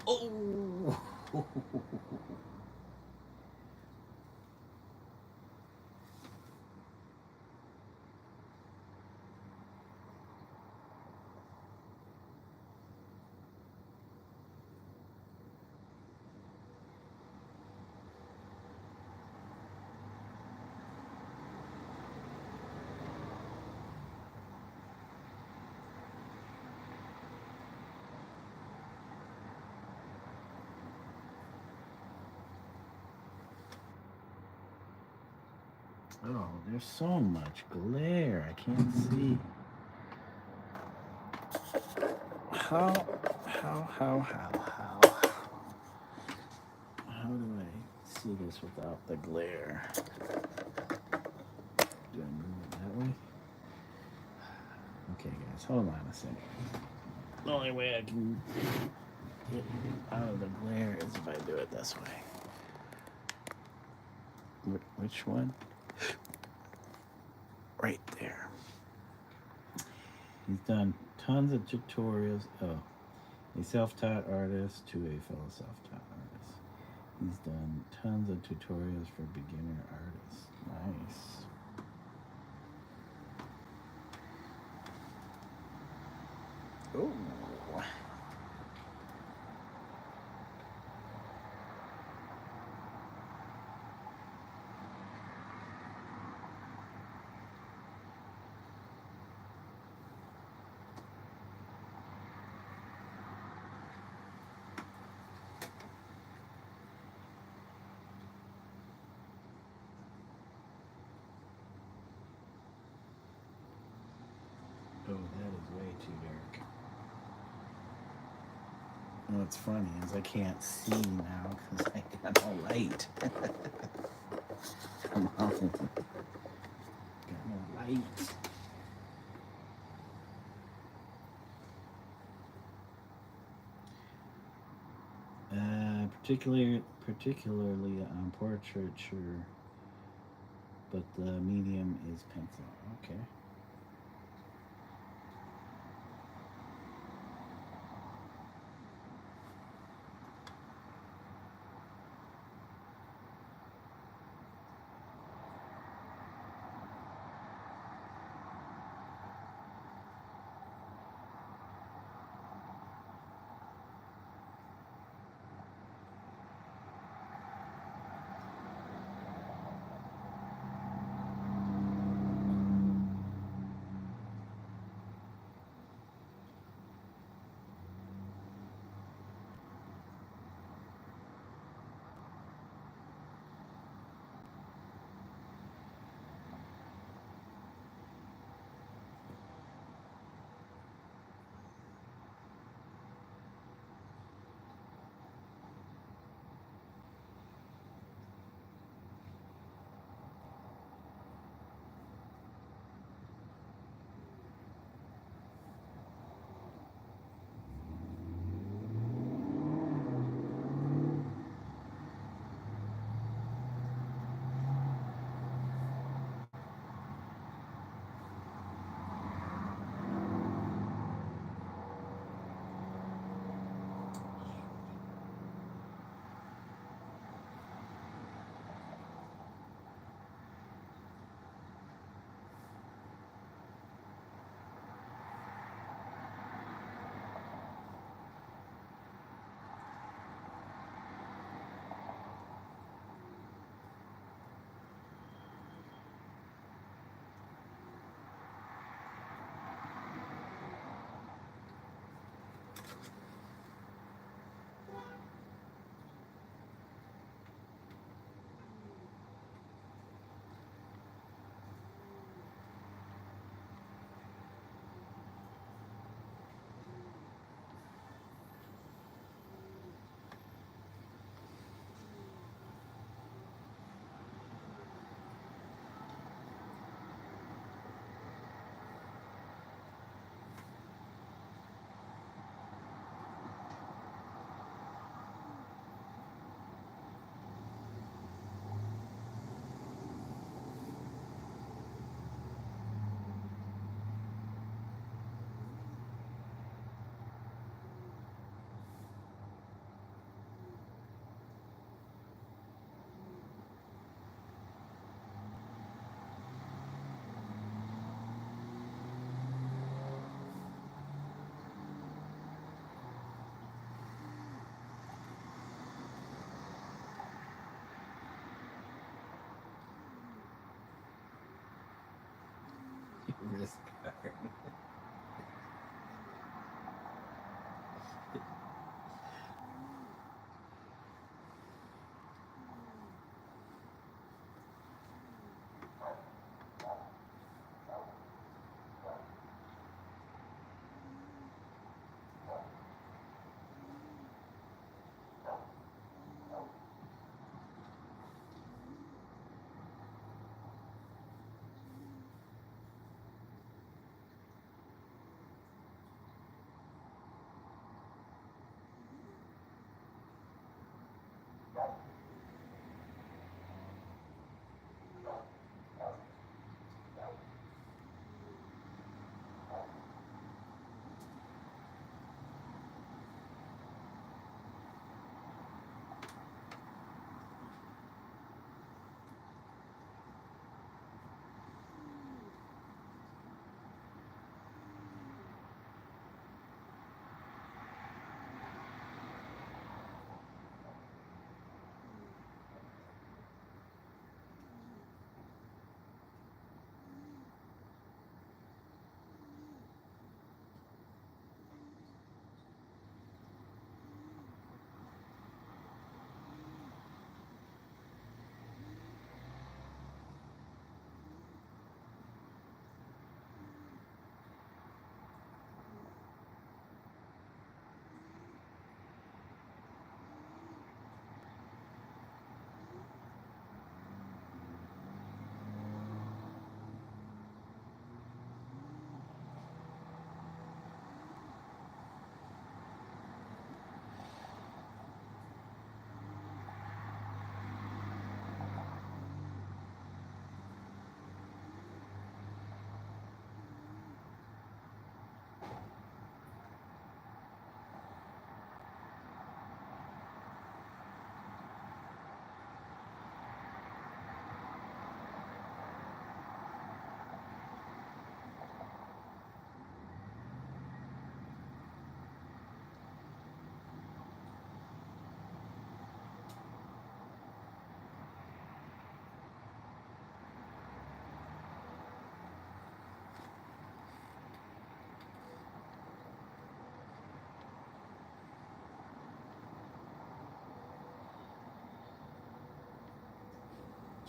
Oh! Oh, there's so much glare. I can't see. How do I see this without the glare? Do I move it that way? Okay, guys, hold on a second. The only way I can get out of the glare is if I do it this way. Which one? Right there. He's done tons of tutorials. Oh, a self-taught artist to a fellow self-taught artist. He's done tons of tutorials for beginner artists. Nice. Oh. Oh, that is way too dark. What's funny is I can't see now because I got no light. Come on. Got no light. Particularly on portraiture, but the medium is pencil. Okay. this card.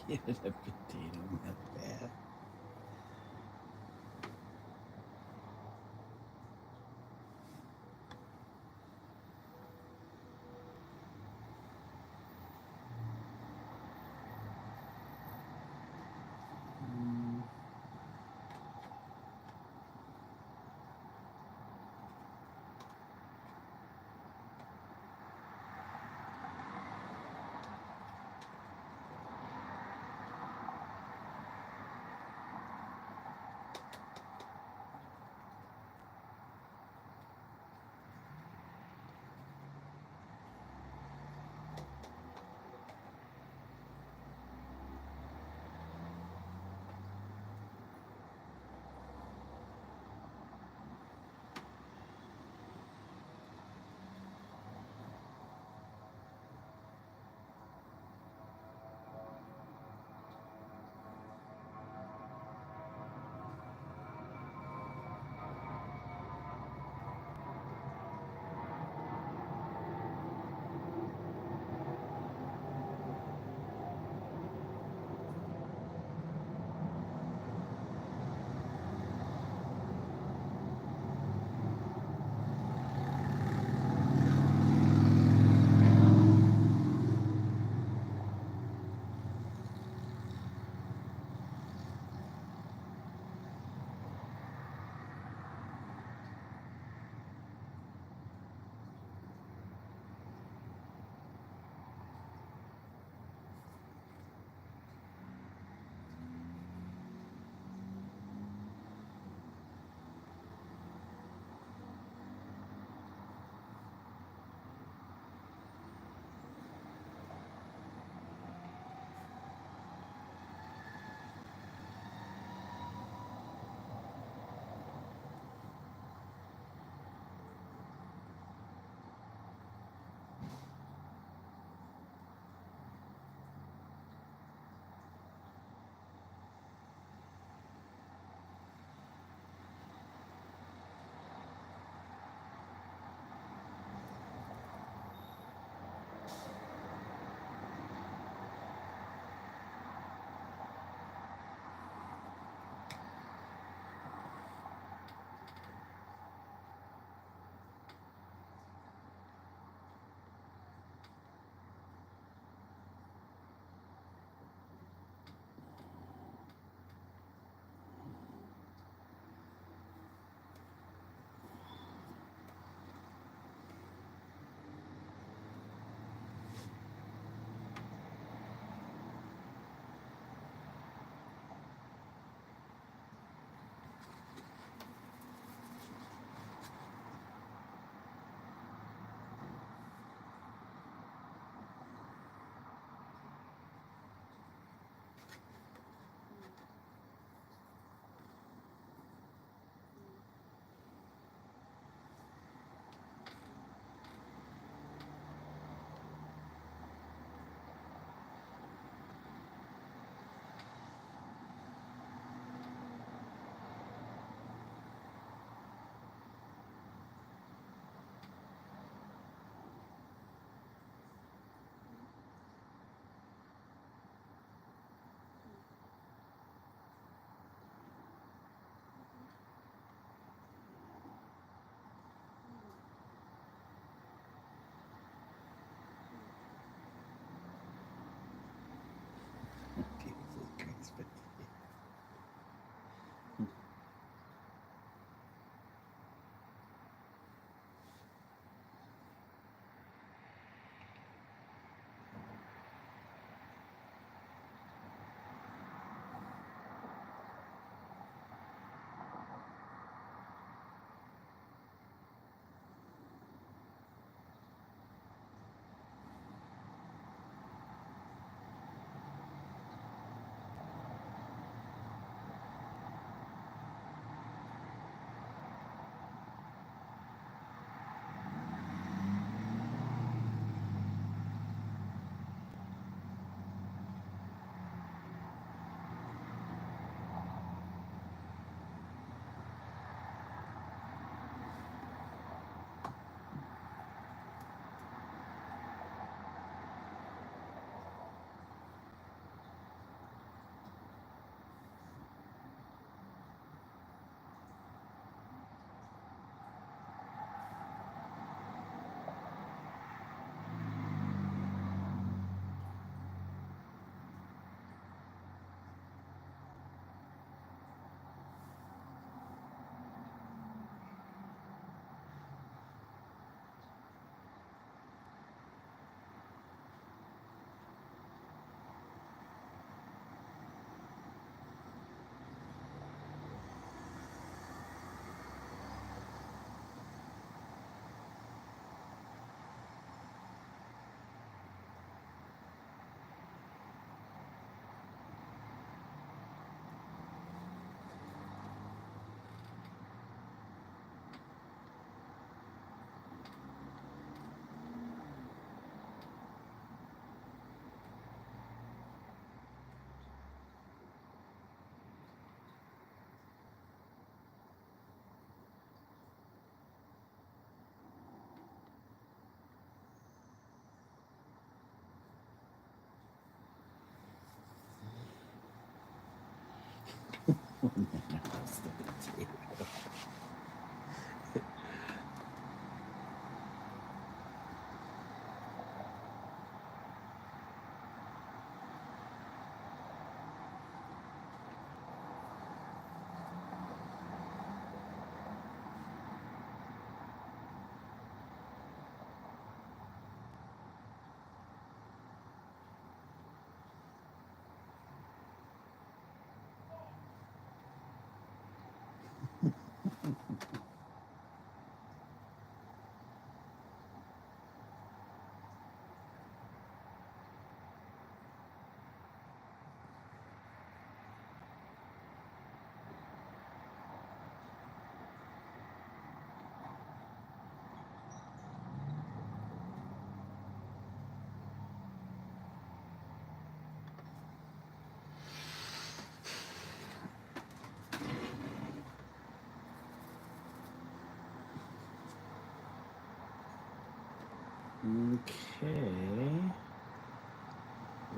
Give it a potato milk bath. Okay.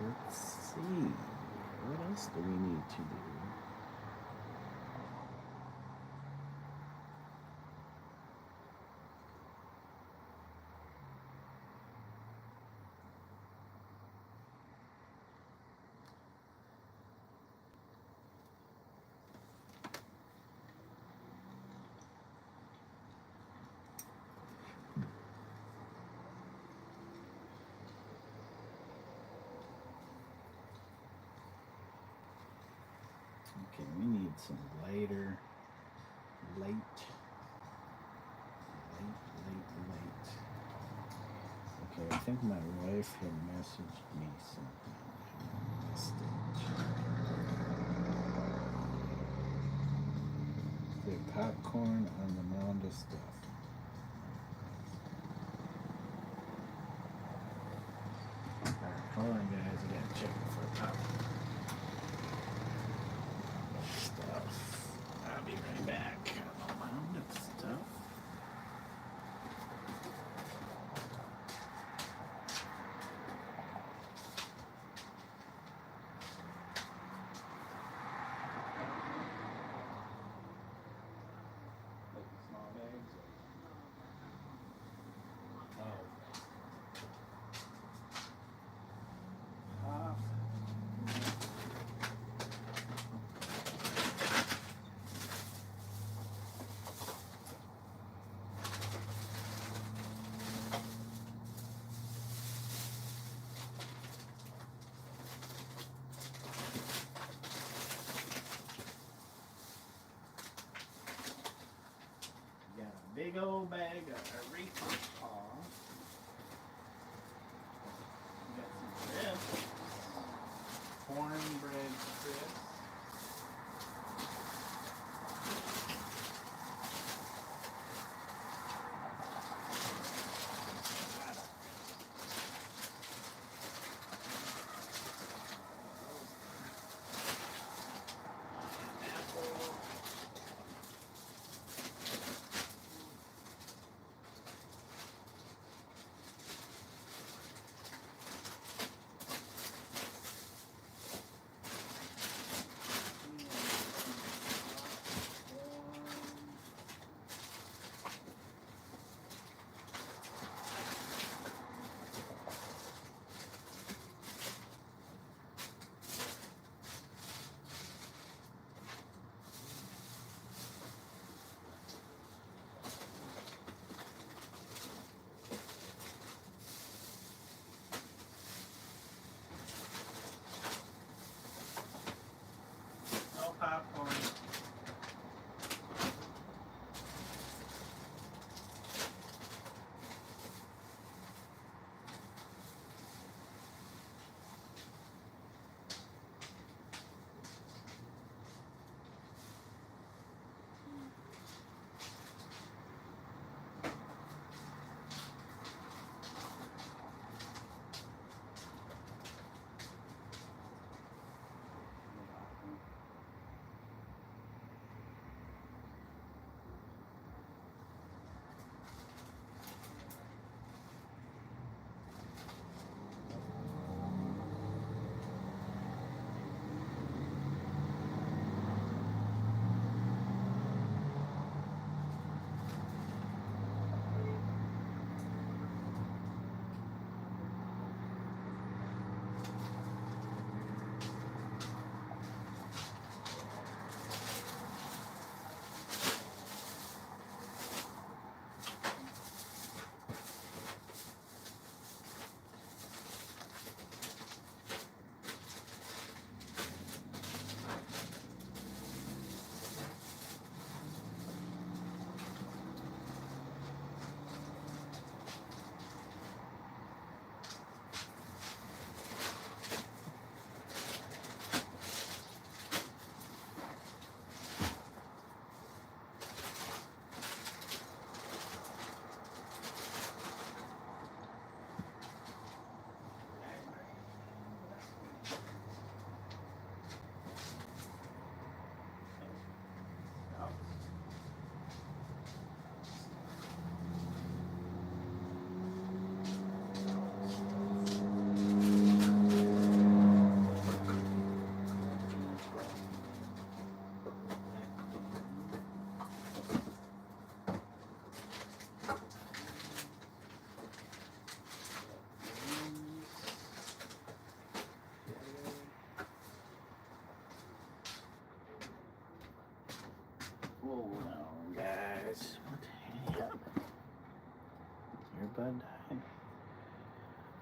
Let's see. What else do we need to do? Okay, we need some lighter, late. Okay, I think my wife had messaged me something. I missed it. The popcorn on the mound of stuff. Alright, hold on guys, I gotta check for popcorn. Stuff. I'll be right back. On the mound of stuff. Big old bag of Reese's Paw. We got some crisps. Cornbread crisps. guys. What happened? Earbud died.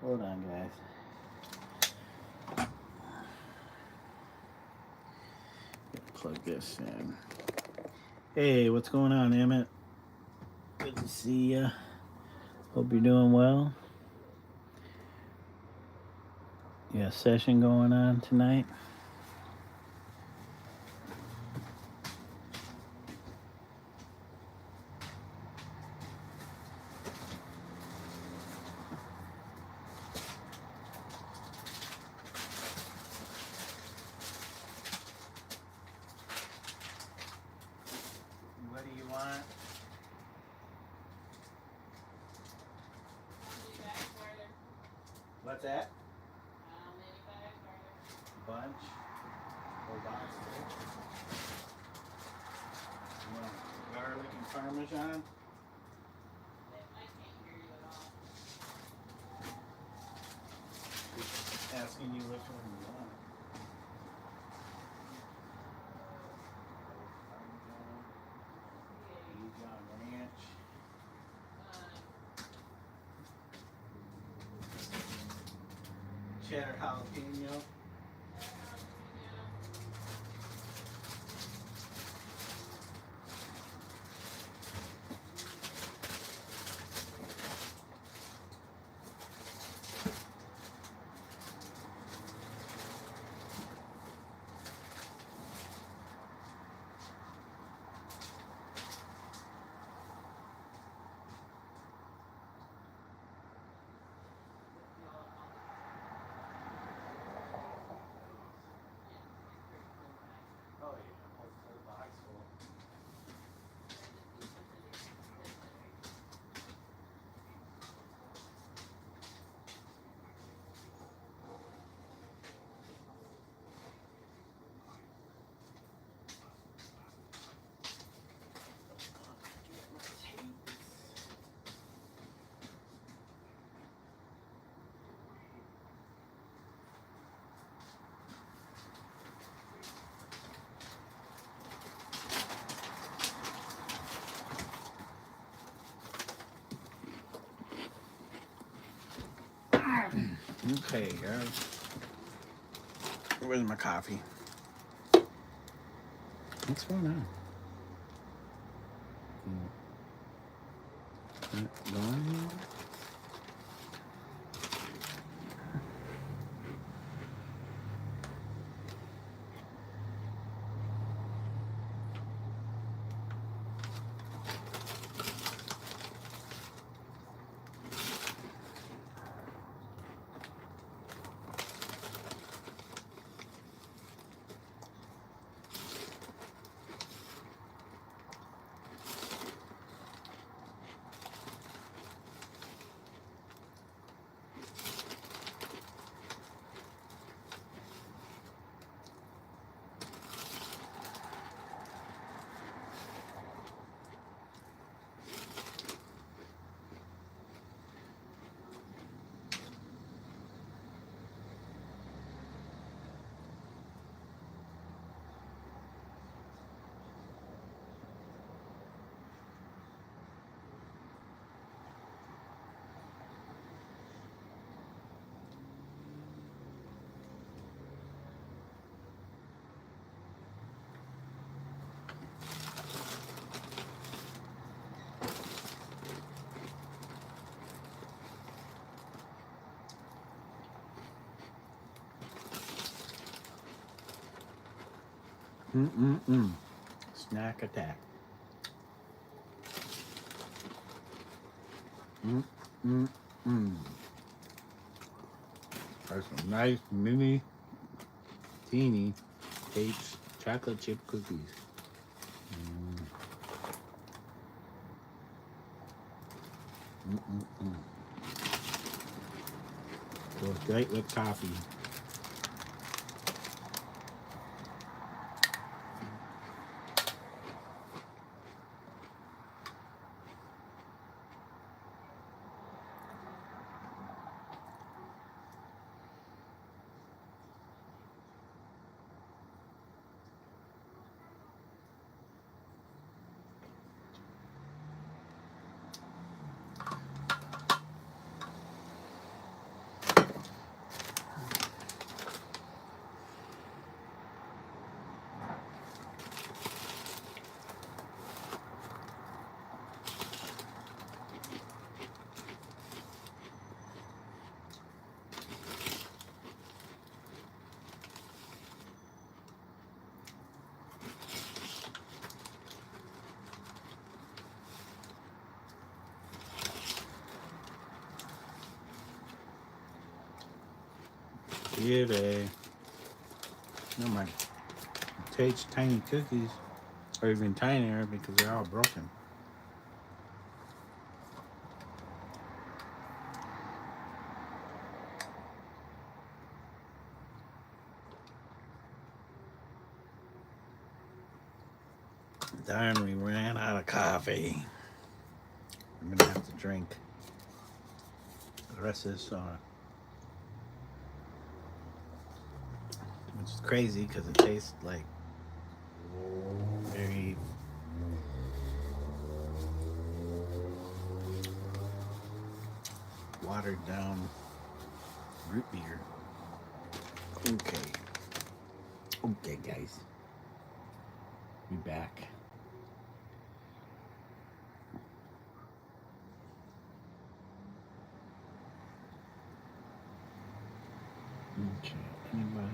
Hold on, guys. Gotta plug this in. Hey, what's going on, Emmett? Good to see ya. Hope you're doing well. You got a session going on tonight? What do you want? What's that? Bunch or box full? You want garlic and Parmesan? Just asking you which one you want. Parmesan, ranch. Cheddar jalapeno. Oh yeah, whole box full. Okay, guys. Where's my coffee? What's going on? Not going? Snack attack. There's some nice mini, teeny Tate's chocolate chip cookies. Goes great with coffee. Get a. No, my Tate's tiny cookies are even tinier because they're all broken. Darn, we ran out of coffee. I'm gonna have to drink the rest of this soda. Which is crazy because it tastes like very watered down root beer. Okay. Okay, guys. We back. Okay. Anybody?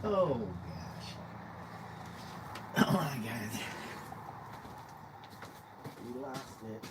Oh gosh. Oh my god. We lost it.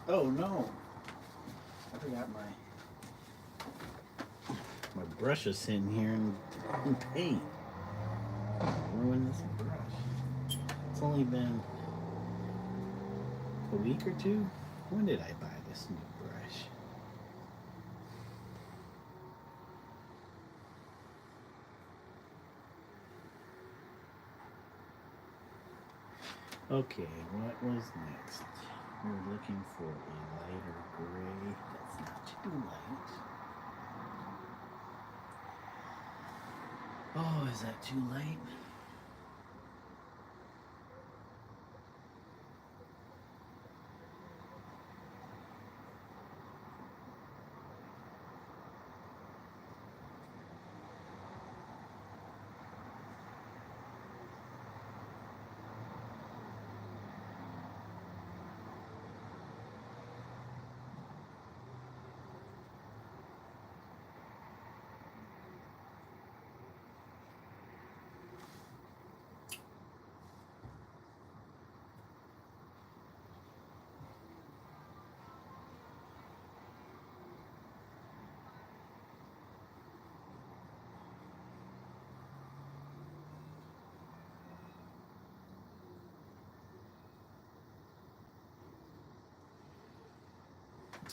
Oh no. I forgot my brush is sitting here in paint. Ruin this brush. It's only been a week or two. When did I buy this new brush? Okay, what was next? We're looking for a lighter gray. That's not too light. Oh, is that too light?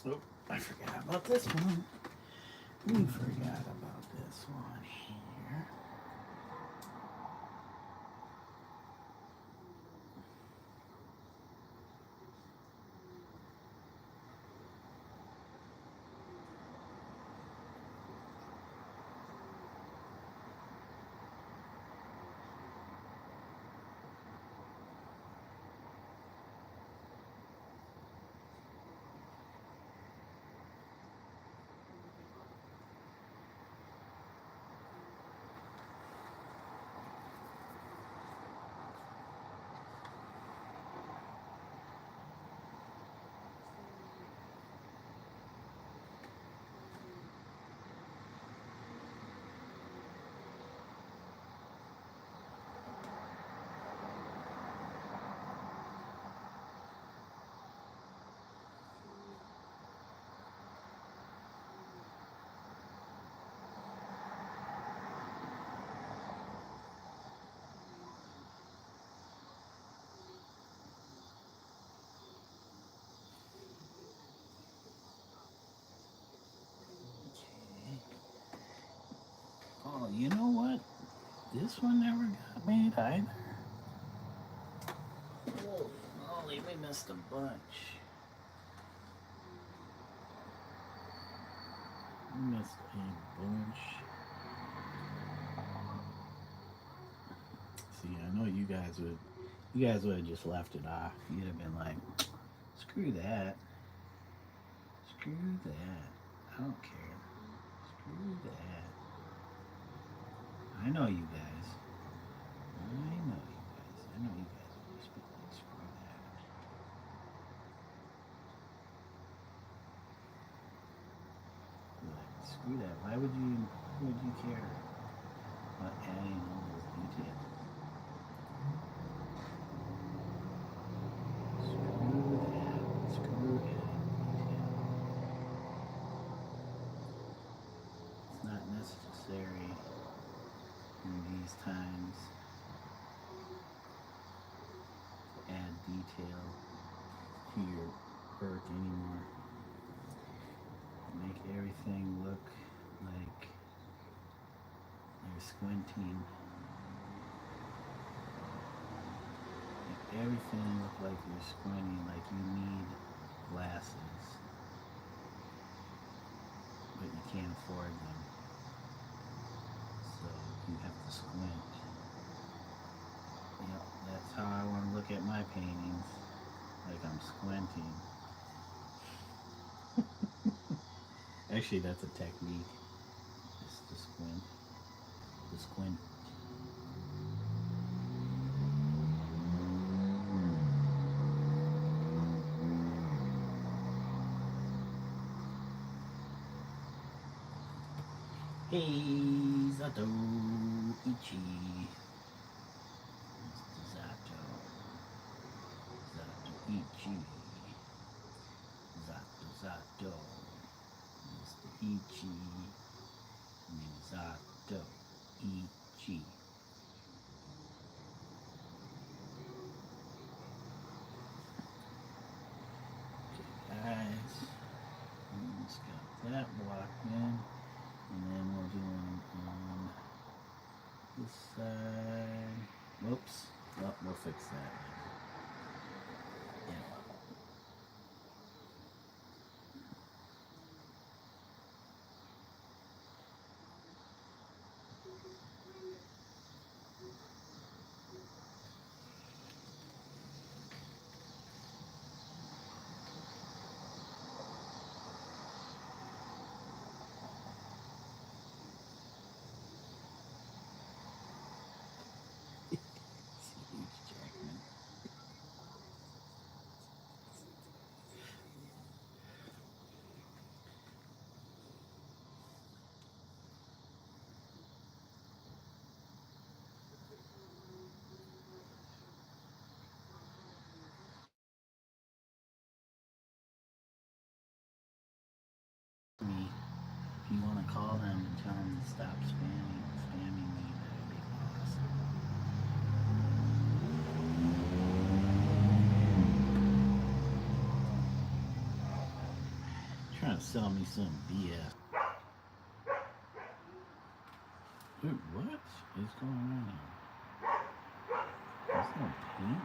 Oh, I forgot about this one. We forgot about this one here. Oh, you know what? This one never got made either. Holy moly, we missed a bunch. We missed a bunch. See, I know you guys would have just left it off. You'd have been like, screw that. Screw that. I don't care. Screw that. I know you guys. I know you guys. I know you guys would just be like, screw that. Like, screw that. Why would you care about adding all those details? Screw that. Screw adding detail. It's not necessary in these times to add detail to your work anymore. Make everything look like you're squinting. Make everything look like you're squinting, like you need glasses, but you can't afford them. So you have to squint. Yep, that's how I want to look at my paintings, like I'm squinting. Actually, that's a technique. Just to squint. To squint. Hey, Zato Ichi. Mr. Zato. Zato Ichi. Zato. Mr. Ichi. Zato Ichi. Okay, guys. We just got that blocked in. And then we'll do one on this side. Whoops. Well, we'll fix that. Yeah. Me, if you want to call them and tell them to stop spamming me, that would be awesome. sell me some BS. Dude, what is going on here? There's no paint.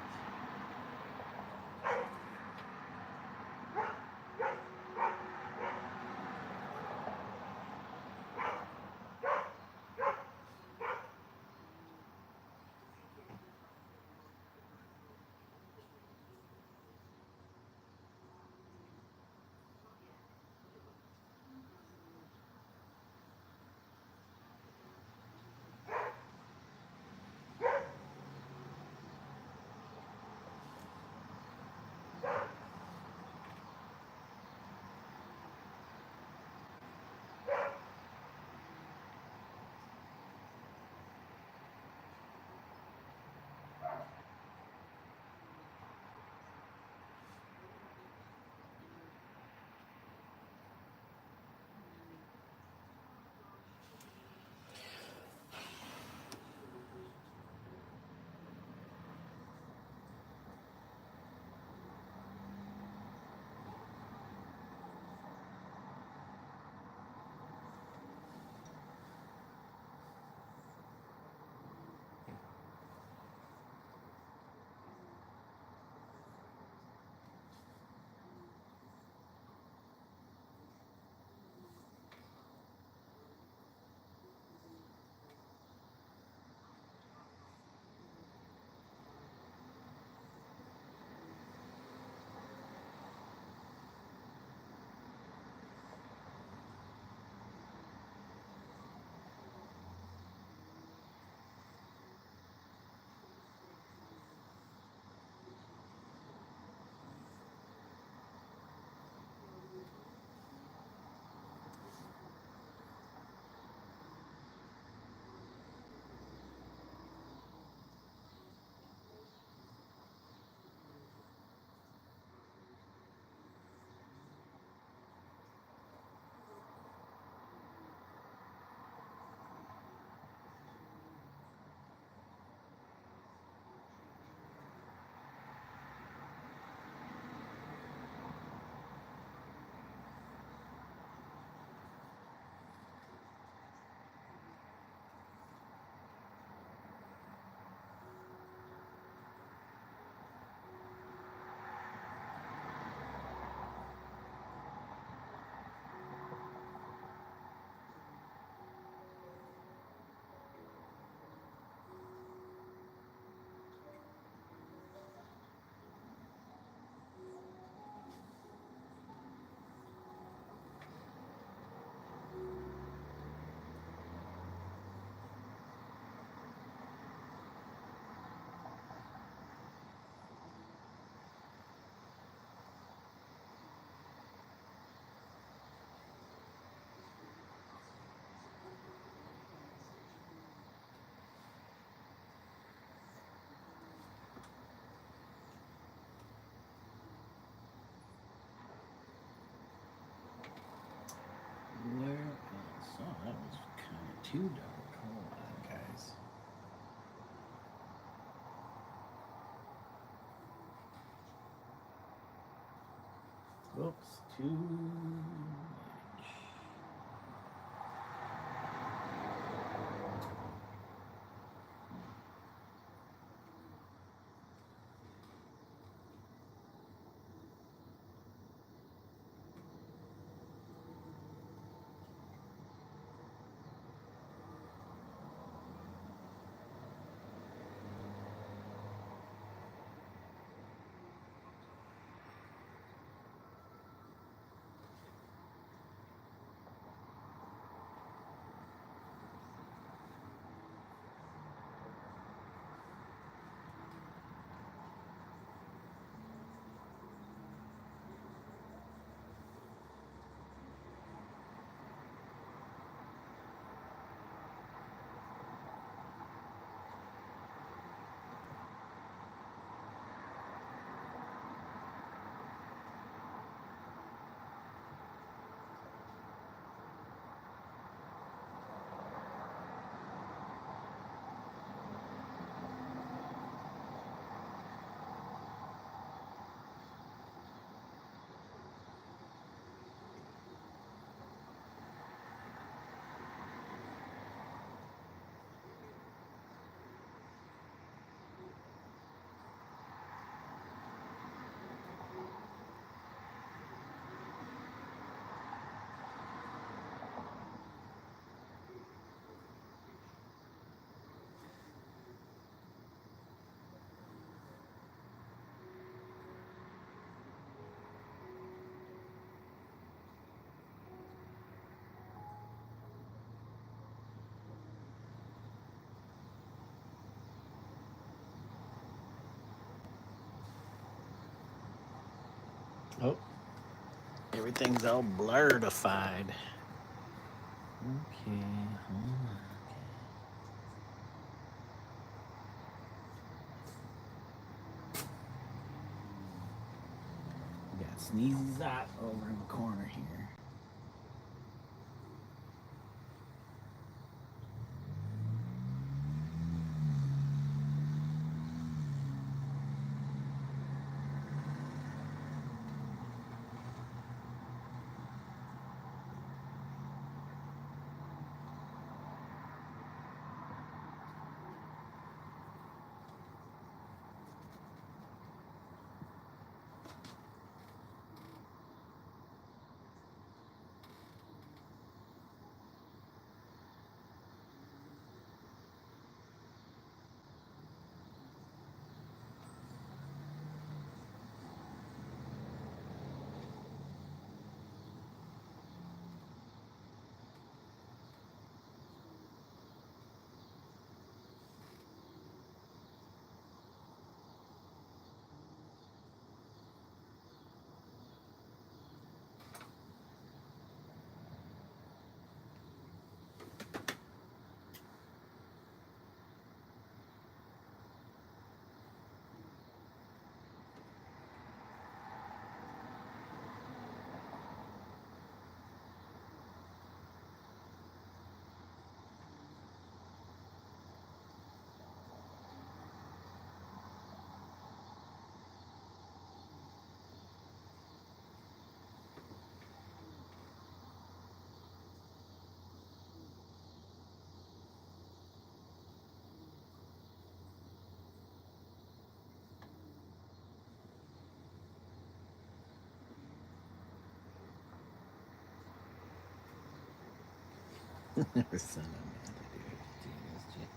Where else? Oh, that was kind of too dark. Hold on, guys. Whoops, too much. Oh, everything's all blurrified. Okay, hold on. We got Sneezy Zot over in the corner here. Never sent him to do this shit.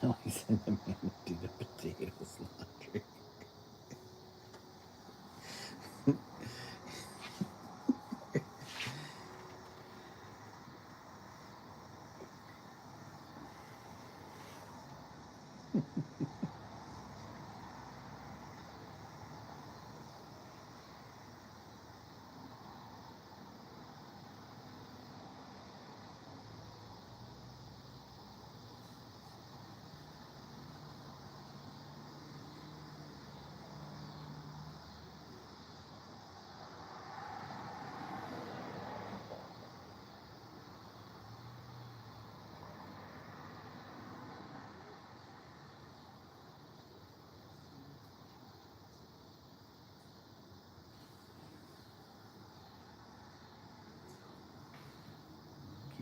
Now I send the man to do the potatoes laundry.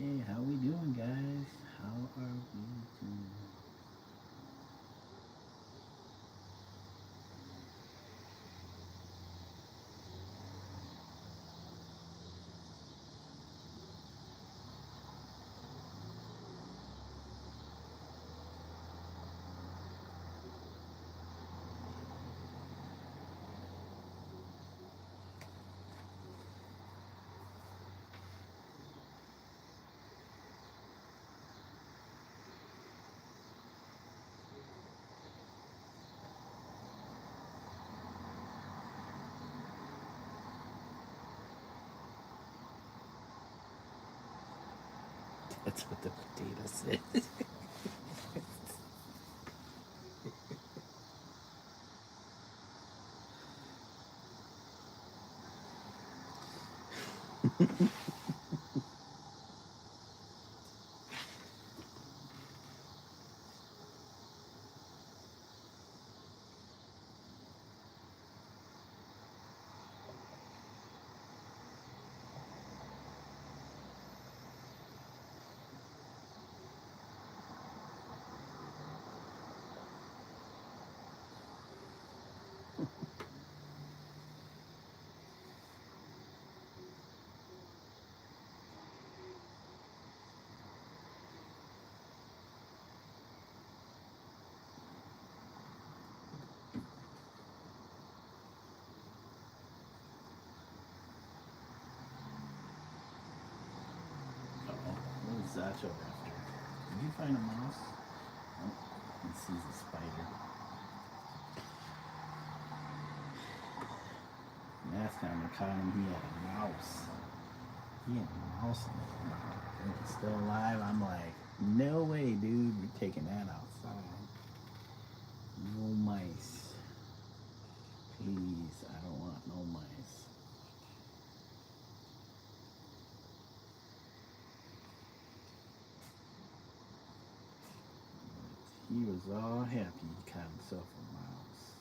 Okay, how we doing, guys? How are we doing? That's what the potato said. What was Zacho after? Did you find a mouse? Oh, he sees a spider. Last time I caught him, he had a mouse. He had a mouse in his mouth. And it's still alive. I'm like, no way, dude. You're taking that outside. No mice. Please, I don't want no mice. He was all happy he caught himself a mouse.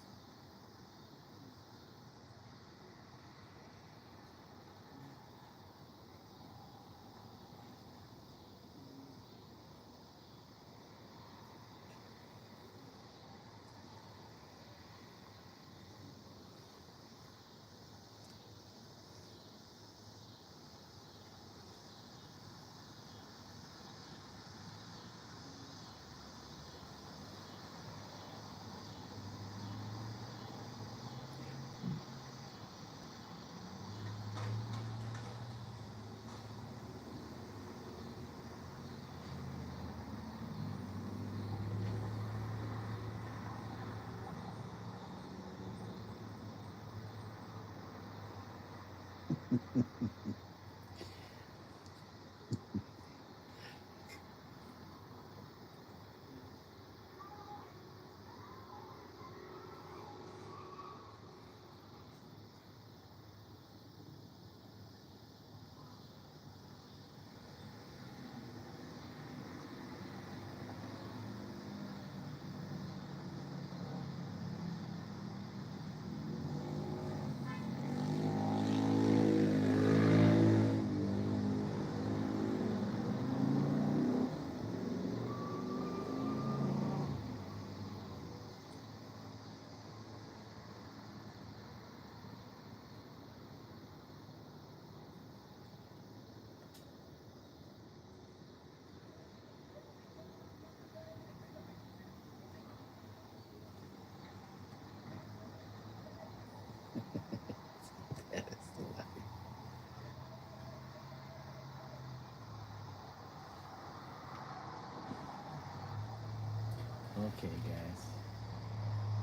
Okay, guys.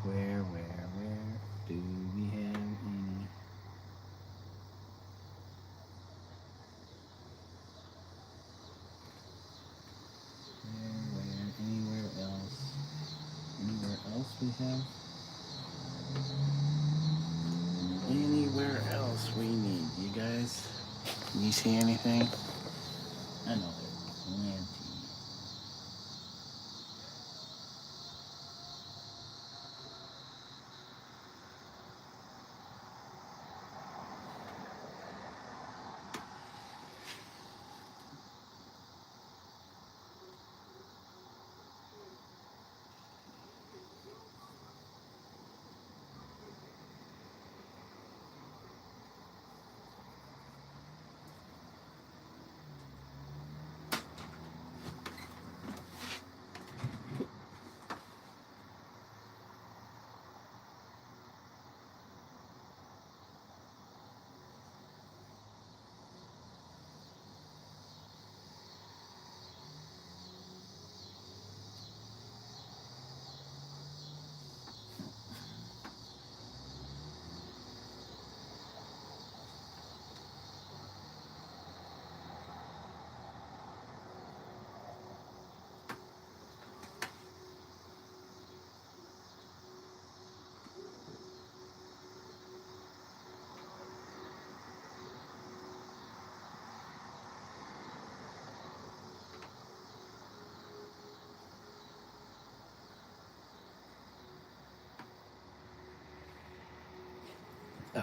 Where do we have any? Anywhere else? Anywhere else we have? Anywhere else we need, you guys? Can you see anything? I know there's plenty.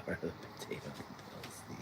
Or the potato toasty.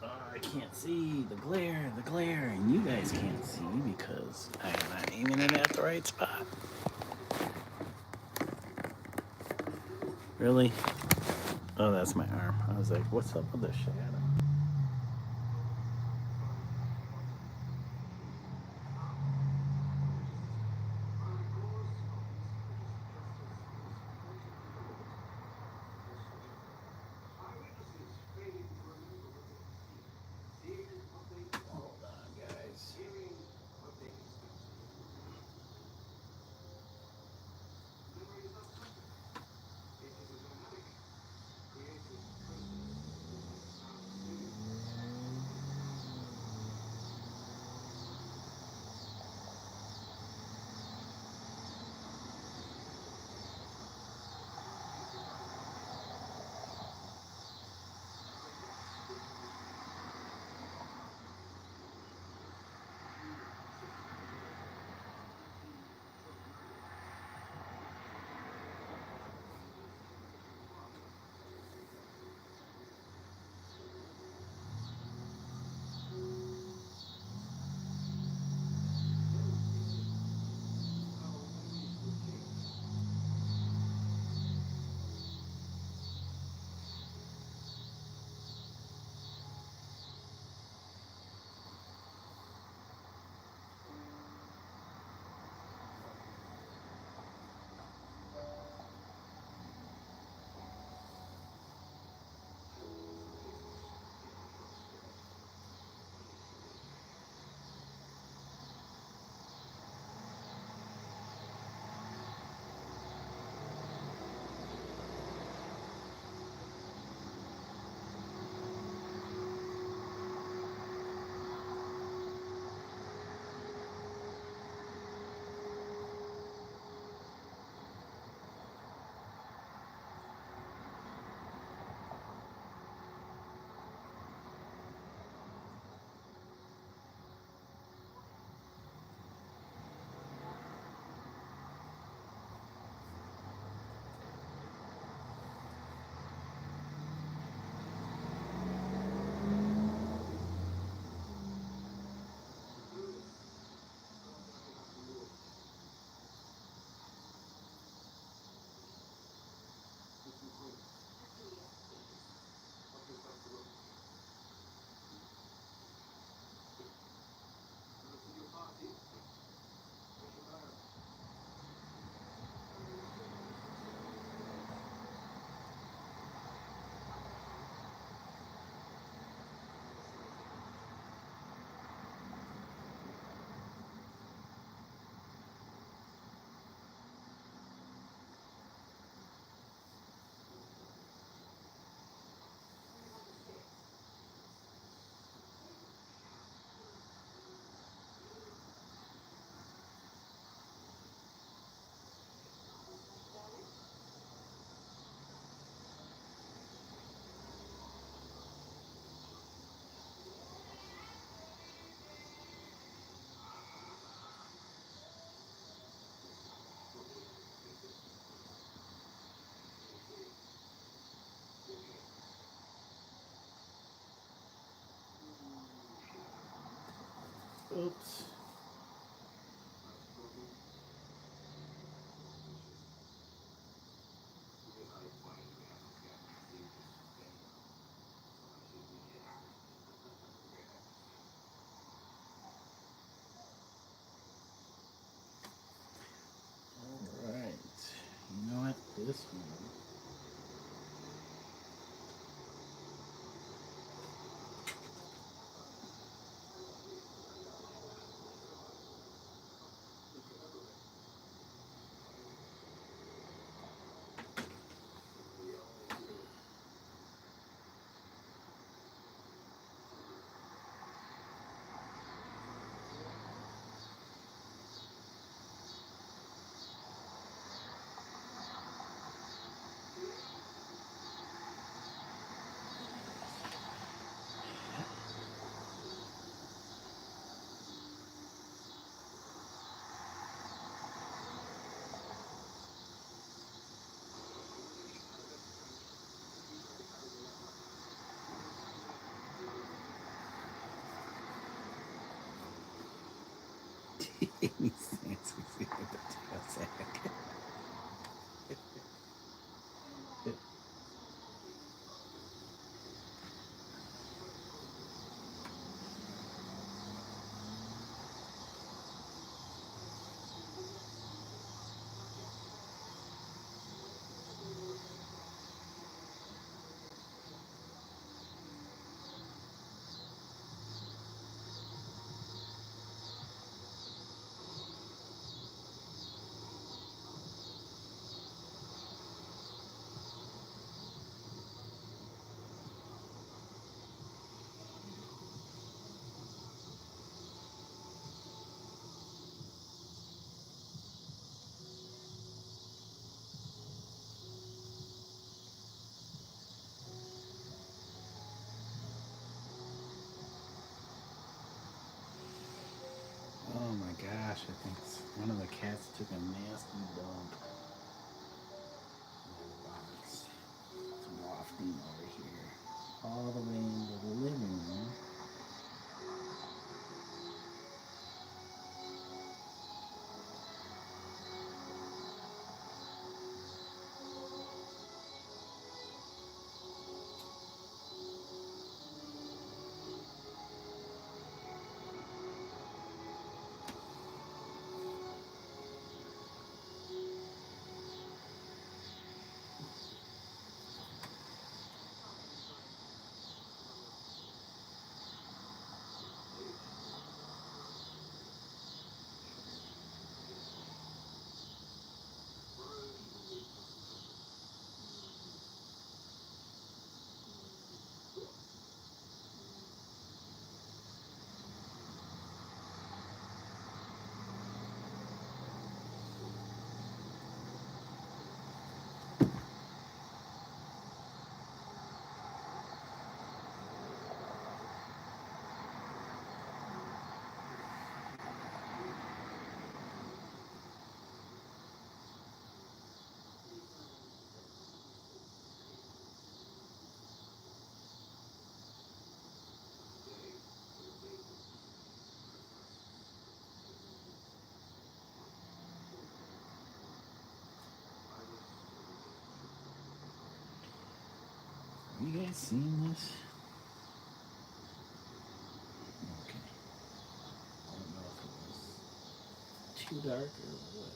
Oh, I can't see the glare, and you guys can't see because I'm not aiming it at the right spot. Really? Oh, that's my arm. I was like, what's up with the shadow? Hold on, guys. Oops. Alright. You know what? This one. Any sense we see the potato sack. Oh my gosh, I think one of the cats took a nasty dump in the box. It's wafting over here. All the way into the living room. You guys seen this? Okay. I don't know if it was too dark or what.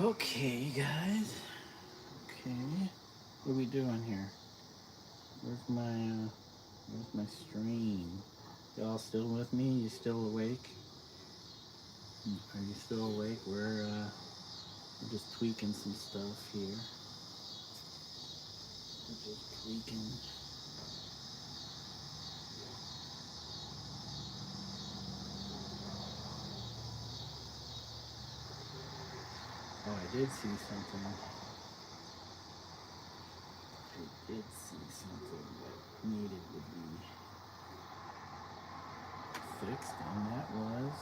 Okay, guys. Okay. What are we doing here? Where's my stream? Y'all still with me? You still awake? Are you still awake? We're just tweaking some stuff here. We're just tweaking. Oh, I did see something. I did see something that needed to be fixed, and that was...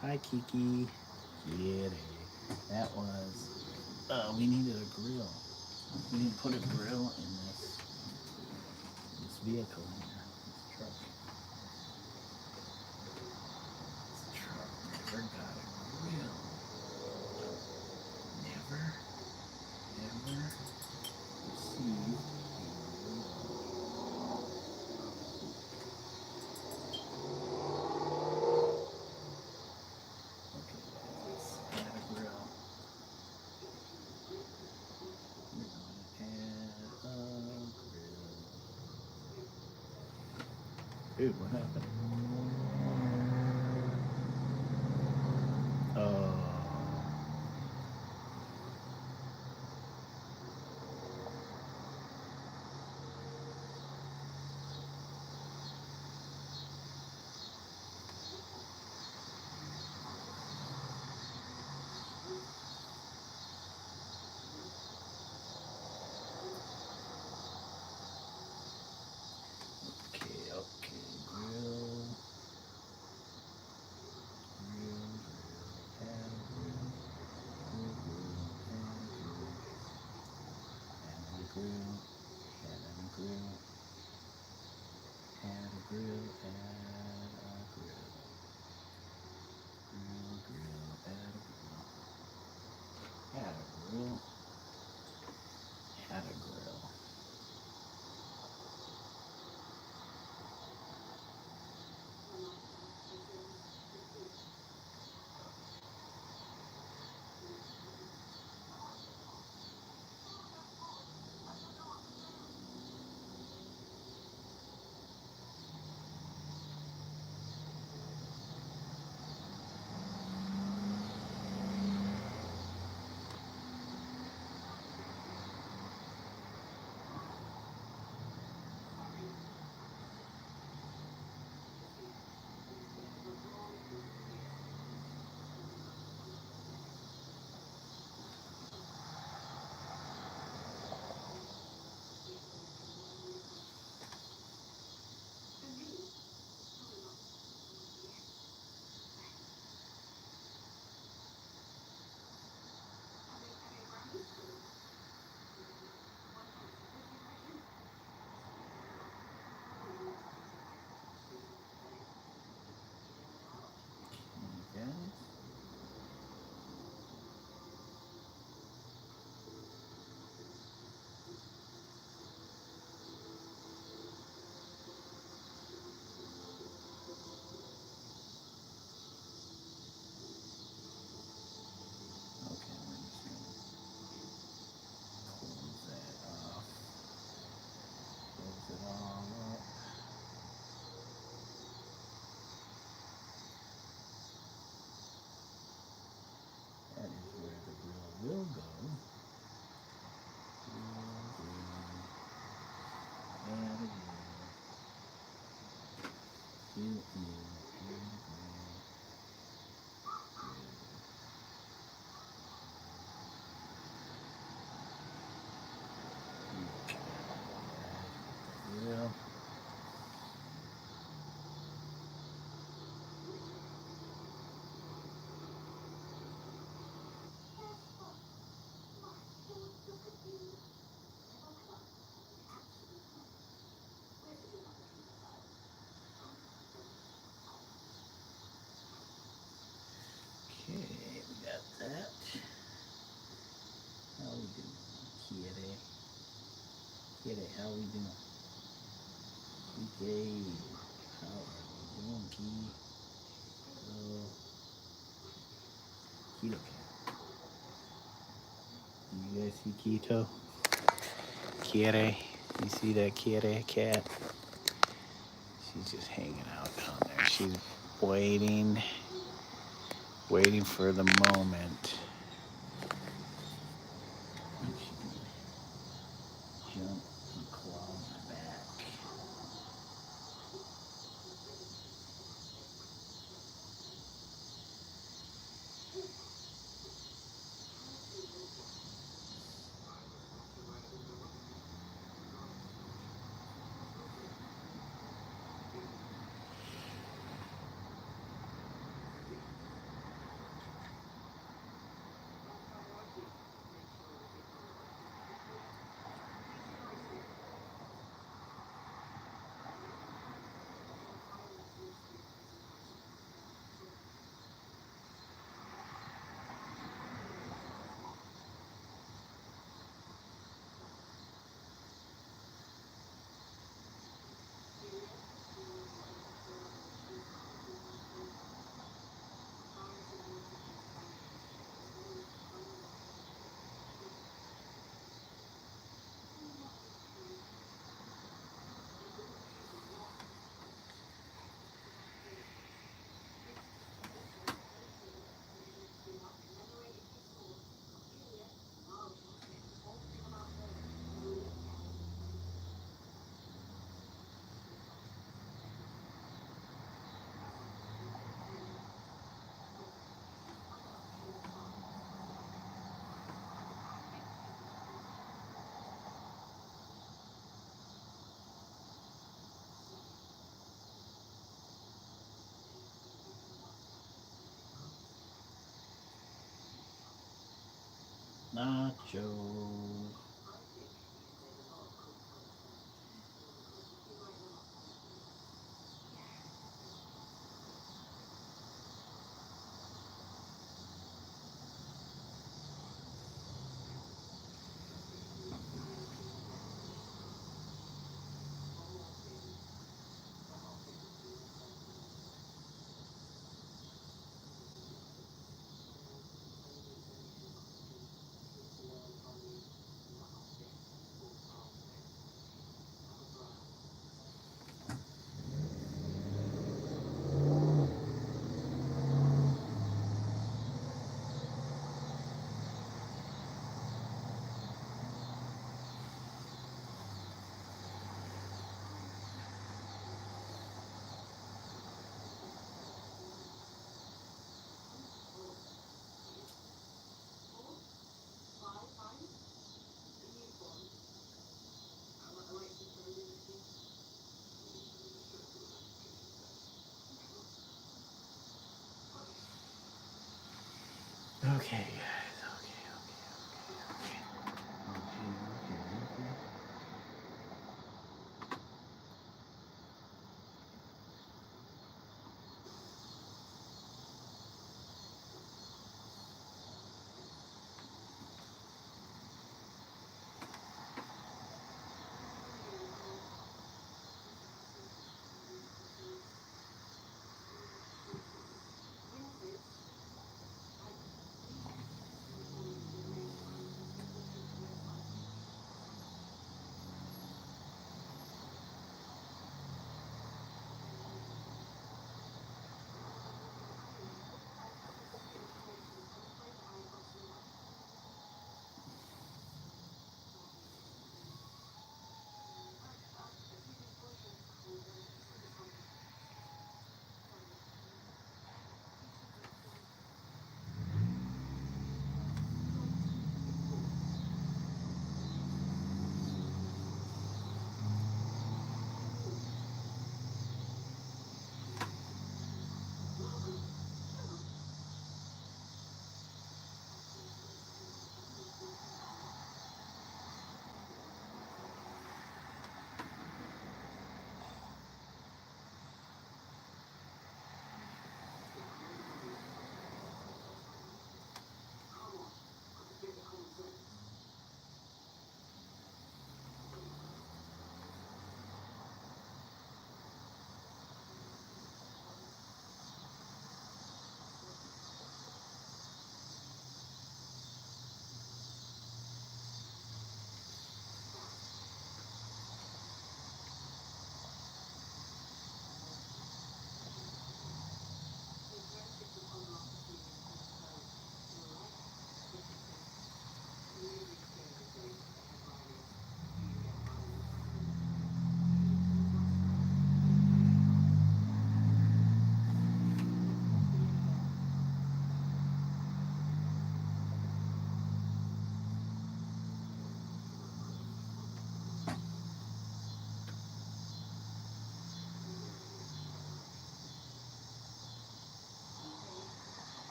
Hi, Kiki. Kitty. That was... we needed a grill. We need to put a grill in this vehicle here, this truck. This truck never got a grill. Never, ever received a grill. Okay, let's add a grill. We're gonna add a grill. Dude, what happened? Oh. Okay, grill. Add a grill. Will go. Okay, we got that. How we doing, kitty? Kitty, how we doing? Okay, how are we doing, kitty? Keto cat. You guys see Keto? Kire. You see that Kire cat? She's just hanging out down there. She's waiting for the moment. She can jump and claw my back. Nacho.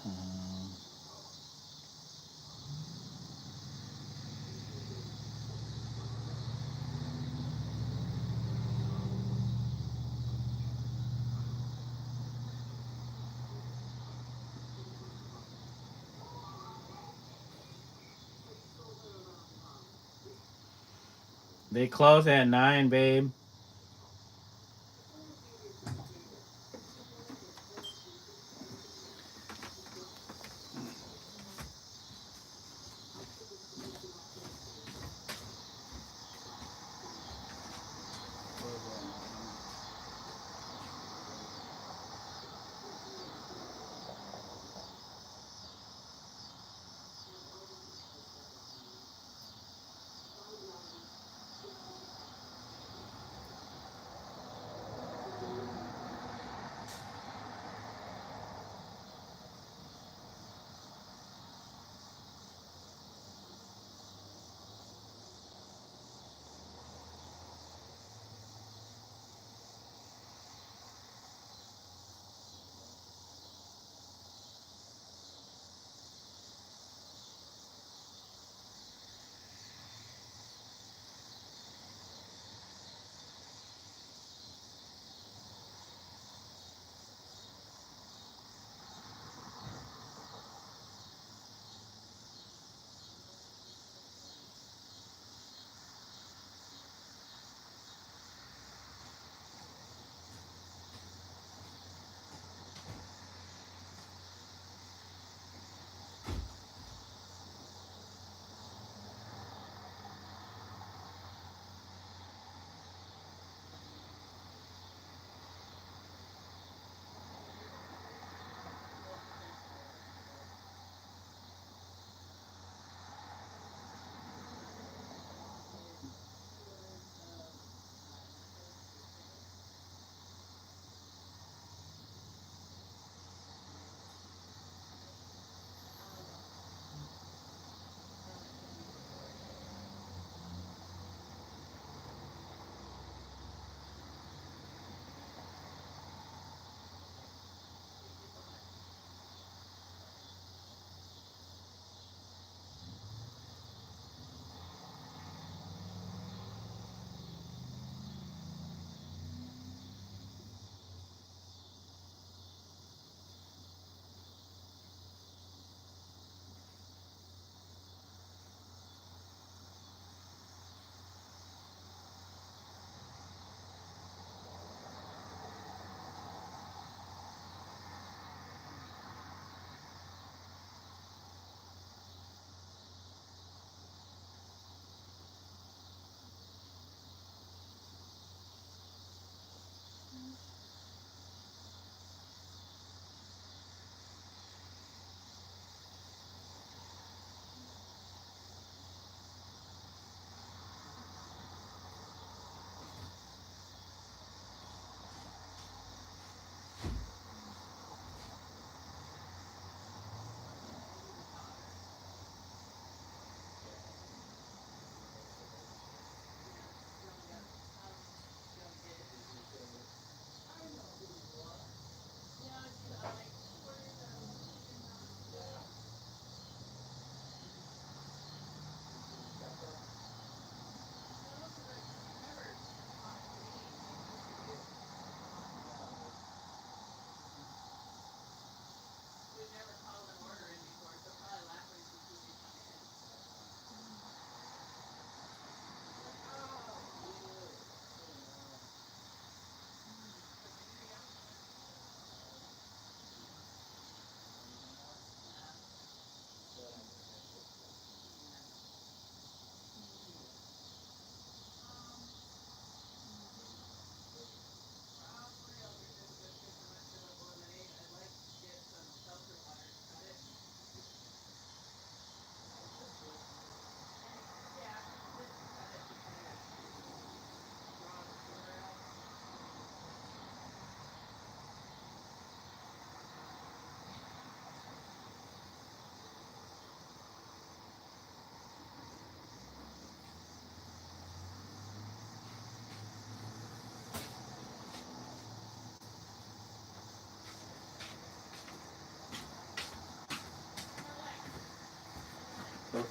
Um, they close at 9, babe.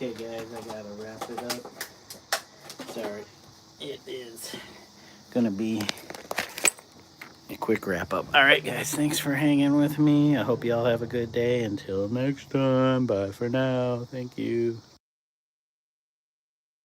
Okay, guys, I gotta wrap it up. Sorry, it is gonna be a quick wrap up. All right, guys, thanks for hanging with me. I hope y'all have a good day. Until next time, bye for now. Thank you.